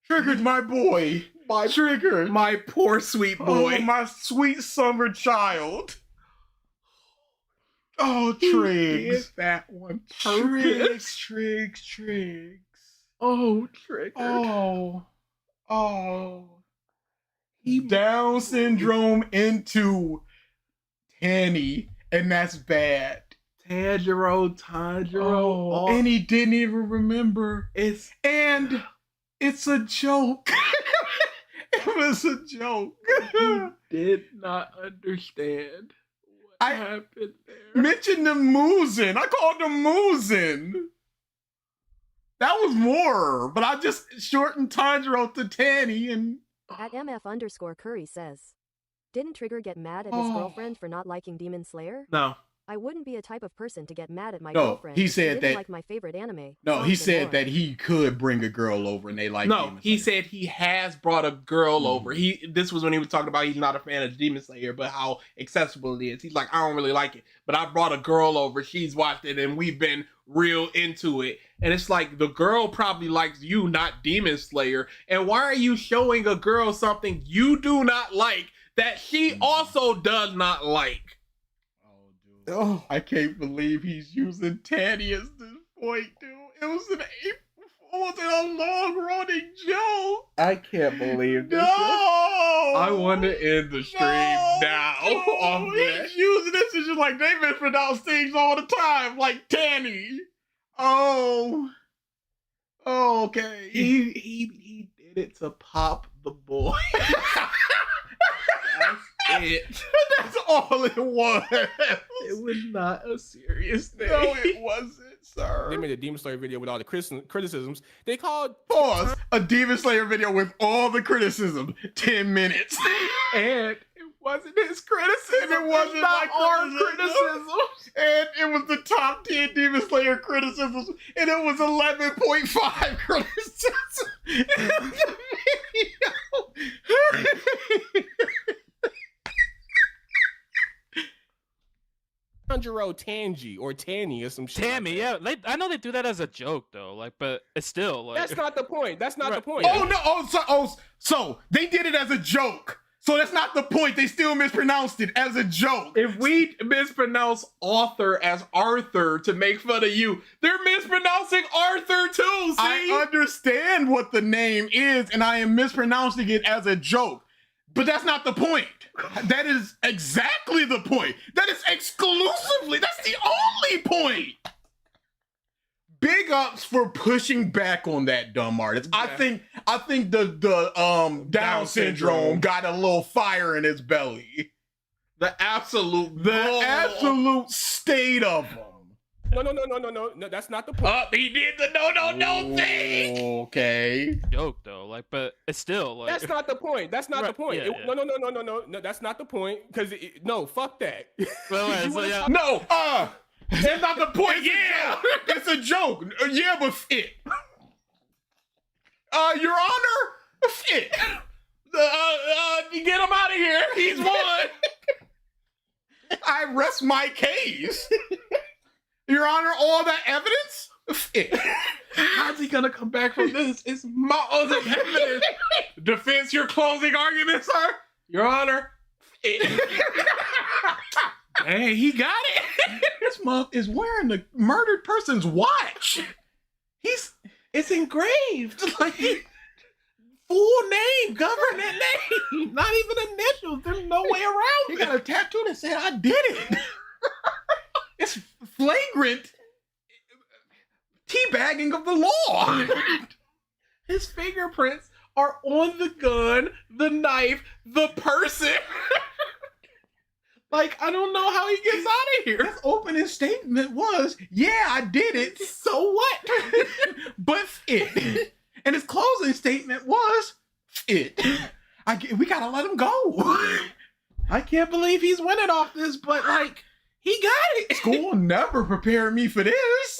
D: Triggered, my boy. Triggered.
C: My poor sweet boy.
D: Oh, my sweet summer child. Oh, Triggs.
C: That one.
D: Triggs.
C: Oh, Triggered.
D: He Down syndrome into Tanny, and that's bad.
C: Tanjiro.
D: And he didn't even remember. It's a joke. It was a joke.
C: He did not understand what happened there.
D: Mention the Muzen. I called him Muzen. That was more, but I just shortened Tanjiro to Tanny and...
E: At MF_Curry says, didn't Trigger get mad at his girlfriend for not liking Demon Slayer?
C: No.
E: I wouldn't be a type of person to get mad at my
D: No,
E: girlfriend.
D: he
E: if she
D: said
E: didn't
D: that-
E: like my favorite anime.
D: No, he
E: Songs and
D: said
E: more.
D: that he could bring a girl over and they like
C: No,
D: Demon
C: he
D: Slayer.
C: said he has brought a girl over. This was when he was talking about he's not a fan of Demon Slayer, but how accessible it is. He's like, I don't really like it, but I brought a girl over. She's watched it, and we've been real into it. And it's like, the girl probably likes you, not Demon Slayer. And why are you showing a girl something you do not like that she also does not like?
D: Oh, I can't believe he's using Tanny as this point, dude. It was a long-running joke.
C: I can't believe this.
D: No!
C: I want to end the stream now.
D: No, he's using this as just like they mispronounce things all the time, like Tanny. Oh, okay.
C: He did it to pop the boy. That's it.
D: That's all it was.
C: It was not a serious thing.
D: No, it wasn't, sir.
F: They made a Demon Slayer video with all the criticisms. They called
D: Pause. A Demon Slayer video with all the criticism. 10 minutes.
C: And it wasn't his criticism.
D: It wasn't
C: not
D: my
C: our criticism.
D: And it was the top 10 Demon Slayer criticisms. And it was 11.5 criticism in the video.
F: Tanjiro Tanji or Tanny or some shit.
I: Tammy, yeah, I know they do that as a joke though, like, but it's still like
F: That's not the point. That's not the point.
D: Oh no! So they did it as a joke. So that's not the point. They still mispronounced it as a joke.
C: If we mispronounce author as Arthur to make fun of you, they're mispronouncing Arthur too. See?
D: I understand what the name is, and I am mispronouncing it as a joke. But that's not the point. That is exactly the point. That is exclusively, that's the only point. Big ups for pushing back on that, dumb artist. Yeah. I think the Down syndrome got a little fire in his belly.
C: The absolute
D: state of him.
F: No, that's not the point.
C: He did the no thing.
D: Okay.
I: Joke though, like, but it's still like
F: That's not the point. That's not the
I: Right,
F: point.
I: yeah, yeah.
F: No, that's not the point. Because no, fuck that.
I: Well, right, so yeah.
D: No, that's not the point. Yeah, it's a joke. Yeah, but it. Your Honor, it.
C: Get him out of here. He's won.
D: I rest my case. Your Honor, all that evidence? It.
C: How's he gonna come back from this? It's my other evidence. Defense your closing argument, sir. Your Honor. Hey, he got it.
D: This month is wearing the murdered person's watch.
C: It's engraved. Like full name, government name. Not even initials. There's no way around
D: He
C: it.
D: got a tattoo that said, I did it. It's flagrant teabagging of the law.
C: His fingerprints are on the gun, the knife, the person. Like, I don't know how he gets out of here.
D: His opening statement was, yeah, I did it.
C: So what?
D: But it. And his closing statement was, it. We gotta let him go.
C: I can't believe he's winning off this, but like, he got it.
D: School never prepared me for this.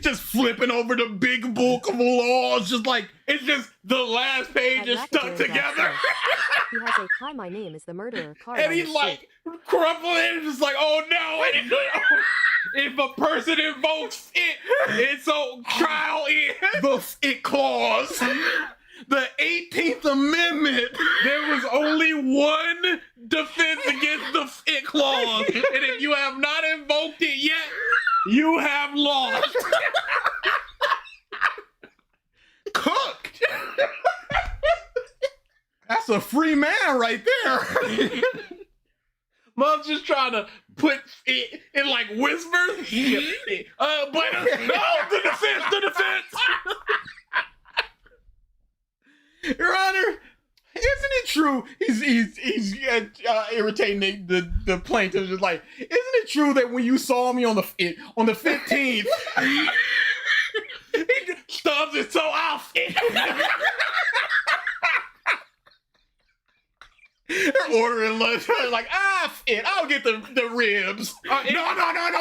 D: Just flipping over the big book of laws, just like,
C: It's just the last page is stuck together.
E: He has a "Hi, my name is the murderer" card.
C: And
E: on
C: he's
E: his
C: like
E: suit.
C: crumpling, just like, oh no. And if a person invokes it, it's a trial in.
D: the it clause. The 18th Amendment.
C: There was only one defense against the it clause. And if you have not invoked it yet, you have lost.
D: Cooked. That's a free man right there.
C: Mom's just trying to put it in like whispers. But no, the defense.
D: Your Honor, isn't it true? He's irritating the plaintiff. Just like, isn't it true that when you saw me on the 15th,
C: He stubs his toe off.
D: they're ordering lunch? They're like, I'll get the ribs. No,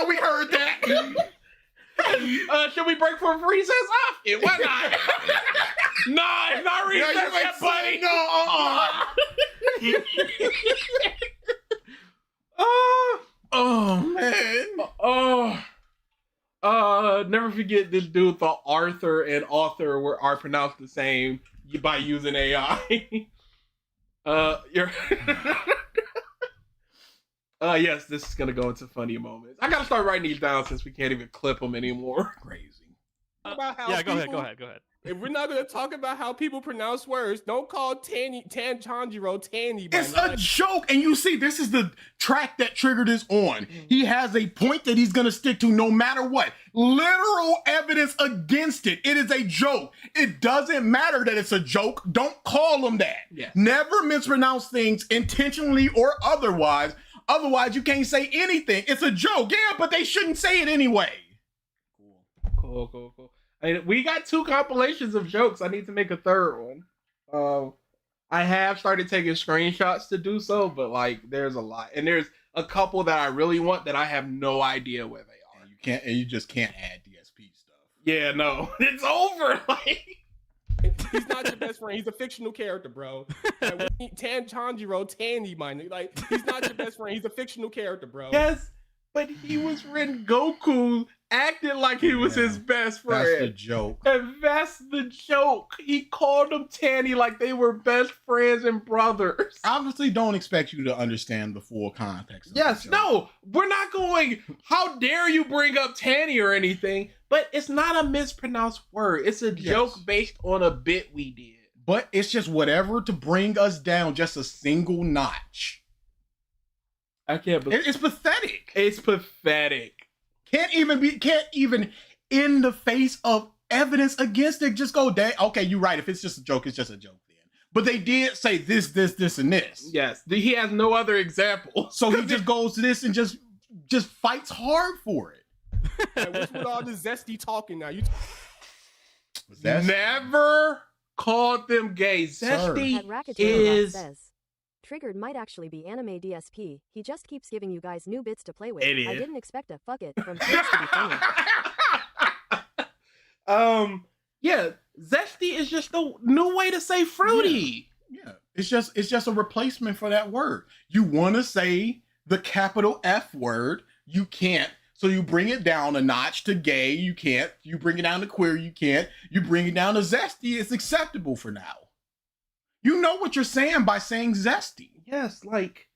D: we heard that.
C: Should we break for a recess? Why not? Nah, it's not recess yet, buddy.
D: Oh man.
C: Never forget this dude thought Arthur and author are pronounced the same by using AI. Yes, this is gonna go into funny moments. I gotta start writing these down since we can't even clip them anymore.
D: Crazy.
F: About how
I: Yeah, go
F: people-
I: ahead.
F: If we're not going to talk about how people pronounce words, don't call Tanjiro Tanny. by
D: It's a
F: night.
D: joke, and you see, this is the track that Triggered is on. He has a point that he's gonna stick to no matter what. Literal evidence against it. It is a joke. It doesn't matter that it's a joke. Don't call him that.
C: Yeah.
D: Never mispronounce things intentionally or otherwise. Otherwise, you can't say anything. It's a joke. Yeah, but they shouldn't say it anyway.
C: Cool. We got 2 compilations of jokes. I need to make a third one. I have started taking screenshots to do so, but like, there's a lot, and there's a couple that I really want that I have no idea where they are.
D: You just can't add DSP stuff.
C: Yeah, no, it's over. Like,
F: He's not your best friend. He's a fictional character, bro. Like, Tanjiro Tanny, my nigga. Like, he's not your best friend. He's a fictional character, bro.
C: yes, but he was Rengoku acting like he was his best friend.
D: That's the joke.
C: And that's the joke. He called them Tanny like they were best friends and brothers.
D: Obviously, don't expect you to understand the full context. Of
C: Yes,
D: the joke.
C: no, we're not going, how dare you bring up Tanny or anything, but it's not a mispronounced word. It's a joke based on a bit we did.
D: But it's just whatever to bring us down just a single notch.
C: I can't believe
D: It's pathetic.
C: it's pathetic.
D: Can't even in the face of evidence against it, just go, okay, you're right. If it's just a joke, it's just a joke then. But they did say this, and this.
C: Yes, he has no other example.
D: So he just goes to this and just fights hard for it.
F: Like, what's with all the zesty talking now? You
C: Never called them gay. Zesty
E: At Racketeer
C: is
E: says, Triggered might actually be anime DSP. He just keeps giving you guys new bits to play with.
C: It
E: I
C: is.
E: didn't expect a fuck it from Twitch to be funny.
C: Yeah, zesty is just the new way to say fruity.
D: Yeah, it's just a replacement for that word. You want to say the capital F word, you can't. So you bring it down a notch to gay, you can't. You bring it down to queer, you can't. You bring it down to zesty, it's acceptable for now. You know what you're saying by saying zesty.
C: Yes, like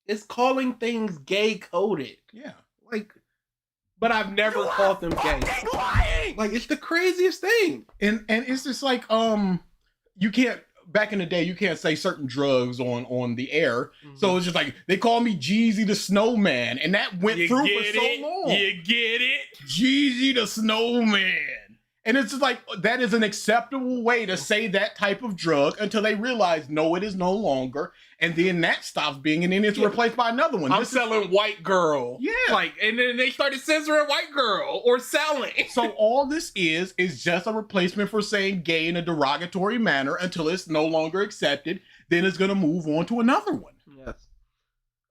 C: it's calling things gay coded.
D: Yeah.
C: Like, but I've never called them gay. Like, it's the craziest thing.
D: And it's just like, you can't, back in the day, you can't say certain drugs on the air. Mm-hmm. So it's just like, they call me Jeezy the Snowman, and that went through for so long.
C: You get it?
D: Jeezy the Snowman. And it's just like, that is an acceptable way to say that type of drug until they realize, no, it is no longer. And then that stops being, and then it's replaced by another one.
C: I'm selling white girl.
D: Yeah.
C: Like, and then they started censoring white girl or selling.
D: So all this is just a replacement for saying gay in a derogatory manner until it's no longer accepted. Then it's going to move on to another one.
C: Yes.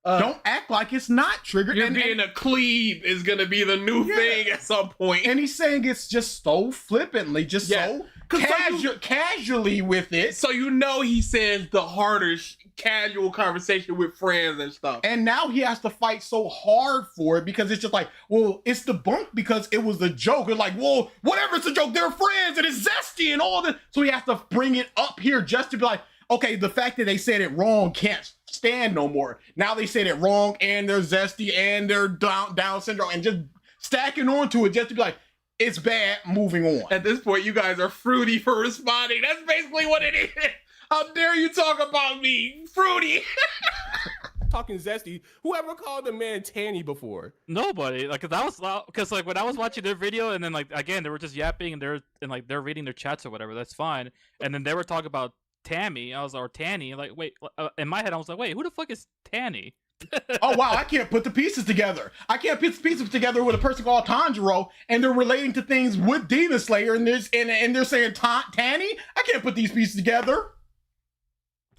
D: Don't act like it's not triggered.
C: You're being a cleave is going to be the new thing at some point.
D: And he's saying it's just so flippantly, just so casually with it.
C: So you know he says the harder casual conversation with friends and stuff.
D: And now he has to fight so hard for it because it's just like, well, it's debunked because it was a joke. It's like, well, whatever, it's a joke. They're friends and it's zesty and all this. So he has to bring it up here just to be like, okay, the fact that they said it wrong can't stand no more. Now they said it wrong and they're zesty and they're Down syndrome and just stacking onto it just to be like, it's bad, moving on.
C: At this point, you guys are fruity for responding. That's basically what it is. How dare you talk about me, fruity?
F: talking zesty. Whoever called a man Tanny before?
I: Nobody. Like that was because like when I was watching their video and then like again they were just yapping and they're reading their chats or whatever. That's fine. And then they were talking about Tammy. I was or Tanny. Like wait, in my head I was like, wait, who the fuck is Tanny?
D: Oh wow, I can't put the pieces together. I can't put the pieces together with a person called Tanjiro, and they're relating to things with Demon Slayer, and they're saying Tanny. I can't put these pieces together.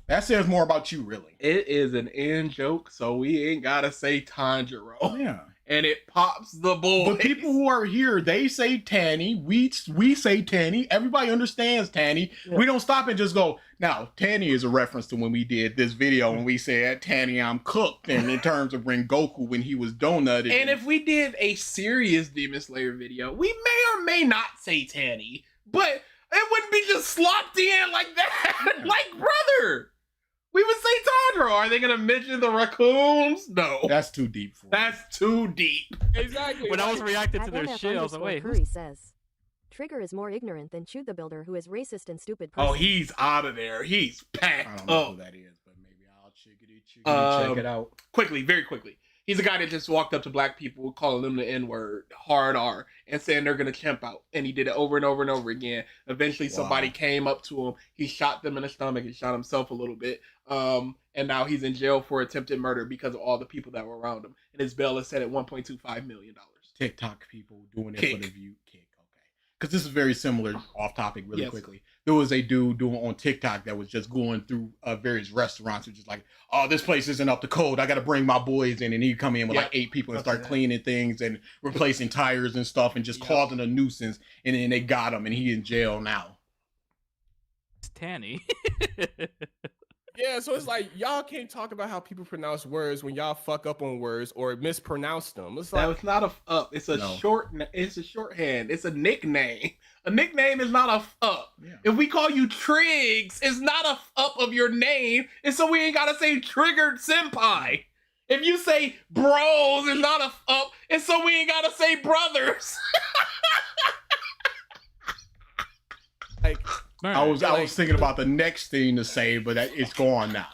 D: That says more about you, really.
C: It is an in joke, so we ain't gotta say Tanjiro.
D: Yeah.
C: And it pops the boys.
D: But people who are here, they say Tanny. We say Tanny. Everybody understands Tanny. Yeah. We don't stop and just go, now, Tanny is a reference to when we did this video when we said, Tanny, I'm cooked. And in terms of Rengoku when he was donutted.
C: And if we did a serious Demon Slayer video, we may or may not say Tanny. But it wouldn't be just slopped in like that. Like, brother. We would say Tanjiro. Are they going to mention the raccoons? No.
D: That's too deep for me.
C: That's too deep.
F: Exactly.
I: When I was reacting to their shit, I was like, wait.
E: Curry says, Trigger is more ignorant than Chew the Builder, who is racist and stupid person.
C: Oh, he's out of there. He's packed
D: I don't know who that is, but maybe I'll check it out.
C: Quickly, very quickly. He's a guy that just walked up to black people, calling them the N-word, hard R, and saying they're going to chimp out. And he did it over and over and over again. Eventually, somebody came up to him. He shot them in the stomach and shot himself a little bit. And now he's in jail for attempted murder because of all the people that were around him. And his bail is set at $1.25 million.
D: TikTok people doing it for the view. Kick, okay. Because this is very similar, off topic really quickly. There was a dude doing on TikTok that was just going through various restaurants and just like, oh, this place isn't up to code. I got to bring my boys in. And he'd come in with like 8 people and start cleaning things and replacing tires and stuff and just causing a nuisance. And then they got him and he's in jail now.
I: It's Tanny.
F: Yeah, so it's like y'all can't talk about how people pronounce words when y'all fuck up on words or mispronounce them. It's like
C: it's not a up. It's a It's a shorthand. It's a nickname. A nickname is not a up. Yeah. If we call you Triggs, it's not a up of your name. And so we ain't gotta say Triggered Senpai. If you say bros, it's not a up. And so we ain't gotta say brothers.
F: Like.
D: I was thinking about the next thing to say, but it's gone now.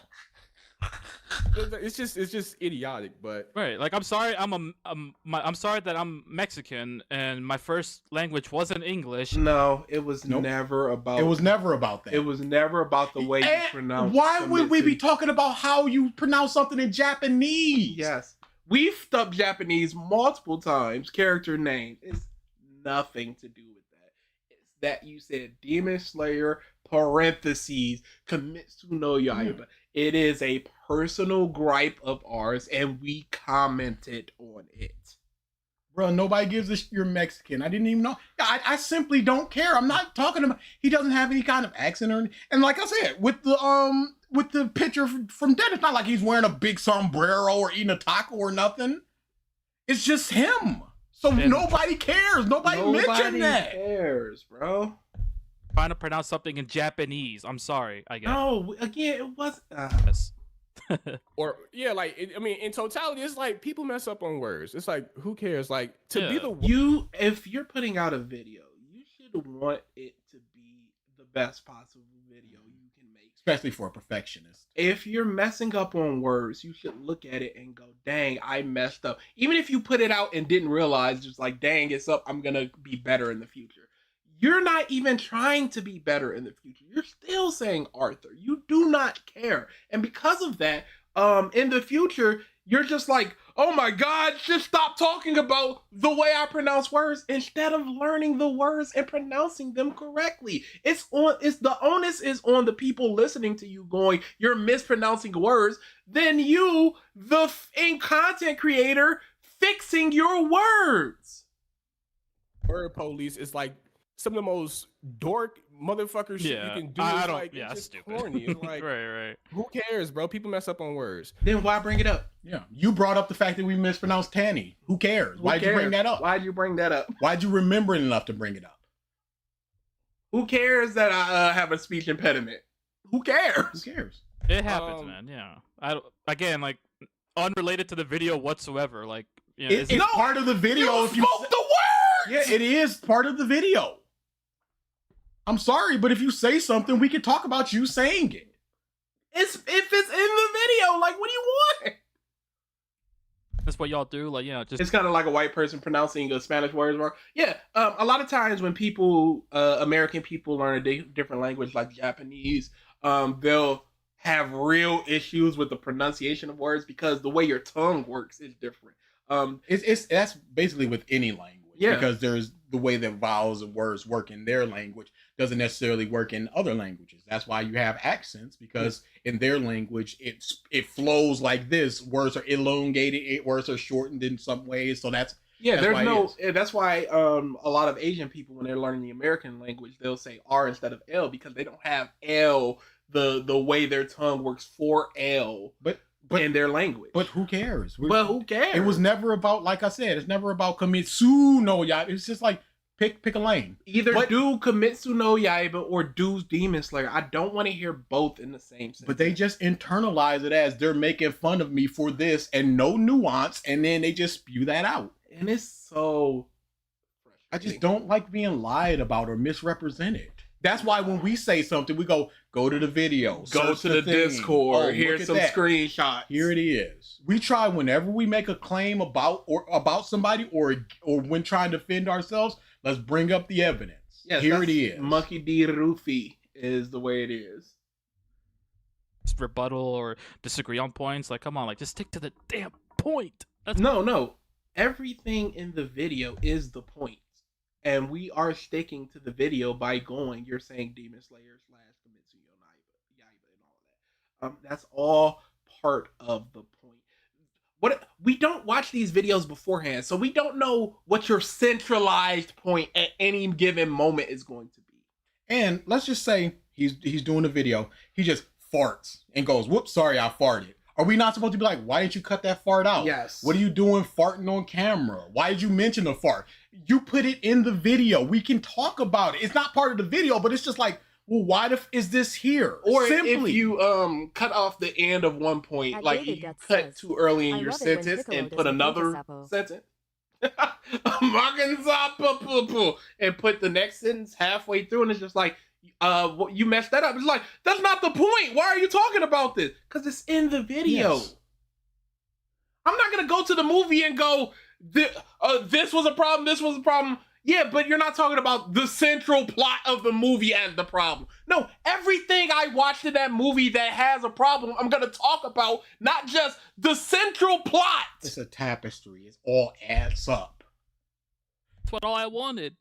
F: It's just idiotic, but
I: right. Like I'm sorry, I'm sorry that I'm Mexican and my first language wasn't English.
C: No, it was never about.
D: It was never about that.
C: It was never about the way you pronounce.
D: Why would we be talking about how you pronounce something in Japanese?
C: Yes. We've stubbed Japanese multiple times. Character name. It's nothing to do with that. It's that you said Demon Slayer parentheses Kimetsu no Yaiba. It is a personal gripe of ours, and we commented on it.
D: Bro, nobody gives a you're Mexican. I didn't even know. I simply don't care. I'm not talking about. He doesn't have any kind of accent or anything. And like I said, with the picture from Dead, it's not like he's wearing a big sombrero or eating a taco or nothing. It's just him. So nobody cares. Nobody mentioned that.
C: Nobody cares, bro.
I: Trying to pronounce something in Japanese. I'm sorry. I guess.
C: No, again, it was.
I: Yes.
F: Or yeah, like I mean, in totality, it's like people mess up on words. It's like who cares? Like to be the
C: if you're putting out a video, you should want it to be the best possible video you can make,
D: especially for a perfectionist.
C: If you're messing up on words, you should look at it and go, "Dang, I messed up." Even if you put it out and didn't realize, just like, "Dang, it's up. I'm gonna be better in the future." You're not even trying to be better in the future. You're still saying Arthur. You do not care. And because of that, in the future, you're just like, oh my God, just stop talking about the way I pronounce words instead of learning the words and pronouncing them correctly. The onus is on the people listening to you going, you're mispronouncing words, then you, the content creator, fixing your words.
F: Word police is like some of the most dork motherfucker shit you can do.
I: I don't.
F: Like,
I: yeah,
F: it's
I: stupid.
F: corny. It's like,
I: right.
F: Who cares, bro? People mess up on words.
C: Then why bring it up?
D: Yeah, you brought up the fact that we mispronounced Tanny. Who cares? Why'd you bring that up?
C: Why'd you bring that up?
D: Why'd you remember it enough to bring it up?
C: Who cares that I have a speech impediment? Who cares?
D: Who cares?
I: It happens, man. Yeah. Again, like unrelated to the video whatsoever. Like, you know,
D: it's part of the video.
C: You spoke the words.
D: Yeah, it is part of the video. I'm sorry, but if you say something, we can talk about you saying it.
C: If it's in the video, like, what do you want?
I: That's what y'all do, like, you know, just.
C: It's kind of like a white person pronouncing a Spanish word wrong. Yeah, a lot of times when people, American people, learn a different language like Japanese, they'll have real issues with the pronunciation of words because the way your tongue works is different.
D: That's basically with any language.
C: Yeah.
D: Because there's the way that vowels and words work in their language doesn't necessarily work in other languages. That's why you have accents, because in their language it flows like this. Words are elongated, words are shortened in some ways. So that's
C: that's why a lot of Asian people, when they're learning the American language, they'll say R instead of L because they don't have L the way their tongue works for L. But in their language.
D: But who cares?
C: Who cares?
D: It was never about, like I said, it's never about Kimetsu no Yaiba. It's just like pick a lane.
C: Either do Kimetsu no Yaiba or do Demon Slayer. I don't want to hear both in the same sentence.
D: But they just internalize it as they're making fun of me for this and no nuance, and then they just spew that out.
C: And it's so frustrating.
D: I just don't like being lied about or misrepresented. That's why when we say something, we go to the video,
C: go to the Discord, here's some screenshots.
D: Here it is. We try whenever we make a claim about somebody or when trying to defend ourselves, let's bring up the evidence.
C: Yes,
D: here it is.
C: Monkey D. Rufy is the way it is.
I: Just rebuttal or disagree on points. Like, come on, like just stick to the damn point.
C: No. Everything in the video is the point. And we are sticking to the video by going, you're saying Demon Slayer / Kimetsu no Yaiba and all that. That's all part of the point. We don't watch these videos beforehand, so we don't know what your centralized point at any given moment is going to be.
D: And let's just say he's doing a video, he just farts and goes, whoops, sorry, I farted. Are we not supposed to be like, why didn't you cut that fart out?
C: Yes.
D: What are you doing farting on camera? Why did you mention the fart? You put it in the video. We can talk about it. It's not part of the video, but it's just like, well, why is this here?
C: Or
D: simply,
C: if you cut off the end of one point, like you cut too early in your sentence and put another sentence. And put the next sentence halfway through, and it's just like, you messed that up. It's like, that's not the point. Why are you talking about this? Because it's in the video. Yes. I'm not gonna go to the movie and go, this was a problem, this was a problem. Yeah, but you're not talking about the central plot of the movie as the problem. No, everything I watched in that movie that has a problem, I'm going to talk about, not just the central plot.
D: It's a tapestry. It all adds up.
I: That's what all I wanted.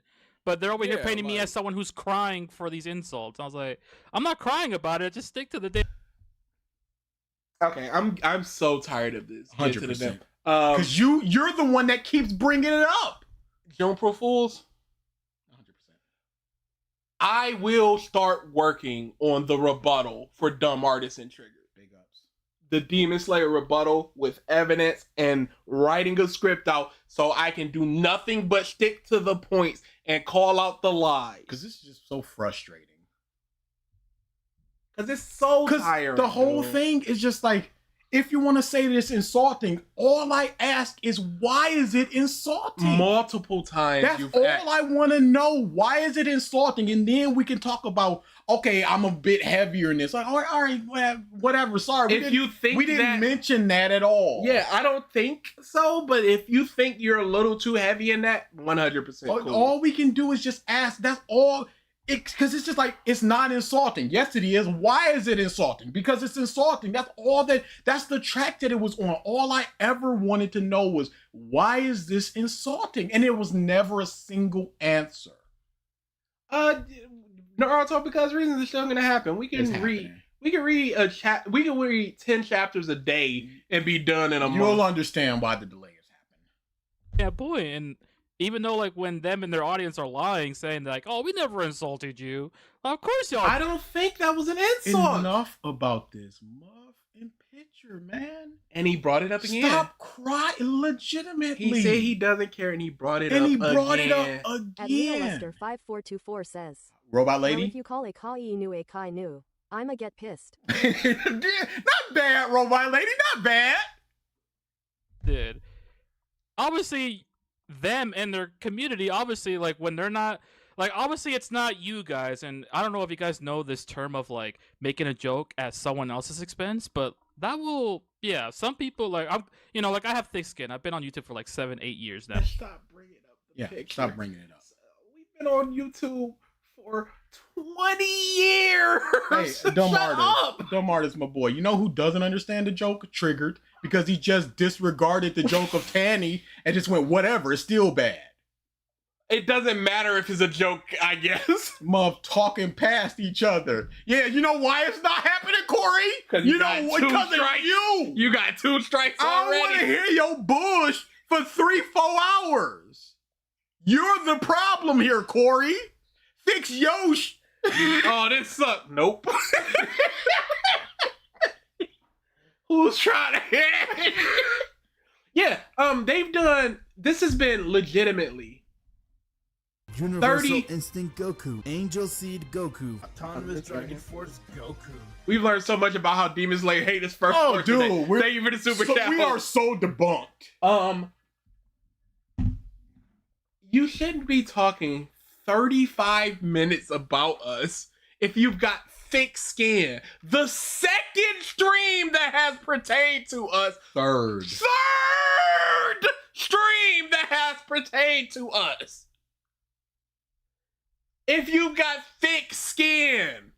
I: But they're over here
F: Yeah,
I: painting me
F: like-
I: as someone who's crying for these insults. I was like, I'm not crying about it. Just stick to the day.
C: Okay, I'm so tired of this.
D: 100%. Because you're the one that keeps bringing it up.
C: June Pro Fools,
D: 100%.
C: I will start working on the rebuttal for Dumb Artists and Triggered.
D: Big ups.
C: The Demon Slayer rebuttal with evidence and writing a script out so I can do nothing but stick to the points and call out the lies.
D: Because this is just so frustrating.
C: Because it's so tiring.
D: The whole
C: dude.
D: thing is just like, if you want to say this insulting, all I ask is, why is it insulting?
C: Multiple times.
D: That's all I want to know. Why is it insulting? And then we can talk about, okay, I'm a bit heavier in this. Like, all right, whatever. Sorry,
C: If you think
D: we didn't mention that at all.
C: Yeah, I don't think so. But if you think you're a little too heavy in that, 100% cool.
D: All we can do is just ask. That's all. Because it's just like, it's not insulting. Yes, it is. Why is it insulting? Because it's insulting. That's the track that it was on. All I ever wanted to know was, why is this insulting? And it was never a single answer.
C: Naruto, because reasons it's still gonna happen. We can read 10 chapters a day and be done in a month.
D: You'll understand why the delay is happening.
I: Yeah, boy. And even though, like, when them and their audience are lying, saying, like, oh, we never insulted you. Well, of course y'all.
C: I don't think that was an insult.
D: Enough about this muff and picture, man.
C: And he brought it up again.
D: Stop crying. Legitimately.
C: He said he doesn't care, and he brought it up again.
E: At MyAnimeLists5424 says,
D: Robot
E: well,
D: lady?
E: if you call a kai nu a kai nu, I'ma get pissed.
D: Not bad, Robot lady. Not bad.
I: Did. Obviously, them and their community, obviously, like, when they're not, like, obviously it's not you guys, and I don't know if you guys know this term of, like, making a joke at someone else's expense, but that will, yeah, some people, like, I have thick skin. I've been on YouTube for like 7-8 years now.
C: Stop bringing up the picture.
D: Stop bringing it up.
C: We've been on YouTube for 20 years.
D: Hey, dumb
C: Shut
D: artist.
C: up.
D: Dumb artist, my boy. You know who doesn't understand the joke? Triggered. Because he just disregarded the joke of Tanny and just went, whatever, it's still bad.
C: It doesn't matter if it's a joke, I guess.
D: Muff talking past each other. Yeah, you know why it's not happening, Corey? You know what? Because it's you.
C: You got 2 strikes
D: I
C: already.
D: don't want to hear your bush for 3-4 hours. You're the problem here, Corey. Fix Yosh.
C: Oh, this sucks. Nope. Who's trying to hit it? Yeah, they've done, this has been legitimately
B: Universal
C: 30
B: Instinct Goku, Angel Seed Goku, Autonomous Dragon Force Goku.
C: We've learned so much about how Demon Slayer hate his first
D: Oh,
C: person.
D: dude,
C: Thank you for the super chat.
D: we are so debunked.
C: You shouldn't be talking 35 minutes about us if you've got thick skin. The second stream that has pertained to us.
D: Third
C: Stream that has pertained to us. If you've got thick skin.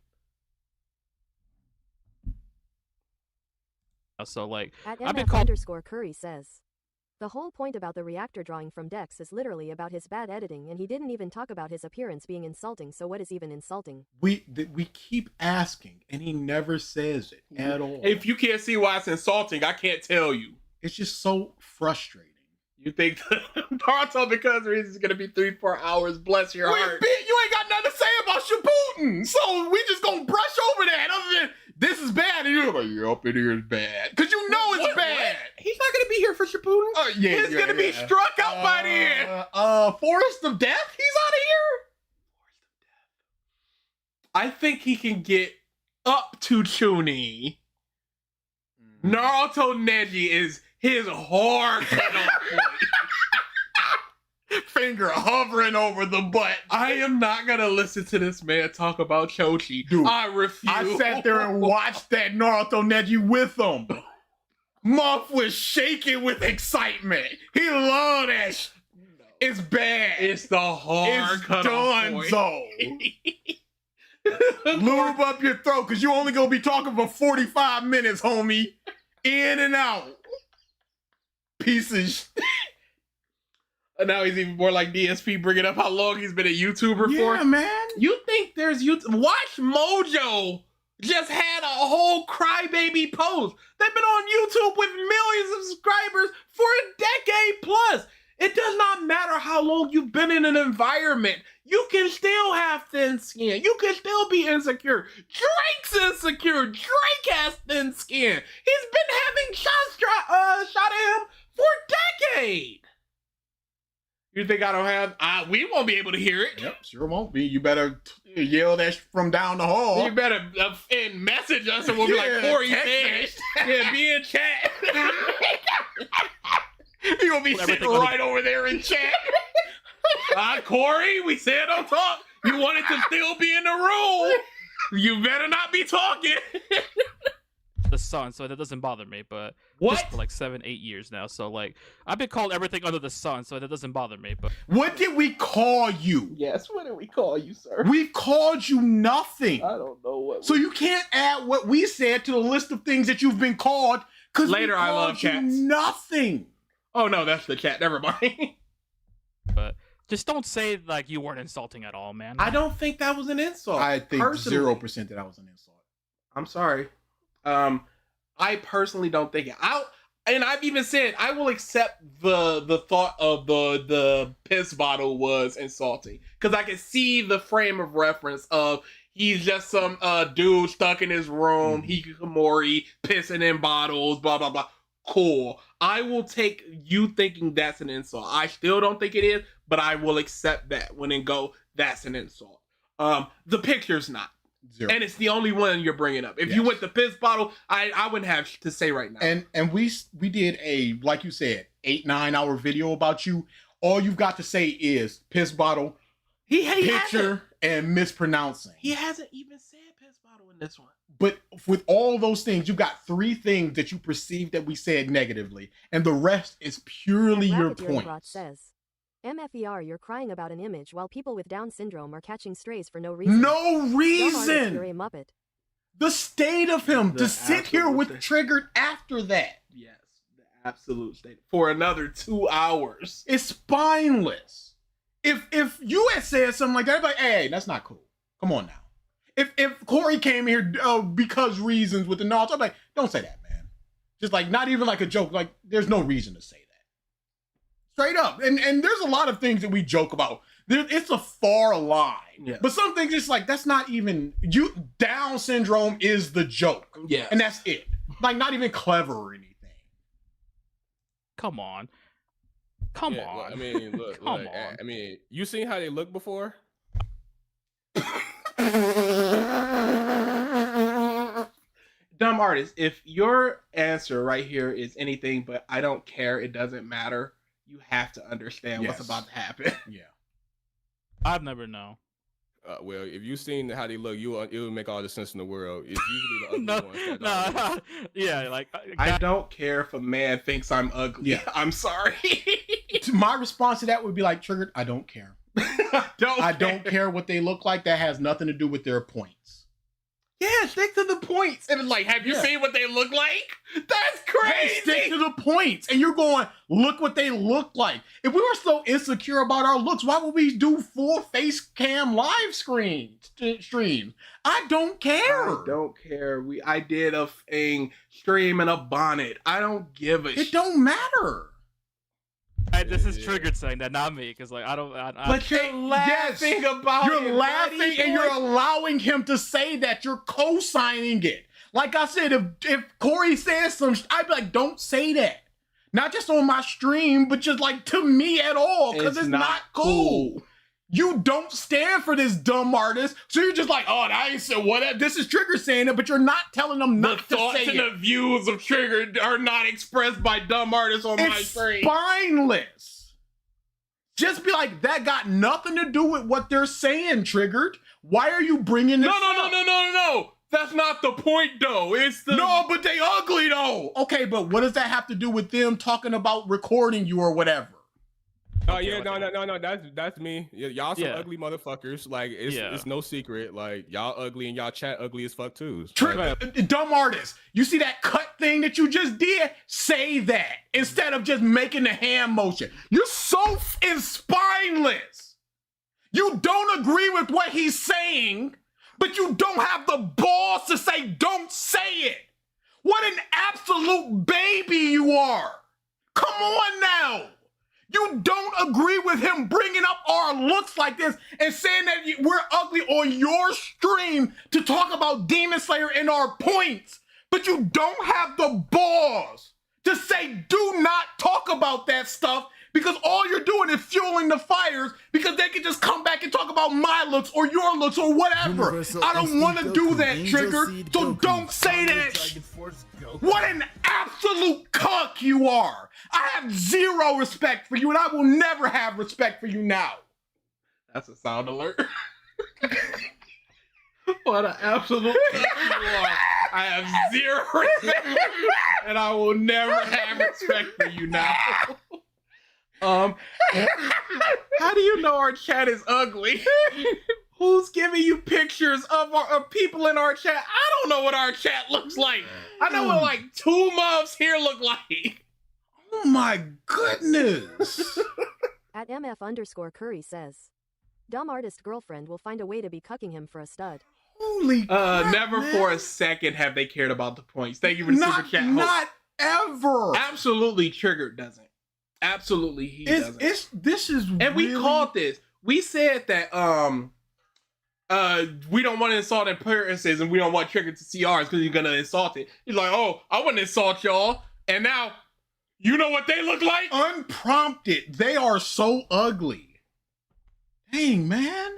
I: So, like,
E: At
I: I've been
E: MF_Curry says, the whole point about the reactor drawing from Dex is literally about his bad editing, and he didn't even talk about his appearance being insulting, so what is even insulting?
D: We keep asking, and he never says it at all.
C: If you can't see why it's insulting, I can't tell you.
D: It's just so frustrating.
C: You think Naruto because reasons is gonna be 3-4 hours? Bless your heart.
D: You ain't got nothing to say about Shippuden, so we just gonna brush over that. Other than this is bad, and you're like, yup, it is bad, because you know it's bad.
C: He's not gonna be here for Shippuden. He's gonna be struck out by the end.
D: Forest of Death. He's out of here.
C: I think he can get up to Chunin. Naruto Neji is his hard cutoff point.
D: Finger hovering over the butt.
C: I am not gonna listen to this man talk about Chochi.
D: Dude,
C: I refuse.
D: I sat there and watched that Naruto Neji with him. Muff was shaking with excitement. He loved that.
C: It's bad. It's the hard
D: It's
C: cutoff point.
D: Lube up your throat, because you only gonna be talking for 45 minutes, homie. In and out. Piece of shit.
C: Now he's even more like DSP, bringing up how long he's been a YouTuber for.
D: Yeah, man.
C: You think there's YouTube? Watch Mojo just had a whole crybaby post. They've been on YouTube with millions of subscribers for a decade plus. It does not matter how long you've been in an environment. You can still have thin skin. You can still be insecure. Drake's insecure. Drake has thin skin. He's been having shots shot at him for a decade. You think I don't have? We won't be able to hear it.
D: Yep, sure won't be. You better yell that from down the hall.
C: You better and message us, and we'll be like, Corey said. Yeah, be in chat. You're gonna be sitting right over there in chat. Corey, we said don't talk. You wanted to still be in the room. You better not be talking.
I: The sun, so that doesn't bother me. But
C: What?
I: just for like 7-8 years now, so like I've been called everything under the sun, so that doesn't bother me. But
D: What did we call you?
C: Yes, what did we call you, sir?
D: We've called you nothing.
C: I don't know what.
D: So you can't add what we said to the list of things that you've been called, because
C: Later, I love cats.
D: Nothing.
C: Oh no, that's the chat. Never mind.
I: but just don't say like you weren't insulting at all, man.
C: I don't think that was an insult.
D: I think
C: personally.
D: 0% that was an insult.
C: I'm sorry. I personally don't think it. And I've even said I will accept the thought of the piss bottle was insulting, because I can see the frame of reference of he's just some dude stuck in his room, hikikomori, pissing in bottles, blah blah blah. Cool. I will take you thinking that's an insult. I still don't think it is, but I will accept that when it go, that's an insult. The picture's not.
D: 0.
C: And it's the only one you're bringing up. If you went the piss bottle, I wouldn't have to say right now.
D: And we did a, like you said, 8-9 hour video about you. All you've got to say is piss bottle,
C: he
D: picture, and mispronouncing.
C: He hasn't even said piss bottle in this one.
D: But with all those things, you've got 3 things that you perceive that we said negatively, and the rest is purely your
E: Rocketeer
D: point.
E: says, MFER, you're crying about an image while people with Down syndrome are catching strays for no reason.
D: No
E: Dumb artist,
D: reason.
E: you're a Muppet.
D: The state of him
C: The
D: to sit here
C: absolute
D: with
C: state.
D: Triggered after that.
C: Yes, the absolute state. For another 2 hours.
D: It's spineless. If you had said something like that, I'd be like, hey, that's not cool. Come on now. If Corey came here because reasons with the knowledge, I'm like, don't say that, man. Just like, not even like a joke. Like, there's no reason to say that. Straight up. And there's a lot of things that we joke about. It's a far line.
C: Yeah.
D: But some things, it's like, that's not even, Down syndrome is the joke.
C: Yeah.
D: And that's it. Like, not even clever or anything.
I: Come on. Come
F: Yeah,
I: on.
F: well, I mean, look,
I: Come
F: look,
I: on.
F: I mean, you seen how they look before?
C: Dumb artist, if your answer right here is anything but I don't care, it doesn't matter, you have to understand what's
D: Yes.
C: about to happen.
D: Yeah.
I: I've never known.
F: Well, if you've seen how they look, it would make all the sense in the world. It's usually the
I: No,
F: ugly ones that
I: no, yeah, like
C: I don't care if a man thinks I'm ugly.
D: Yeah.
C: I'm sorry.
D: My response to that would be like, Triggered, I don't care. I don't care what they look like. That has nothing to do with their points.
C: Yeah, stick to the points. And it's like, have you
D: Yeah.
C: seen what they look like? That's
D: Hey, stick
C: crazy.
D: to the points. And you're going, look what they look like. If we were so insecure about our looks, why would we do full face cam live streams? I don't care.
C: I don't care. I did a stream in a bonnet. I don't give a
D: It don't matter.
I: this is
F: Yeah.
I: Triggered saying that, not me, because like I don't.
C: But you're laughing about it.
D: You're laughing
C: buddy
D: and you're
C: boy.
D: allowing him to say that. You're co-signing it. Like I said, if Corey says some, I'd be like, don't say that. Not just on my stream, but just like to me at all, because it's not cool. You don't stand for this dumb artist, so you're just like, oh, I ain't said whatever. This is Trigger saying it, but you're not telling them
C: The
D: not to
C: thoughts
D: say
C: and
D: it.
C: the views of Triggered are not expressed by dumb artists on my
D: It's
C: stream.
D: spineless. Just be like, that got nothing to do with what they're saying, Triggered. Why are you bringing this up?
C: That's not the point, though. It's the
D: No, but they ugly though. Okay, but what does that have to do with them talking about recording you or whatever?
F: Oh
I: Okay,
F: yeah,
I: okay.
F: no. That's me. Y'all some
I: Yeah.
F: ugly motherfuckers. Like it's no secret. Like y'all ugly and y'all chat ugly as fuck too.
D: Dumb artist. You see that cut thing that you just did? Say that instead of just making the hand motion. You're so spineless. You don't agree with what he's saying, but you don't have the balls to say don't say it. What an absolute baby you are. Come on now. You don't agree with him bringing up our looks like this and saying that we're ugly on your stream to talk about Demon Slayer and our points, but you don't have the balls to say do not talk about that stuff because all you're doing is fueling the fires because they can just come back and talk about my looks or your looks or whatever.
A: Universal
D: I don't want to do that, Trigger, so don't say that. What an absolute cuck you are. I have zero respect for you, and I will never have respect for you now.
C: That's a sound alert. What an absolute cuck you are. I have zero respect, and I will never have respect for you now. How do you know our chat is ugly? Who's giving you pictures of people in our chat? I don't know what our chat looks like. I know what like two muffs here look like.
D: Oh my goodness.
E: At MF_Curry says, dumb artist girlfriend will find a way to be cucking him for a stud.
D: Holy crap,
C: never
D: man.
C: for a second have they cared about the points. Thank you for the super chat.
D: Not ever.
C: Absolutely, Triggered doesn't. Absolutely, he doesn't.
D: This is
C: and we called this. We said that we don't want to insult appearances and we don't want Triggered to see ours because he's gonna insult it. He's like, oh, I wouldn't insult y'all. And now, you know what they look like?
D: Unprompted. They are so ugly. Dang, man.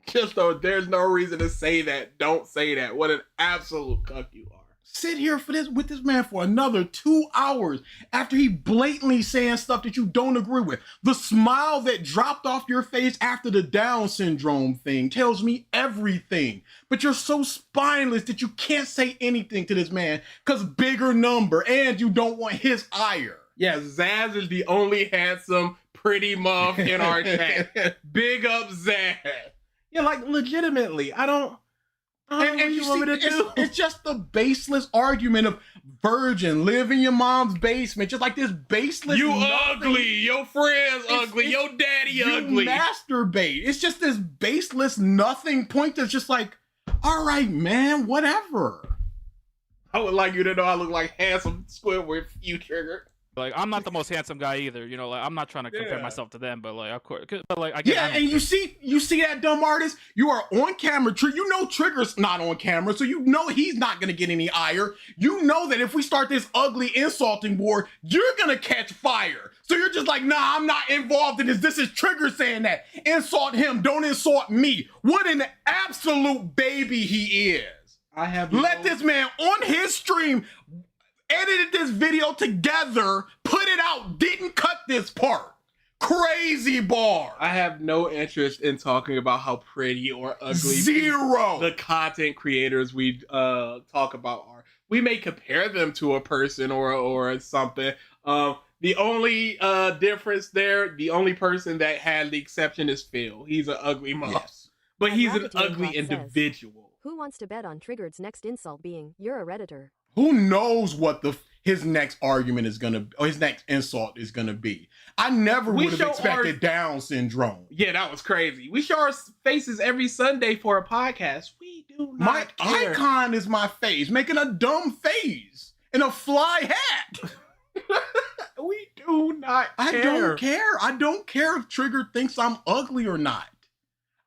C: Just though there's no reason to say that. Don't say that. What an absolute cuck you are.
D: Sit here with this man for another 2 hours after he blatantly saying stuff that you don't agree with. The smile that dropped off your face after the Down syndrome thing tells me everything. But you're so spineless that you can't say anything to this man because bigger number and you don't want his ire.
C: Yeah, Zaz is the only handsome, pretty muff in our chat. Big up Zaz. Yeah, like legitimately, I don't
D: And you see, it's just the baseless argument of virgin, live in your mom's basement, just like this baseless.
C: You
D: nothing.
C: ugly, your friend's ugly, your daddy
D: you
C: ugly.
D: Masturbate. It's just this baseless nothing point that's just like, all right, man, whatever.
C: I would like you to know I look like handsome Squidward, you Trigger.
I: Like, I'm not the most handsome guy either, you know, like, I'm not trying to compare myself to them, but like, of course, but like, I get
D: and you see that dumb artist, you are on camera, you know Trigger's not on camera, so you know he's not gonna get any ire. You know that if we start this ugly insulting war, you're gonna catch fire. So you're just like, nah, I'm not involved in this. This is Trigger saying that. Insult him, don't insult me. What an absolute baby he is. Let this man on his stream edited this video together, put it out, didn't cut this part. Crazy bar.
C: I have no interest in talking about how pretty or ugly
D: Zero.
C: the content creators we talk about are. We may compare them to a person or something. The only difference there, the only person that had the exception is Phil. He's an ugly muff. Yes. But he's an ugly individual.
E: Who wants to bet on Triggered's next insult being, you're a Redditor?
D: Who knows what his next argument is gonna, or his next insult is gonna be? I never would have expected Down syndrome.
C: Yeah, that was crazy. We show our faces every Sunday for a podcast. We do not care.
D: Icon is my face, making a dumb face and a fly hat.
C: We do not care.
D: I don't care. I don't care if Trigger thinks I'm ugly or not.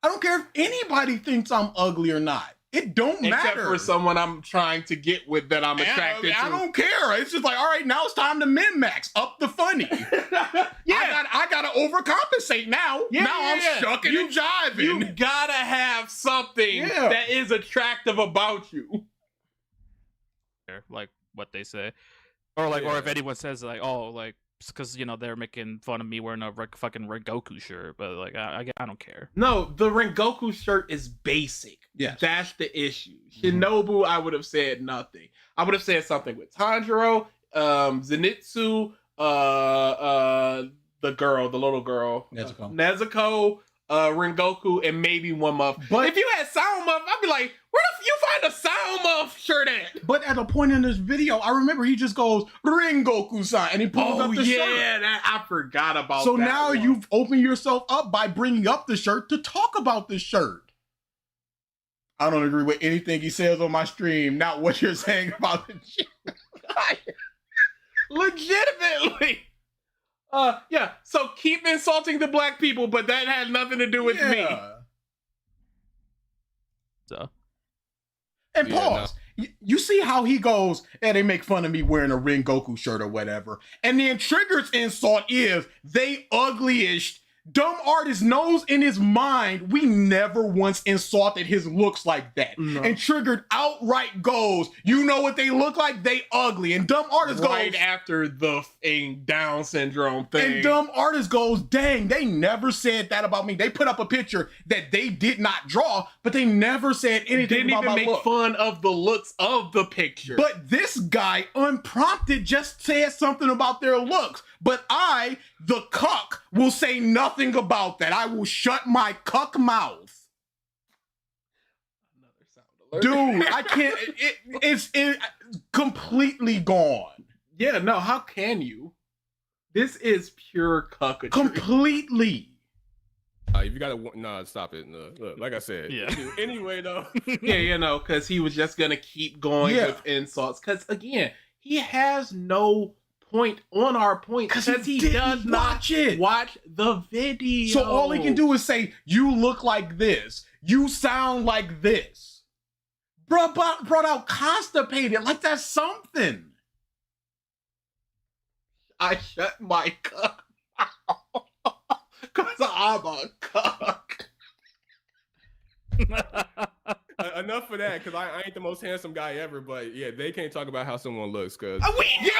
D: I don't care if anybody thinks I'm ugly or not. It don't matter.
C: Except for someone I'm trying to get with that I'm attracted to.
D: I don't care. It's just like, all right, now it's time to min-max. Up the funny. I gotta overcompensate now. I'm shucking and jiving.
C: You gotta have something that is attractive about you.
I: Like what they say. Or like, or if anyone says like, oh, like, because you know they're making fun of me wearing a fucking Rengoku shirt, but like I don't care.
C: No, the Rengoku shirt is basic.
D: Yes,
C: that's the issue. Shinobu, I would have said nothing. I would have said something with Tanjiro. Zenitsu, the little girl, Nezuko, Rengoku, and maybe one muff. But if you had Sound Muff, I'd be like, where the you find a Sound Muff shirt at?
D: But at a point in this video, I remember he just goes Rengoku-san, and he pulls up the shirt.
C: I forgot about
D: so
C: that. So
D: now you've opened yourself up by bringing up the shirt to talk about the shirt. I don't agree with anything he says on my stream, not what you're saying about the shirt.
C: Legitimately. Yeah, so keep insulting the black people, but that had nothing to do with me.
I: So.
D: And pause. You see how he goes, and they make fun of me wearing a Rengoku shirt or whatever. And then Triggered's insult is, they ugliest. Dumb artist knows in his mind we never once insulted his looks like that. No. And Triggered outright goes, you know what they look like? They ugly. And Dumb artist goes
C: right after the Down syndrome thing.
D: And Dumb artist goes, dang, they never said that about me. They put up a picture that they did not draw, but they never said anything about my look.
C: Didn't even make fun of the looks of the picture.
D: But this guy, unprompted, just said something about their looks. But I, the cuck, will say nothing about that. I will shut my cuck mouth. Dude, I can't. It's completely gone.
C: Yeah, no, how can you? This is pure cuckatry.
D: Completely.
F: If you gotta, stop it. No, look, like I said.
I: Yeah.
F: Anyway, though.
C: Yeah, because he was just gonna keep going with insults. Because again, he has no point on our point because he does not watch the video.
D: So all he can do is say, you look like this. You sound like this. Brought out constipated. Like that's something.
C: I shut my cuck because I'm a cuck.
F: Enough for that, because I ain't the most handsome guy ever, but yeah, they can't talk about how someone looks, because...
D: we did!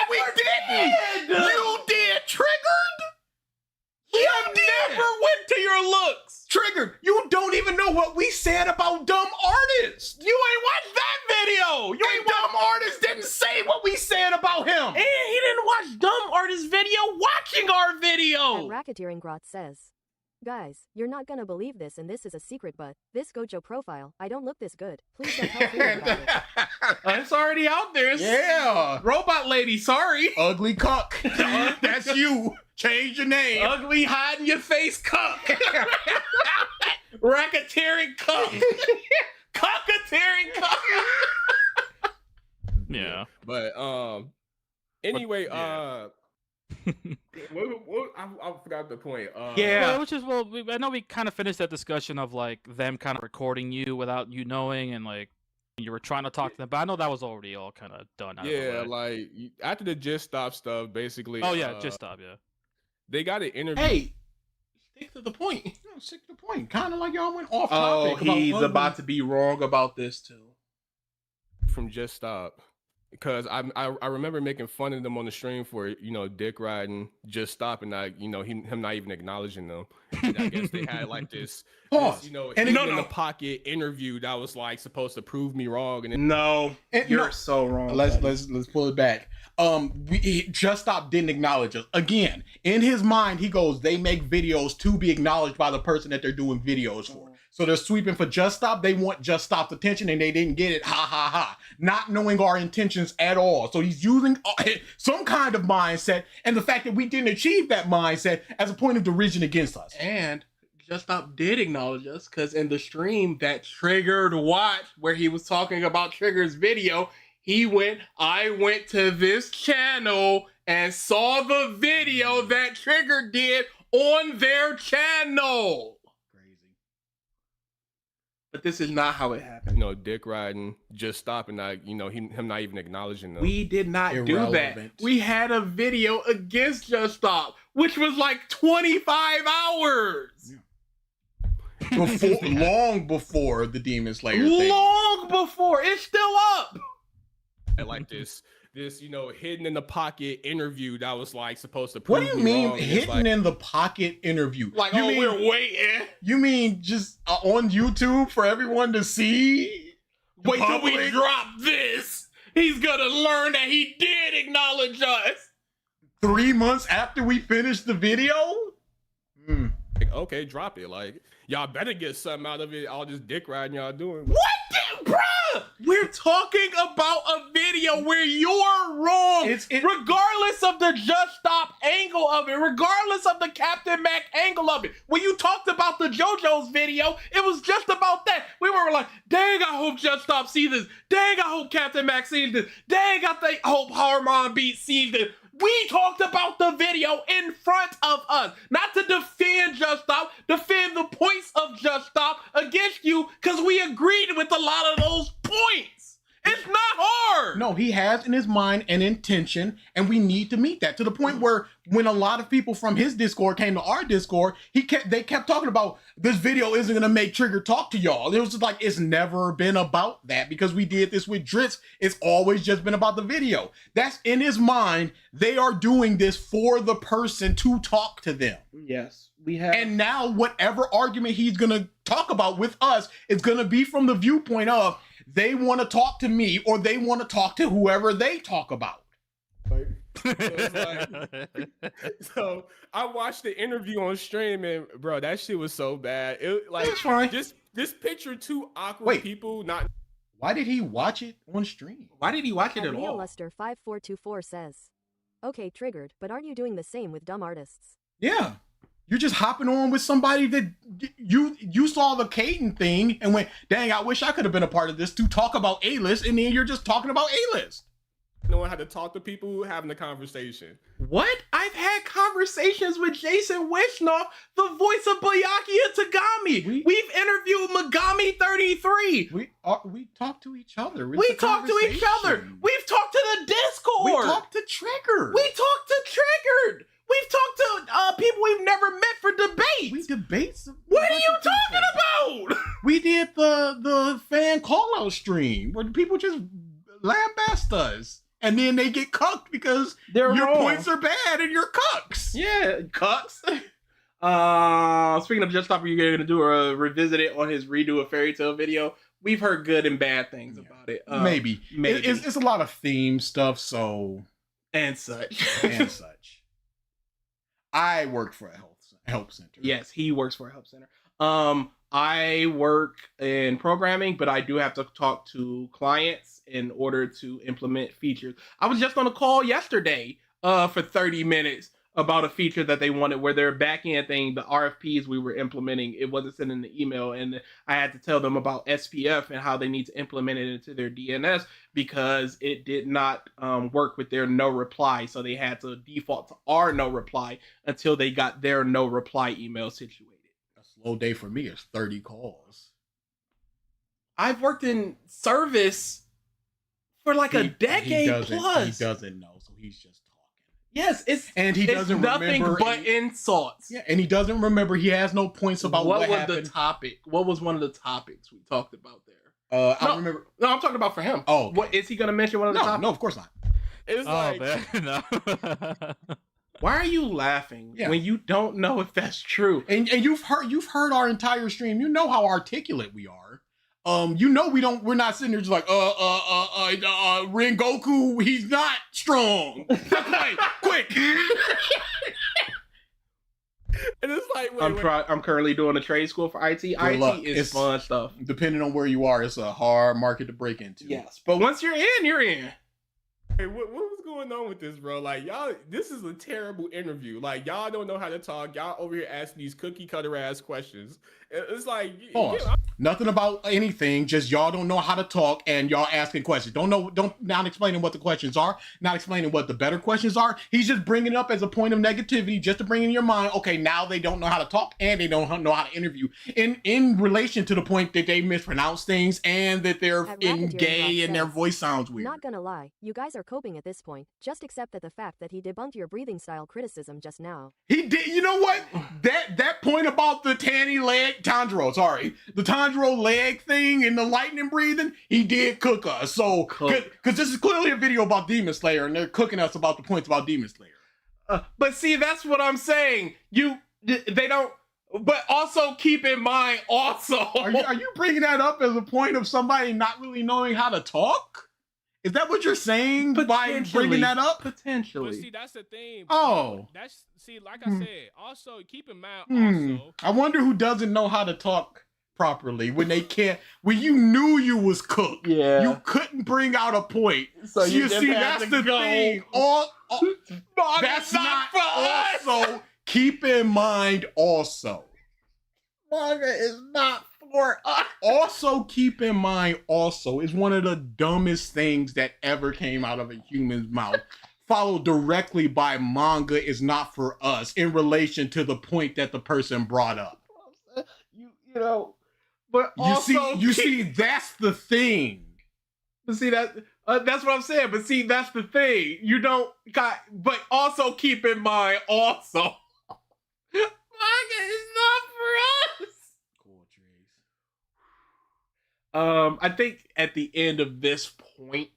D: You did, Triggered!
C: You never went to your looks!
D: Triggered, you don't even know what we said about Dumb Artist!
C: You ain't watched that video!
D: Dumb Artist didn't say what we said about him!
C: And he didn't watch Dumb Artist's video watching our video!
E: Racketeering Grot says, guys, you're not gonna believe this, and this is a secret, but this Gojo profile, I don't look this good. Please don't tell Freedom about it.
C: It's already out there.
D: Yeah.
C: Robot lady, sorry.
D: Ugly cuck. That's you. Change your name.
C: Ugly, hiding your face cuck. Racketeering cuck. Cucketeering cuck.
I: Yeah.
F: But, anyway, I forgot the point.
I: I know we kind of finished that discussion of like them kind of recording you without you knowing, and like you were trying to talk to them, but I know that was already all kind of done.
F: Like after the Just Stop stuff, basically.
I: Oh yeah, Just Stop. Yeah,
F: they got an interview.
C: Hey, stick to the point.
D: No, stick to the point. Kind of like y'all went off
C: topic.
D: Oh,
C: he's about to be wrong about this too.
F: From Just Stop. Because I remember making fun of them on the stream for, dick riding, Just Stop, and him not even acknowledging them. And I guess they had like this in the pocket interview that was like supposed to prove me wrong. And
C: you're so wrong.
D: Let's pull it back. Just Stop didn't acknowledge us. Again, in his mind, he goes, they make videos to be acknowledged by the person that they're doing videos for. So they're sweeping for Just Stop. They want Just Stop's attention, and they didn't get it. Ha, ha, ha. Not knowing our intentions at all. So he's using some kind of mindset, and the fact that we didn't achieve that mindset as a point of derision against us.
C: And Just Stop did acknowledge us, because in the stream that Triggered watched, where he was talking about Triggered's video, I went to this channel and saw the video that Triggered did on their channel. But this is not how it happened.
F: Dick riding, Just Stop, and him not even acknowledging them.
C: We did not do that. We had a video against Just Stop, which was like 25 hours.
D: Long before the Demon Slayer thing.
C: Long before. It's still up.
F: And like this hidden in the pocket interview that was like supposed to prove
D: me wrong. What do you mean hidden in the pocket interview?
C: Like, we're waiting.
D: You mean just on YouTube for everyone to see?
C: Wait till we drop this. He's gonna learn that he did acknowledge us.
D: 3 months after we finished the video?
F: Like, okay, drop it. Like, y'all better get something out of it. All this dick riding y'all doing.
C: What the, bruh? We're talking about a video where you're wrong. Regardless of the Just Stop angle of it, regardless of the Captain Mac angle of it. When you talked about the JoJo's video, it was just about that. We were like, dang, I hope Just Stop sees this. Dang, I hope Captain Mac sees this. Dang, I hope Harmon Beat sees this. We talked about the video in front of us, not to defend Just Stop, defend the points of Just Stop against you, because we agreed with a lot of those points. It's not hard.
D: No, he has in his mind an intention, and we need to meet that to the point where when a lot of people from his Discord came to our Discord, they kept talking about this video isn't going to make Trigger talk to y'all. It was just like, it's never been about that because we did this with Dritz. It's always just been about the video. That's in his mind. They are doing this for the person to talk to them.
C: Yes, we have.
D: And now whatever argument he's going to talk about with us is going to be from the viewpoint of they want to talk to me or they want to talk to whoever they talk about.
F: So I watched the interview on stream and bro, that shit was so bad. It like
C: It's fine.
F: This picture two awkward people not.
D: Why did he watch it on stream?
C: Why did he watch it at all?
E: MyAnimeLists5424 says, "Okay, Triggered, but aren't you doing the same with dumb artists?"
D: Yeah. You're just hopping on with somebody that you saw the Caden thing and went, dang, I wish I could have been a part of this to talk about A-list, and then you're just talking about A-list.
F: Knowing how to talk to people, having a conversation.
C: What? I've had conversations with Jason Wishnoff, the voice of Byakuya Tagami. We've interviewed Megami 33.
D: We talk to each other.
C: We talk to each other. We've talked to the Discord.
D: We talked to Triggered.
C: We talked to Triggered. We've talked to people we've never met for debate.
D: We debate.
C: What are you talking about?
D: We did the fan call-out stream where people just lambast us. And then they get cucked because your points are bad and you're cucks.
C: Yeah, cucks. Speaking of Just Stop, are you going to do a revisit it on his redo a fairy tale video? We've heard good and bad things about it.
D: Maybe. It's a lot of theme stuff, so...
C: And such.
D: And such. I work for a help center.
C: Yes, he works for a help center. I work in programming, but I do have to talk to clients in order to implement features. I was just on a call yesterday for 30 minutes about a feature that they wanted where their back-end thing, the RFPs we were implementing, it wasn't sending the email, and I had to tell them about SPF and how they need to implement it into their DNS because it did not work with their no reply, so they had to default to our no reply until they got their no reply email situated.
D: A slow day for me is 30 calls.
C: I've worked in service for like a decade plus.
D: He doesn't know, so he's just talking.
C: Yes, it's
D: doesn't
C: nothing
D: remember
C: but insults.
D: Yeah, and he doesn't remember. He has no points about what
C: was
D: happened.
C: the topic? What was one of the topics we talked about there?
D: I remember.
C: No, I'm talking about for him.
D: Oh, okay.
C: What is he going to mention? One of the topics?
D: No, of course not.
F: It's like,
I: no.
C: Why are you laughing when you don't know if that's true?
D: And you've heard our entire stream. You know how articulate we are. You know we're not sitting there just like Rengoku, he's not strong. Quick.
F: And it's like
C: I'm currently doing a trade school for IT. IT is fun stuff.
D: Depending on where you are, it's a hard market to break into.
C: Yes, but once you're in, you're in.
F: Hey, what was going on with this, bro? Like, y'all, this is a terrible interview. Like, y'all don't know how to talk. Y'all over here asking these cookie cutter ass questions. It's like,
D: nothing about anything. Just y'all don't know how to talk, and y'all asking questions. Don't not explaining what the questions are. Not explaining what the better questions are. He's just bringing it up as a point of negativity, just to bring in your mind. Okay, now they don't know how to talk, and they don't know how to interview. In relation to the point that they mispronounce things, and that they're gay, and their voice sounds weird.
E: Not gonna lie, you guys are coping at this point. Just accept that the fact that he debunked your breathing style criticism just now.
D: He did. You know what? That point about the the Tanjiro leg thing and the lightning breathing, he did cook us. So, because this is clearly a video about Demon Slayer, and they're cooking us about the points about Demon Slayer.
C: But see, that's what I'm saying. They don't. But also keep in mind, also,
D: are you bringing that up as a point of somebody not really knowing how to talk? Is that what you're saying by bringing that up?
C: Potentially.
F: But see, that's the thing.
D: Oh.
F: Like I said, also keep in mind
D: I wonder who doesn't know how to talk properly when they can't, when you knew you was cooked.
C: Yeah.
D: You couldn't bring out a point.
C: So
D: you see, that's the thing. That's not
C: for us.
D: Also, keep in mind also.
C: Manga is not for us.
D: Also, keep in mind also is one of the dumbest things that ever came out of a human's mouth. Followed directly by manga is not for us in relation to the point that the person brought up.
C: You know, but also
D: you see, that's the thing.
C: But see that's what I'm saying. But see, that's the thing. You don't got. But also keep in mind also, manga is not for us. Cool, I think at the end of this point,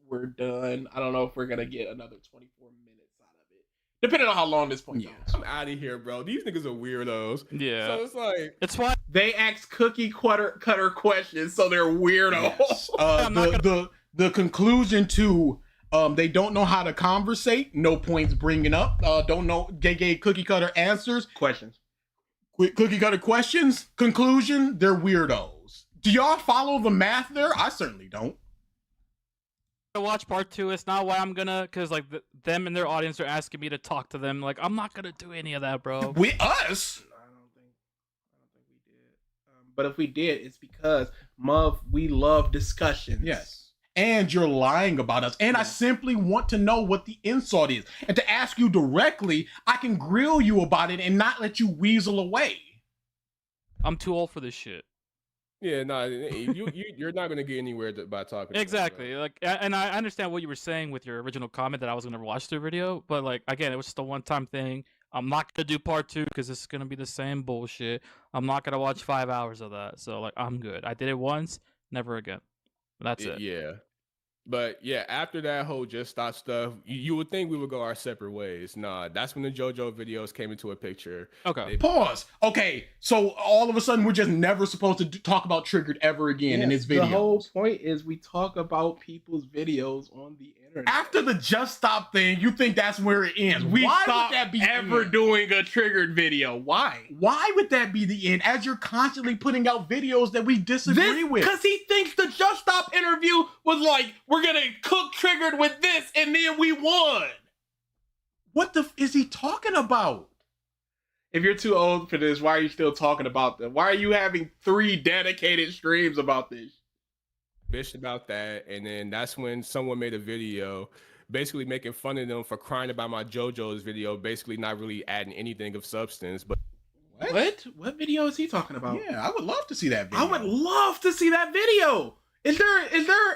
C: we're done. I don't know if we're gonna get another 24 minutes out of it, depending on how long this point goes.
F: I'm out of here, bro. These niggas are weirdos.
I: Yeah.
F: So it's like
I: it's why
C: they ask cookie cutter questions, so they're weirdos.
D: Yes. The conclusion to they don't know how to conversate. No points bringing up. Don't know. They gave cookie cutter answers.
C: Questions.
D: Cookie cutter questions. Conclusion: they're weirdos. Do y'all follow the math there? I certainly don't.
I: Watch part 2. It's not why I'm gonna, because like them and their audience are asking me to talk to them. Like I'm not gonna do any of that, bro.
D: Us?
C: I don't think we did. But if we did, it's because we love discussions.
D: Yes. And you're lying about us. And I simply want to know what the insult is. And to ask you directly, I can grill you about it and not let you weasel away.
I: I'm too old for this shit.
F: Yeah, no, you're not gonna get anywhere by talking.
I: Exactly. Like, and I understand what you were saying with your original comment that I was gonna watch the video, but like again, it was just a one-time thing. I'm not gonna do part 2 because this is gonna be the same bullshit. I'm not gonna watch 5 hours of that. So like, I'm good. I did it once, never again. That's it.
F: Yeah. But yeah, after that whole Just Stop stuff, you would think we would go our separate ways. Nah, that's when the JoJo videos came into a picture.
I: Okay.
D: Pause. Okay, so all of a sudden we're just never supposed to talk about Triggered ever again in this video.
C: The whole point is we talk about people's videos on the internet.
D: After the Just Stop thing, you think that's where it ends?
C: We
D: Why
C: stopped
D: would that be
C: ever doing a Triggered video? Why?
D: Why would that be the end? As you're constantly putting out videos that we disagree with.
C: Because he thinks the Just Stop interview was like, we're gonna cook Triggered with this, and then we won.
D: What the is he talking about?
C: If you're too old for this, why are you still talking about them? Why are you having 3 dedicated streams about this?
F: Bitched about that, and then that's when someone made a video basically making fun of them for crying about my JoJo's video, basically not really adding anything of substance. But
C: what video is he talking about?
D: Yeah, I would love to see that video.
C: I would love to see that video. Is there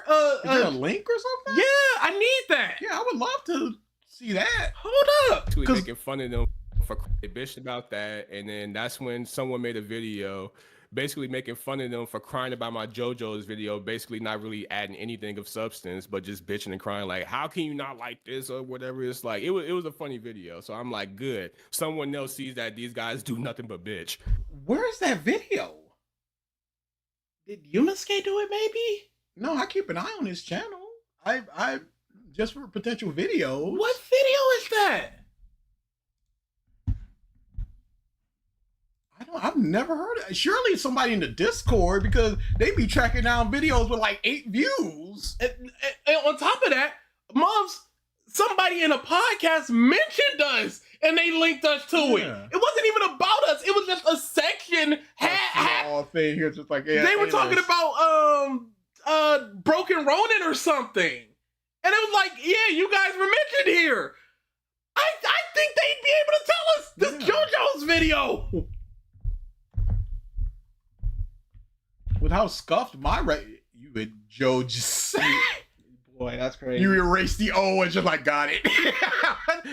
D: a link or something?
C: Yeah, I need that.
D: Yeah, I would love to see that.
C: Hold up.
F: Making fun of them for bitched about that, and then that's when someone made a video basically making fun of them for crying about my JoJo's video, basically not really adding anything of substance, but just bitching and crying like, how can you not like this or whatever. It's like it was a funny video. So I'm like, good. Someone else sees that these guys do nothing but bitch.
C: Where's that video? Did Yumasuke do it maybe?
D: No, I keep an eye on his channel. I just for potential videos.
C: What video is that?
D: I've never heard of it. Surely it's somebody in the Discord because they be tracking down videos with like 8 views.
C: And on top of that, somebody in a podcast mentioned us and they linked us to it. It wasn't even about us. It was just a section.
D: Small thing here, just like
C: they were talking about Broken Ronin or something, and it was like, yeah, you guys were mentioned here. I think they'd be able to tell us this JoJo's video.
D: With how scuffed my you would Joe just
C: boy, that's crazy.
D: You erase the O and just like got it.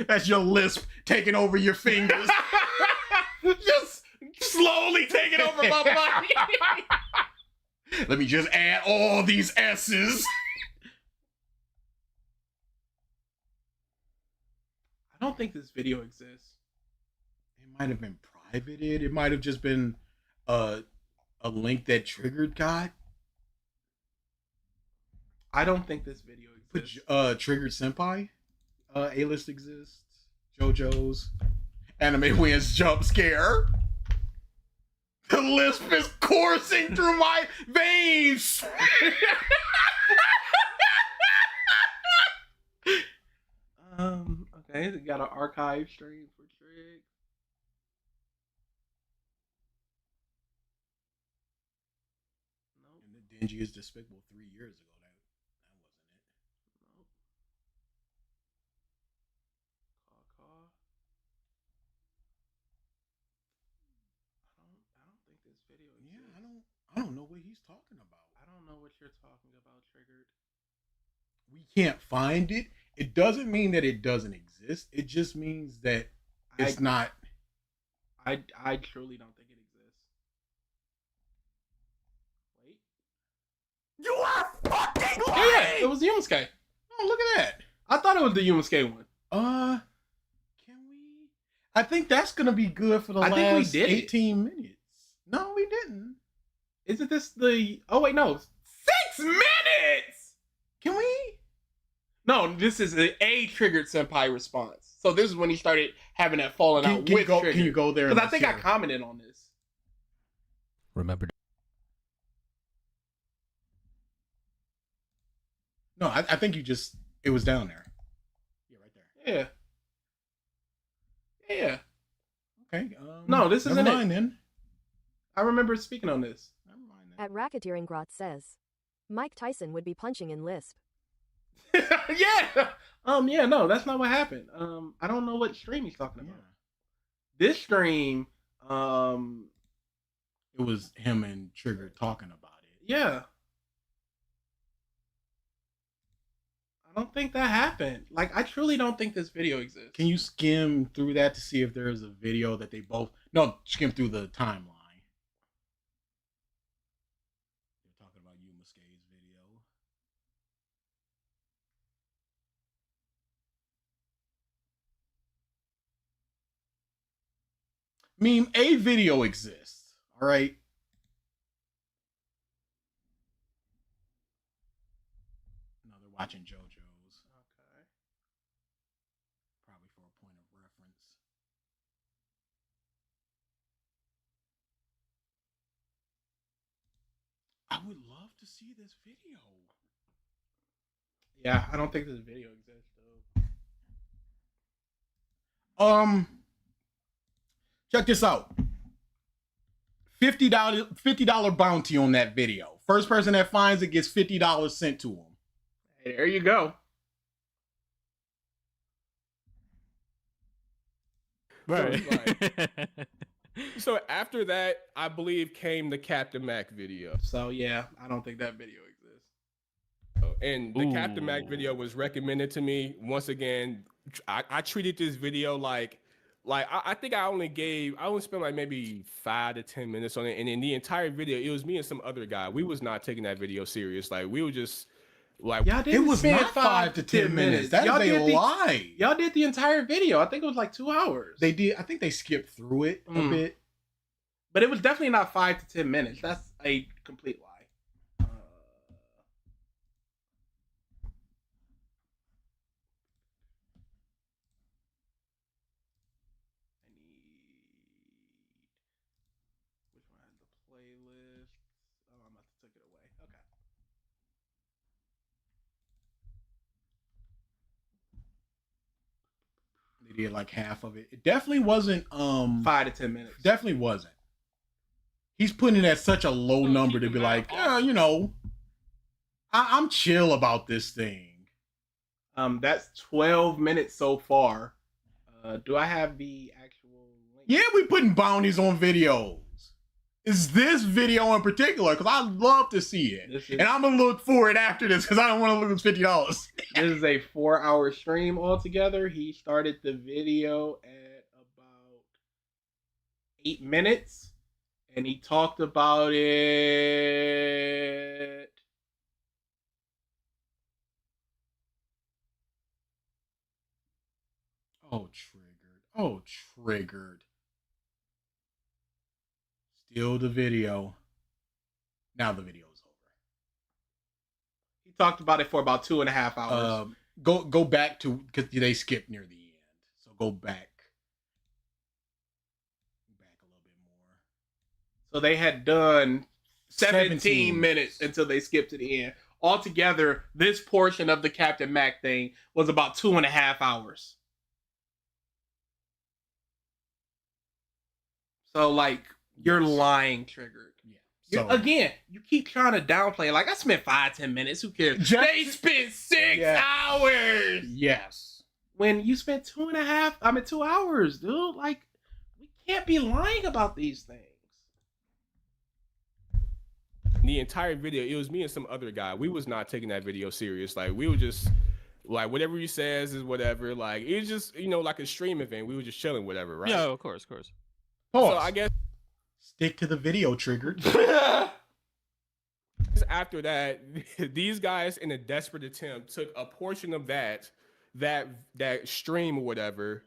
D: That's your lisp taking over your fingers.
C: Just slowly taking over my body.
D: Let me just add all these S's.
C: I don't think this video exists.
D: It might have been privated. It might have just been a link that Triggered got.
C: I don't think this video exists.
D: Put
C: exists.
D: Triggered Senpai. A-list exists. JoJo's. Anime wins jump scare. The lisp is coursing through my veins.
C: Okay, they got an archive stream for Trig. Nope.
D: And the Dingy is Despicable 3 years ago. That wasn't it.
C: Nope. Caw. I don't think this video exists.
D: Yeah, I don't know what he's talking about.
C: I don't know what you're talking about, Triggered.
D: We can't find it. It doesn't mean that it doesn't exist. It just means that it's not.
C: I truly don't think it exists. Wait.
D: You are fucking
C: Yeah,
D: lying!
C: it was the Yusuke.
D: Oh, look at that.
C: I thought it was the Yusuke one.
D: Can we? I think that's gonna be good for the last
C: think we did
D: 18 minutes. No, we didn't.
C: Isn't this the? Oh wait, no, 6 minutes.
D: Can we?
C: No, this is a Triggered Senpai response. So this is when he started having that falling out with
D: Can
C: Triggered.
D: you go there?
C: Because I think I commented on this.
B: Remember.
D: No, I think it was down there. Yeah, right there.
C: Yeah.
D: Okay.
C: No, this isn't
D: never mind
C: it.
D: then.
C: I rember speaking on this.
D: Never mind then.
E: At Racketeeringrot says, Mike Tyson would be punching in Lisp.
C: Yeah. Yeah, no, that's not what happened. I don't know what stream he's talking about. This stream,
D: it was him and Trigger talking about it.
C: Yeah. I don't think that happened. Like, I truly don't think this video exists.
D: Can you skim through that to see if there's a video that they both? No, skim through the timeline. They're talking about Yusuke's video. Meme, a video exists. All right. No, they're watching JoJo's.
C: Okay.
D: Probably for a point of reference. I would love to see this video.
C: Yeah, I don't think this video exists, though.
D: Check this out. $50 bounty on that video. First person that finds it gets $50 sent to them.
C: Hey, there you go.
I: Right.
F: So after that, I believe came the Captain Mac video.
C: So yeah, I don't think that video exists.
F: And the Captain Mac video was recommended to me. Once again, I treated this video like I think I only spent like maybe 5 to 10 minutes on it, and in the entire video, it was me and some other guy. We was not taking that video serious. Like we were just like,
C: Y'all didn't
D: It was
C: spend
D: not 5 to 10 minutes. That
C: Y'all
D: is a
C: did
D: lie.
C: Y'all did the entire video. I think it was like 2 hours.
D: They did. I think they skipped through it a bit.
C: But it was definitely not 5 to 10 minutes. That's a complete lie. Which one has the playlist? Oh, I'm about to take it away. Okay.
D: They did like half of it. It definitely wasn't
C: 5 to 10 minutes.
D: Definitely wasn't. He's putting it at such a low number to be like, yeah, you know, I'm chill about this thing.
C: That's 12 minutes so far. Do I have the actual link?
D: Yeah, we putting bounties on videos. It's this video in particular because I love to see it, and I'm gonna look for it after this because I don't want to lose $50.
C: This is a 4-hour stream altogether. He started the video at about 8 minutes, and he talked about it.
D: Oh, triggered. Oh, triggered. Still the video. Now the video's over.
C: He We talked about it for about 2.5 hours.
D: Go back to, because they skipped near the end. So go back a little bit more.
C: So they had done 17
D: 17
C: minutes until they skipped to the end. Altogether, this portion of the Captain Mac thing was about 2.5 hours. So, like, you're lying, Triggered.
D: Yeah. So,
C: Again, you keep trying to downplay. Like, I spent 5-10 minutes. Who cares? They spent 6 hours.
D: Yes.
C: When you spent 2 hours, dude. Like, we can't be lying about these things.
F: The entire video, it was me and some other guy. We was not taking that video serious. Like, we were just like, whatever he says is whatever. Like, it was just, you know, like a stream event. We were just chilling, whatever, right?
I: Yeah, of course.
D: Pause.
F: So I guess
D: stick to the video, Triggered.
F: after that, these guys, in a desperate attempt, took a portion of that stream or whatever,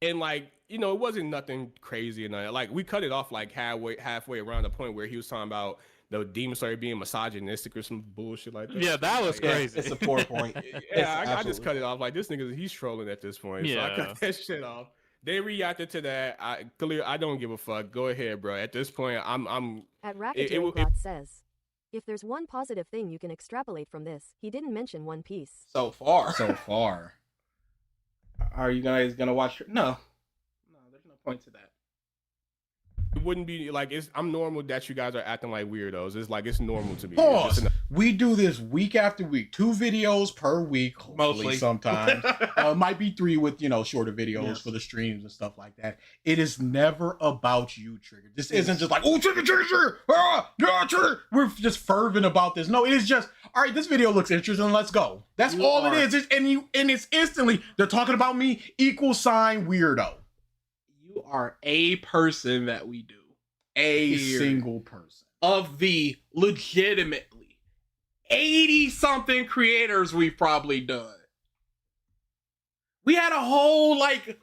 F: and, like, you know, it wasn't nothing crazy, and like, we cut it off like halfway around the point where he was talking about the Demon Slayer being misogynistic or some bullshit like that.
I: Yeah, that was crazy.
C: It's a poor point.
F: Yeah, I just cut it off. Like, this nigga, he's trolling at this point.
I: Yeah.
F: So I cut that shit off. They reacted to that. I don't give a fuck. Go ahead, bro. At this point, I'm
E: At Racketeering says, if there's one positive thing you can extrapolate from this, he didn't mention One Piece.
C: So far. Are you guys gonna watch? No, there's no point to that.
F: it wouldn't be like, I'm normal that you guys are acting like weirdos. It's like, it's normal to me.
D: Pause. We do this week after week, 2 videos per week,
C: Mostly.
D: sometimes. Might be 3 with, you know, shorter videos for the streams and stuff like that. It is never about you, Trigger. This isn't just like, oh, Trigger, Trigger. We're just fervent about this. No, it is just, all right, this video looks interesting. Let's go. That's all it is. And it's instantly, they're talking about me, = weirdo.
C: You are a person that we do.
D: A single person.
C: Of the legitimately 80-something creators we've probably done. We had a whole, like,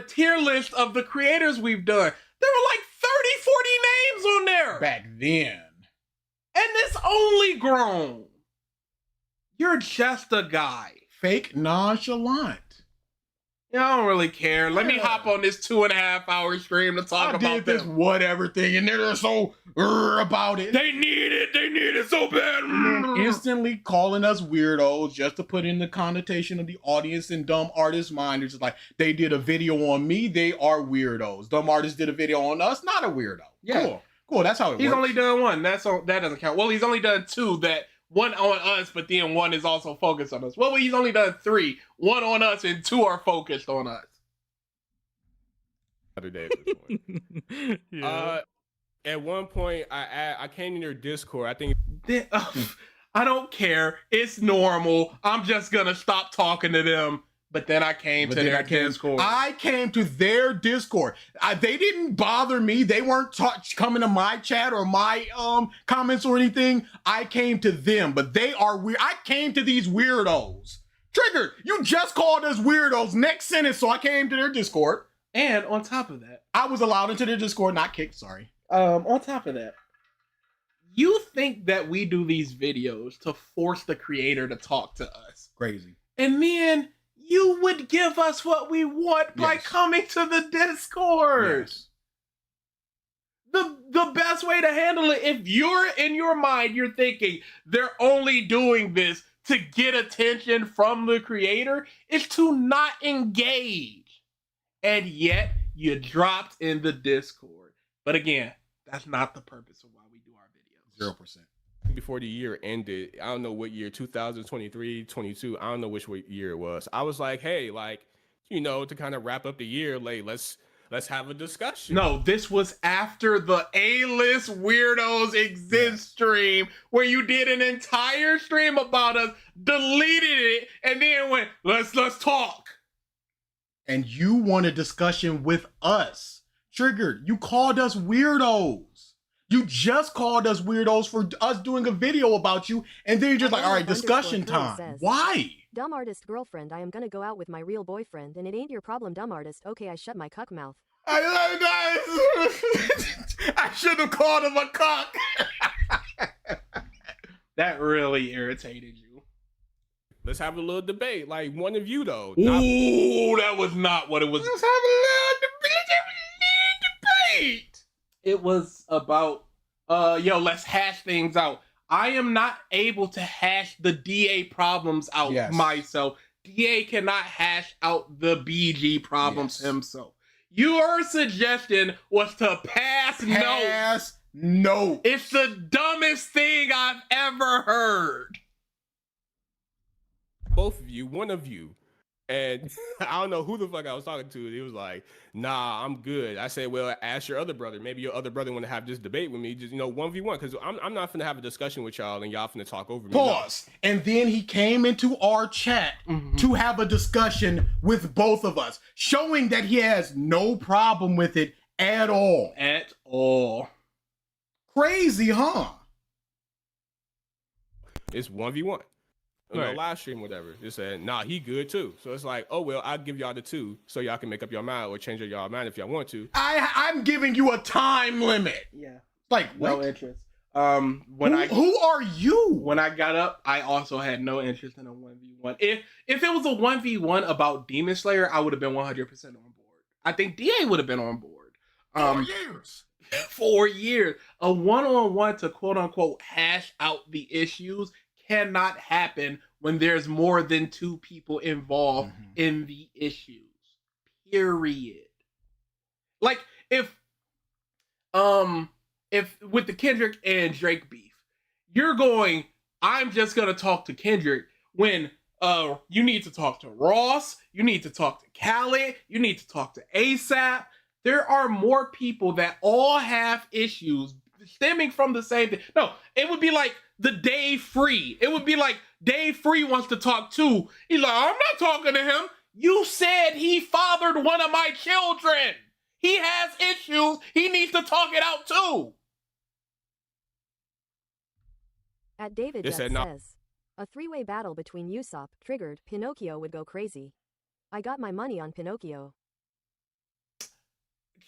C: tier list of the creators we've done. There were like 30, 40 names on there.
D: Back then.
C: And it's only grown. You're just a guy.
D: Fake nonchalant.
C: Yeah, I don't really care. Let me hop on this 2.5 hour stream to talk about
D: this
C: them.
D: whatever thing, and they're so about it.
C: They need it so bad.
D: And instantly calling us weirdos just to put in the connotation of the audience and dumb artist mind. It's just like, they did a video on me, they are weirdos. Dumb artist did a video on us, not a weirdo.
C: Yeah.
D: Cool. That's how it works.
C: He's only done 1. That doesn't count. Well, he's only done 2. That 1 on us, but then 1 is also focused on us. Well, he's only done 3. 1 on us and 2 are focused on us.
F: Other day at this point.
I: Yeah.
F: At one point, I came in your Discord. I think
C: I don't care. It's normal. I'm just gonna stop talking to them. But then I came to their Discord.
D: I came to their Discord. They didn't bother me. They weren't coming to my chat or my comments or anything. I came to them, but they are weird. I came to these weirdos. Triggered, you just called us weirdos. Next sentence, so I came to their Discord.
C: And on top of that,
D: I was allowed into their Discord, not kicked, sorry.
C: On top of that, you think that we do these videos to force the creator to talk to us.
D: Crazy.
C: And then you would give us what we want by coming to the Discord.
D: Yes.
C: The best way to handle it, if you're in your mind, you're thinking they're only doing this to get attention from the creator, is to not engage. And yet you dropped in the Discord. But again, that's not the purpose of why we do our videos.
D: 0%.
F: before the year ended, I don't know what year, 2023, 22, I don't know which year it was. I was like, hey, like, you know, to kind of wrap up the year, like, let's have a discussion.
C: No, this was after the A-list Weirdos Exist stream, where you did an entire stream about us, deleted it, and then went, let's talk.
D: And you want a discussion with us. Triggered, you called us weirdos. You just called us weirdos for us doing a video about you, and then you're just like, all right, discussion time. Why?
E: Dumb artist girlfriend, I am gonna go out with my real boyfriend, and it ain't your problem, dumb artist. Okay, I shut my cuck mouth.
C: I should have called him a cock. That really irritated you.
F: let's have a little debate. Like one of you though.
C: Ooh, that was not what it was.
D: Let's have a little debate.
C: It was about, let's hash things out. I am not able to hash the DA problems out myself. DA cannot hash out the BG problems himself. Your suggestion was to pass note. It's the dumbest thing I've ever heard.
F: Both of you, one of you. And I don't know who the fuck I was talking to. He was like, nah, I'm good. I said, well, ask your other brother. Maybe your other brother want to have this debate with me. Just, 1v1. Because I'm not finna have a discussion with y'all and y'all finna talk over me.
D: Pause. No. And then he came into our chat to have a discussion with both of us, showing that he has no problem with it at all.
C: At all.
D: Crazy, huh?
F: It's 1v1. Live stream, whatever. Just said, nah, he good too. So it's like, oh well, I'll give y'all the 2 so y'all can make up your mind or change your mind if y'all want to.
D: I'm giving you a time limit.
C: Yeah.
D: Like
C: no interest. Who
D: are you?
C: When I got up, I also had no interest in a 1v1. If it was a 1v1 about Demon Slayer, I would have been 100% on board. I think DA would have been on board.
D: 4 years.
C: 4 years. A one-on-one to quote unquote hash out the issues cannot happen when there's more than 2 people involved in the issues. Period. Like if with the Kendrick and Drake beef, you're going, I'm just gonna talk to Kendrick when you need to talk to Ross, you need to talk to Khaled, you need to talk to ASAP. There are more people that all have issues stemming from the same thing. No, it would be like the Dave Free. It would be like Dave Free wants to talk too. He's like, I'm not talking to him. You said he fathered one of my children. He has issues. He needs to talk it out too.
E: At David Jet says, a 3-way battle between Usopp, Triggered, Pinocchio would go crazy. I got my money on Pinocchio.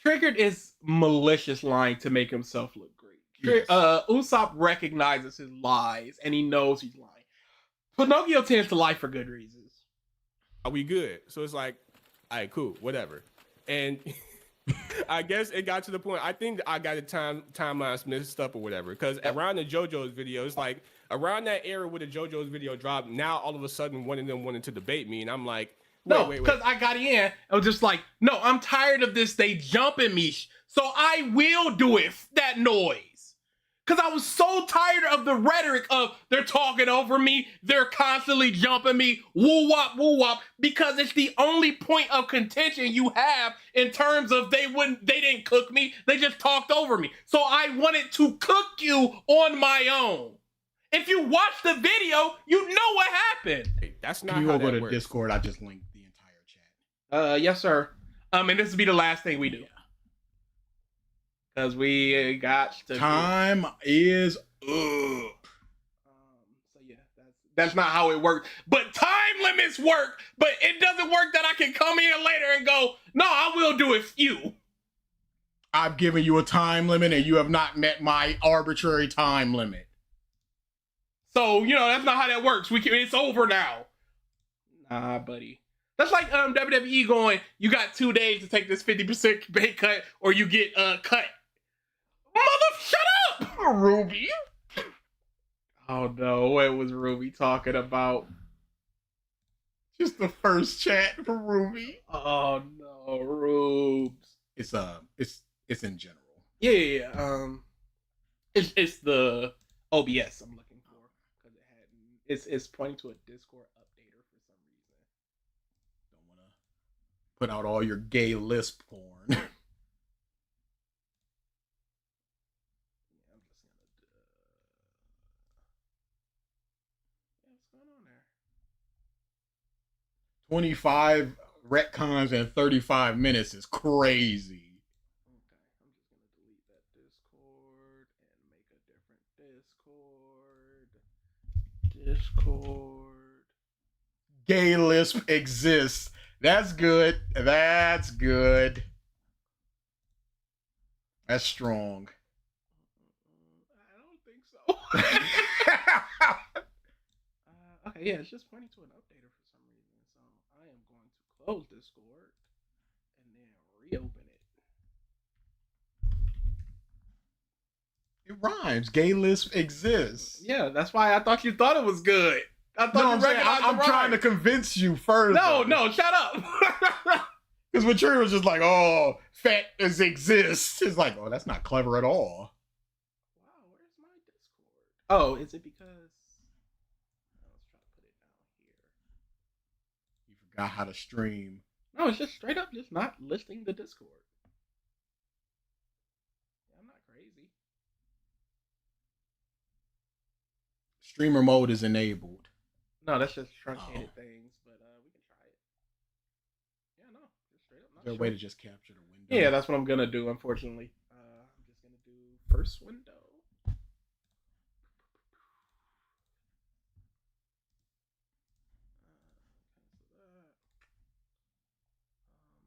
C: Triggered is malicious lying to make himself look great. Yes. Usopp recognizes his lies and he knows he's lying. Pinocchio tends to lie for good reasons.
F: Are we good? So it's like, all right, cool, whatever. And I guess it got to the point. I think I got the timelines mixed up or whatever. Because around the JoJo's video, it's like around that era where the JoJo's video dropped. Now all of a sudden, one of them wanted to debate me, and I'm like, wait.
C: Because I got in, I was just like, no, I'm tired of this. They jumping me, so I will do it. That noise. Because I was so tired of the rhetoric of they're talking over me, they're constantly jumping me, woo wop, because it's the only point of contention you have in terms of they didn't cook me, they just talked over me. So I wanted to cook you on my own. If you watch the video, you know what happened.
F: Hey, that's not
D: how
F: that
D: works. You go to
F: works.
D: Discord, I just linked the entire chat.
C: Yes, sir. And this will be the last thing we do. Because we got to
D: time is up.
C: So yeah, that's not how it works. But time limits work. But it doesn't work that I can come in later and go, no, I will do it for you.
D: I've given you a time limit and you have not met my arbitrary time limit.
C: So, that's not how that works. It's over now. Nah, buddy. That's like WWE going, you got 2 days to take this 50% pay cut or you get cut. Shut up, Ruby. Oh no, what was Ruby talking about?
D: Just the first chat for Ruby.
C: Oh no, Rubes.
D: It's in general.
C: Yeah. It's the OBS I'm looking for because it's pointing to a Discord updater for some reason.
D: Don't wanna put out all your gay lisp porn.
C: What's going on there?
D: 25 retcons in 35 minutes is crazy.
C: Discord.
D: Gay lisp exists. That's good. That's good. That's strong.
C: I don't think so. Okay. Okay, yeah, it's just pointing to an updater for some reason. So I am going to close Discord and then reopen it.
D: It rhymes. Gay list exists.
C: Yeah, that's why I thought you thought it was good. I thought
D: No,
C: you
D: I'm saying,
C: recognized
D: I'm
C: the
D: trying to
C: rhyme.
D: convince you further.
C: No, shut up.
D: Because when Trigger was just like, oh, fat as exists. It's like, oh, that's not clever at all.
C: Wow, where's my Discord? Oh, is it because... let's try to put it down here.
D: You forgot how to stream.
C: No, it's just straight up just not listing the Discord. Yeah, I'm not crazy.
D: Streamer mode is enabled.
C: No, that's just truncated things, but we can try it. Yeah, no, just straight up.
D: Is there a way to just capture the window?
C: Yeah, that's what I'm gonna do. Unfortunately, I'm just gonna do first window.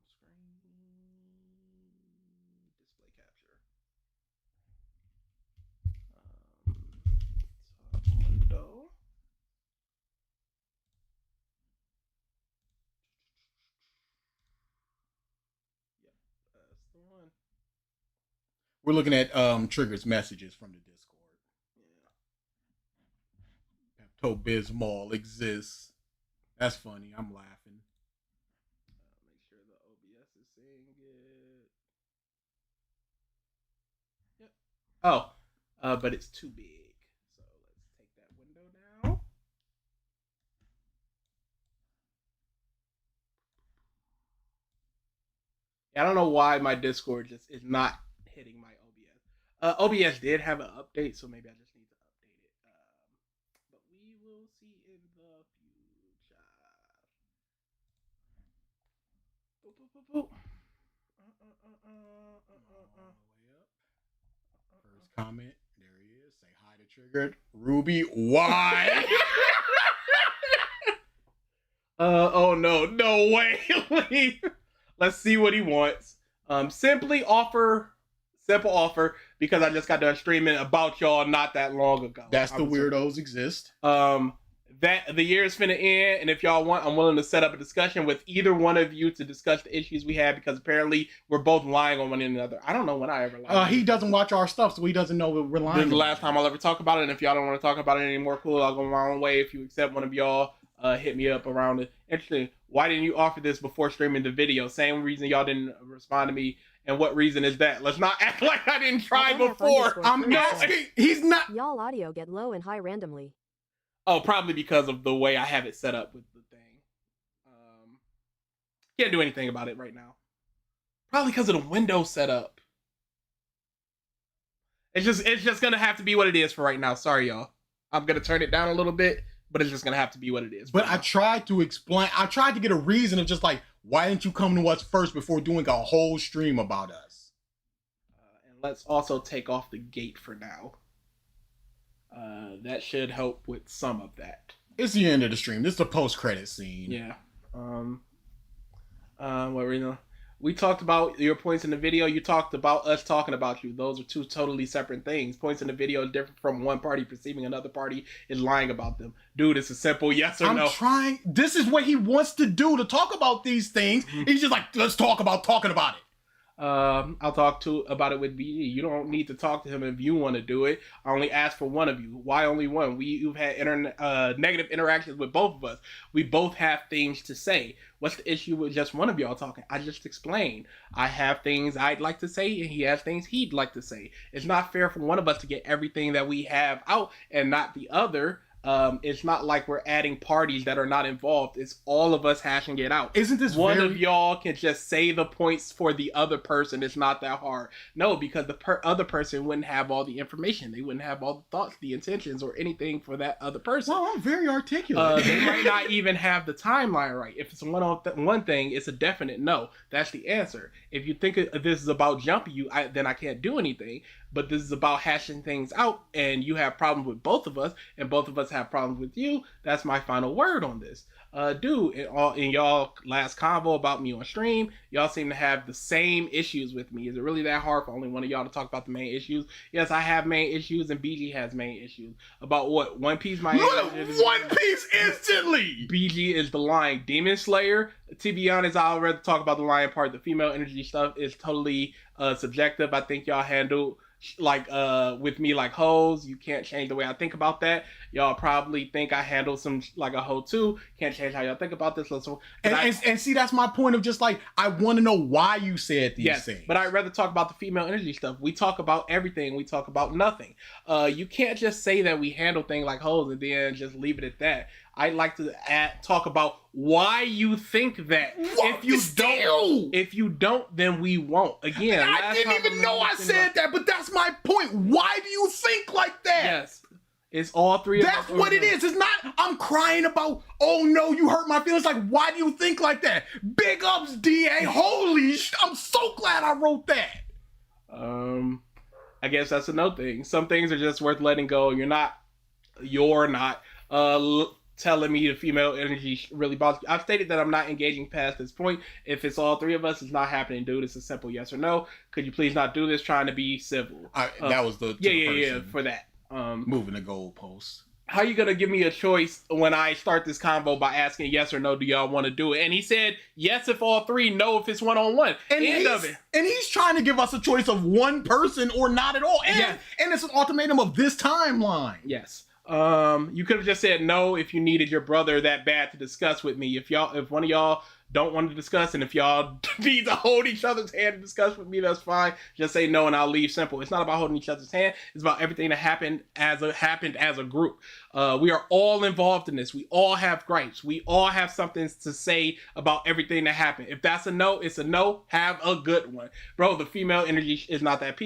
C: Screen display capture. Top window. Yep, that's the one.
D: We're looking at Trigger's messages from the Discord.
C: Yeah.
D: Pepto Bismol exists. That's funny. I'm laughing.
C: Make sure the OBS is seeing it. Yep. Oh, but it's too big. So let's take that window down. I don't know why my Discord just is not hitting my OBS. OBS did have an update, so maybe I just need to update it. But we will see in the future. Boop, boop, boop, boop.
D: First comment. There he is. Say hi to Triggered. Ruby, why?
C: Oh no way. Let's see what he wants. Simple offer, because I just got done streaming about y'all not that long ago.
D: That's the weirdos exist.
C: That the year is finna end, and if y'all want, I'm willing to set up a discussion with either one of you to discuss the issues we had, because apparently we're both lying on one another. I don't know when I ever lied.
D: He doesn't watch our stuff, so he doesn't know we're lying.
C: This is the last time I'll ever talk about it, and if y'all don't want to talk about it anymore, cool, I'll go my own way. If you accept one of y'all, hit me up around it. Interesting. Why didn't you offer this before streaming the video? Same reason y'all didn't respond to me. And what reason is that? Let's not act like I didn't try before.
D: I'm asking. He's not.
E: Y'all audio get low and high randomly.
C: Oh, probably because of the way I have it set up with the thing. Can't do anything about it right now. Probably because of the window setup. It's just gonna have to be what it is for right now. Sorry, y'all. I'm gonna turn it down a little bit, but it's just gonna have to be what it is.
D: But I tried to explain. I tried to get a reason of just like, why didn't you come to us first before doing a whole stream about us?
C: And let's also take off the gate for now. That should help with some of that.
D: It's the end of the stream. This is the post-credit scene.
C: Yeah. What reason? We talked about your points in the video. You talked about us talking about you. Those are two totally separate things. Points in the video is different from one party perceiving another party is lying about them. Dude, it's a simple yes or no.
D: I'm trying. This is what he wants to do, to talk about these things. He's just like, let's talk about talking about it.
C: I'll talk about it with BD. You don't need to talk to him if you want to do it. I only asked for one of you. Why only one? You've had negative interactions with both of us. We both have things to say. What's the issue with just one of y'all talking? I just explained. I have things I'd like to say, and he has things he'd like to say. It's not fair for one of us to get everything that we have out and not the other. It's not like we're adding parties that are not involved. It's all of us hashing it out.
D: Isn't this
C: one of y'all can just say the points for the other person? It's not that hard. No, because the other person wouldn't have all the information. They wouldn't have all the thoughts, the intentions, or anything for that other person.
D: Well, I'm very articulate.
C: They might not even have the timeline right. If it's one thing, it's a definite no. That's the answer. If you think this is about jumping you, then I can't do anything. But this is about hashing things out, and you have problems with both of us, and both of us have problems with you. That's my final word on this. Dude, in y'all last convo about me on stream, y'all seem to have the same issues with me. Is it really that hard for only one of y'all to talk about the main issues? Yes, I have main issues, and BG has main issues. About what? One Piece, my
D: One Piece instantly!
C: BG is the lying demon slayer. To be honest, I'd rather talk about the lying part. The female energy stuff is totally subjective. I think y'all handle with me like hoes. You can't change the way I think about that. Y'all probably think I handle some like a hoe too. Can't change how y'all think about this.
D: And see, that's my point of just like, I want to know why you said these things.
C: But I'd rather talk about the female energy stuff. We talk about everything. We talk about nothing. You can't just say that we handle things like hoes and then just leave it at that. I'd like to talk about why you think that. If you don't, then we won't. Again,
D: I didn't even know I said that, but that's my point. Why do you think like that?
C: Yes. It's all three of us.
D: That's what it is. It's not, I'm crying about, oh no, you hurt my feelings. Like, why do you think like that? Big ups, DA. Holy I'm so glad I wrote that.
C: I guess that's another thing. Some things are just worth letting go. You're not telling me the female energy really bothers me. I've stated that I'm not engaging past this point. If it's all three of us, it's not happening, dude. It's a simple yes or no. Could you please not do this? Trying to be civil.
D: That was the
C: for that.
D: Moving the goalposts.
C: How you gonna give me a choice when I start this convo by asking yes or no? Do y'all want to do it? And he said yes if all three, no if it's one-on-one.
D: And he's trying to give us a choice of one person or not at all. And it's an ultimatum of this timeline.
C: Yes. You could have just said no if you needed your brother that bad to discuss with me. If one of y'all don't want to discuss, and if y'all need to hold each other's hand to discuss with me, that's fine. Just say no and I'll leave. Simple. It's not about holding each other's hand. It's about everything that happened as a group. We are all involved in this. We all have gripes. We all have something to say about everything that happened. If that's a no, it's a no. Have a good one. Bro, the female energy is not that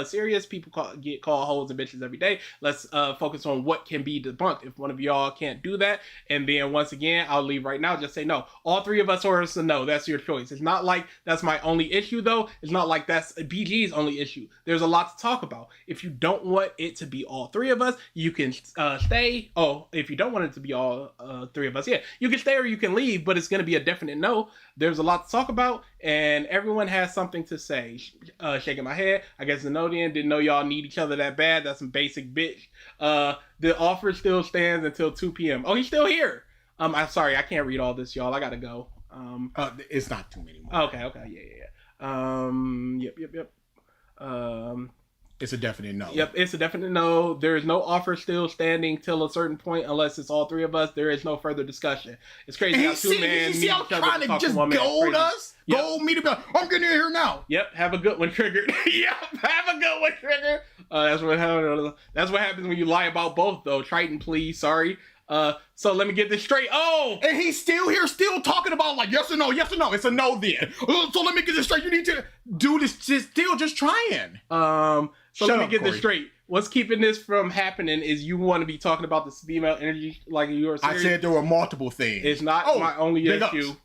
C: serious. People get called hoes and bitches every day. Let's focus on what can be debunked. If one of y'all can't do that, and then once again, I'll leave right now. Just say no. All three of us or it's a no. That's your choice. It's not like that's my only issue, though. It's not like that's BG's only issue. There's a lot to talk about. If you don't want it to be all three of us, you can stay. Oh, if you don't want it to be all three of us, you can stay or you can leave, but it's going to be a definite no. There's a lot to talk about, and everyone has something to say. Shaking my head. I guess the no then. Didn't know y'all need each other that bad. That's some basic bitch. The offer still stands until 2 p.m. Oh, he's still here. I'm sorry. I can't read all this, y'all. I got to go.
D: It's not too many more.
C: Okay. Yep.
D: It's a definite no.
C: Yep, it's a definite no. There is no offer still standing till a certain point unless it's all three of us. There is no further discussion. It's crazy how two men meet each other
D: trying to just gold us? Yep. Gold me to be like, I'm getting in here now.
C: Yep, have a good one, Triggered. Yep, have a good one, Triggered. That's what happens when you lie about both, though. Triton, please, sorry. So let me get this straight. Oh!
D: And he's still here, still talking about like, yes or no. It's a no then. So let me get this straight. You need to do this, just trying.
C: So let me get this straight. What's keeping this from happening is you want to be talking about the female energy like you're serious.
D: I said there were multiple things.
C: It's not my only issue.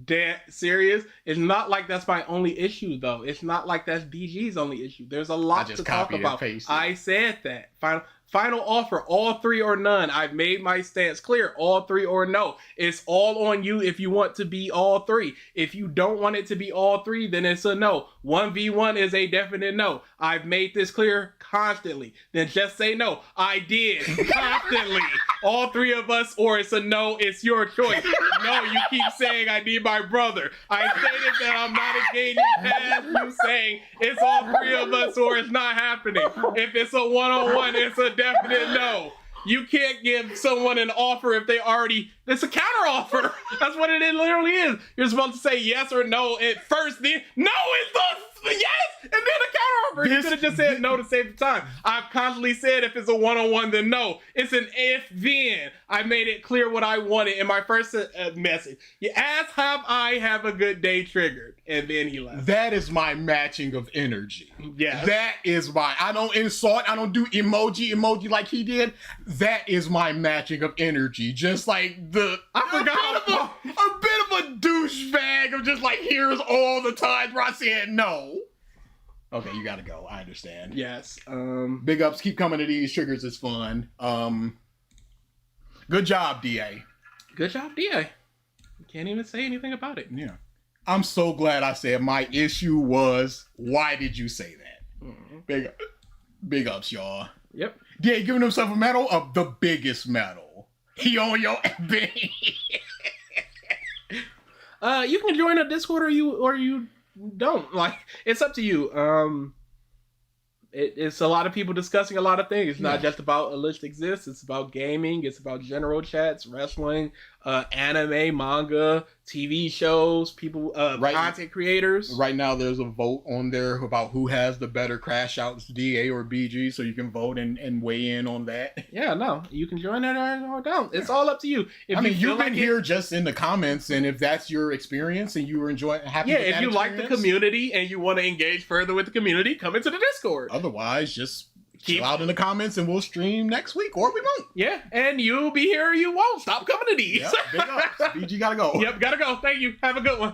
C: Dead serious. It's not like that's my only issue though. It's not like that's BG's only issue. There's a lot to talk about. I said that. Final offer, all three or none. I've made my stance clear, all three or no. It's all on you if you want to be all three. If you don't want it to be all three, then it's a no. 1v1 is a definite no. I've made this clear constantly. Then just say no. I did constantly. All three of us or it's a no, it's your choice. No, you keep saying I need my brother. I stated that I'm not engaging past you saying it's all three of us or it's not happening. If it's a one-on-one, it's a definite no. You can't give someone an offer if they already... It's a counter offer. That's what it literally is. You're supposed to say yes or no at first. Then no is the yes, and then a counter offer. You could have just said no to save the time. I've constantly said if it's a one-on-one, then no. It's an if-then. I made it clear what I wanted in my first message. You asked, have a good day, Triggered. And then he left.
D: That is my matching of energy.
C: Yeah.
D: That is my... I don't insult. I don't do emoji like he did. That is my matching of energy. Just like I forgot a bit of a douchebag of just like, here's all the times where I said no. Okay, you gotta go. I understand.
C: Yes.
D: Big ups. Keep coming to these triggers. It's fun. Good job, DA.
C: Good job, DA. Can't even say anything about it.
D: Yeah. I'm so glad I said my issue was, why did you say that? Mm-hmm. Big ups, y'all.
C: Yep.
D: DA giving himself a medal of the biggest medal. He on your
C: You can join a Discord or you don't. Like, it's up to you. It's a lot of people discussing a lot of things. It's not just about A List Exists. It's about gaming. It's about general chats, wrestling, anime, manga, TV shows, people, content creators.
D: Right now, there's a vote on there about who has the better crash outs, DA or BG, so you can vote and weigh in on that.
C: Yeah, no, you can join it or don't. It's all up to you.
D: If you've been here just in the comments, and if that's your experience and you were enjoying, happy with that
C: if you like the community and you want to engage further with the community, come into the Discord.
D: Otherwise, just chill out in the comments and we'll stream next week, or we won't.
C: Yeah, and you'll be here or you won't. Stop coming to these.
D: Yep, big ups. BG gotta go.
C: Yep, gotta go. Thank you. Have a good one.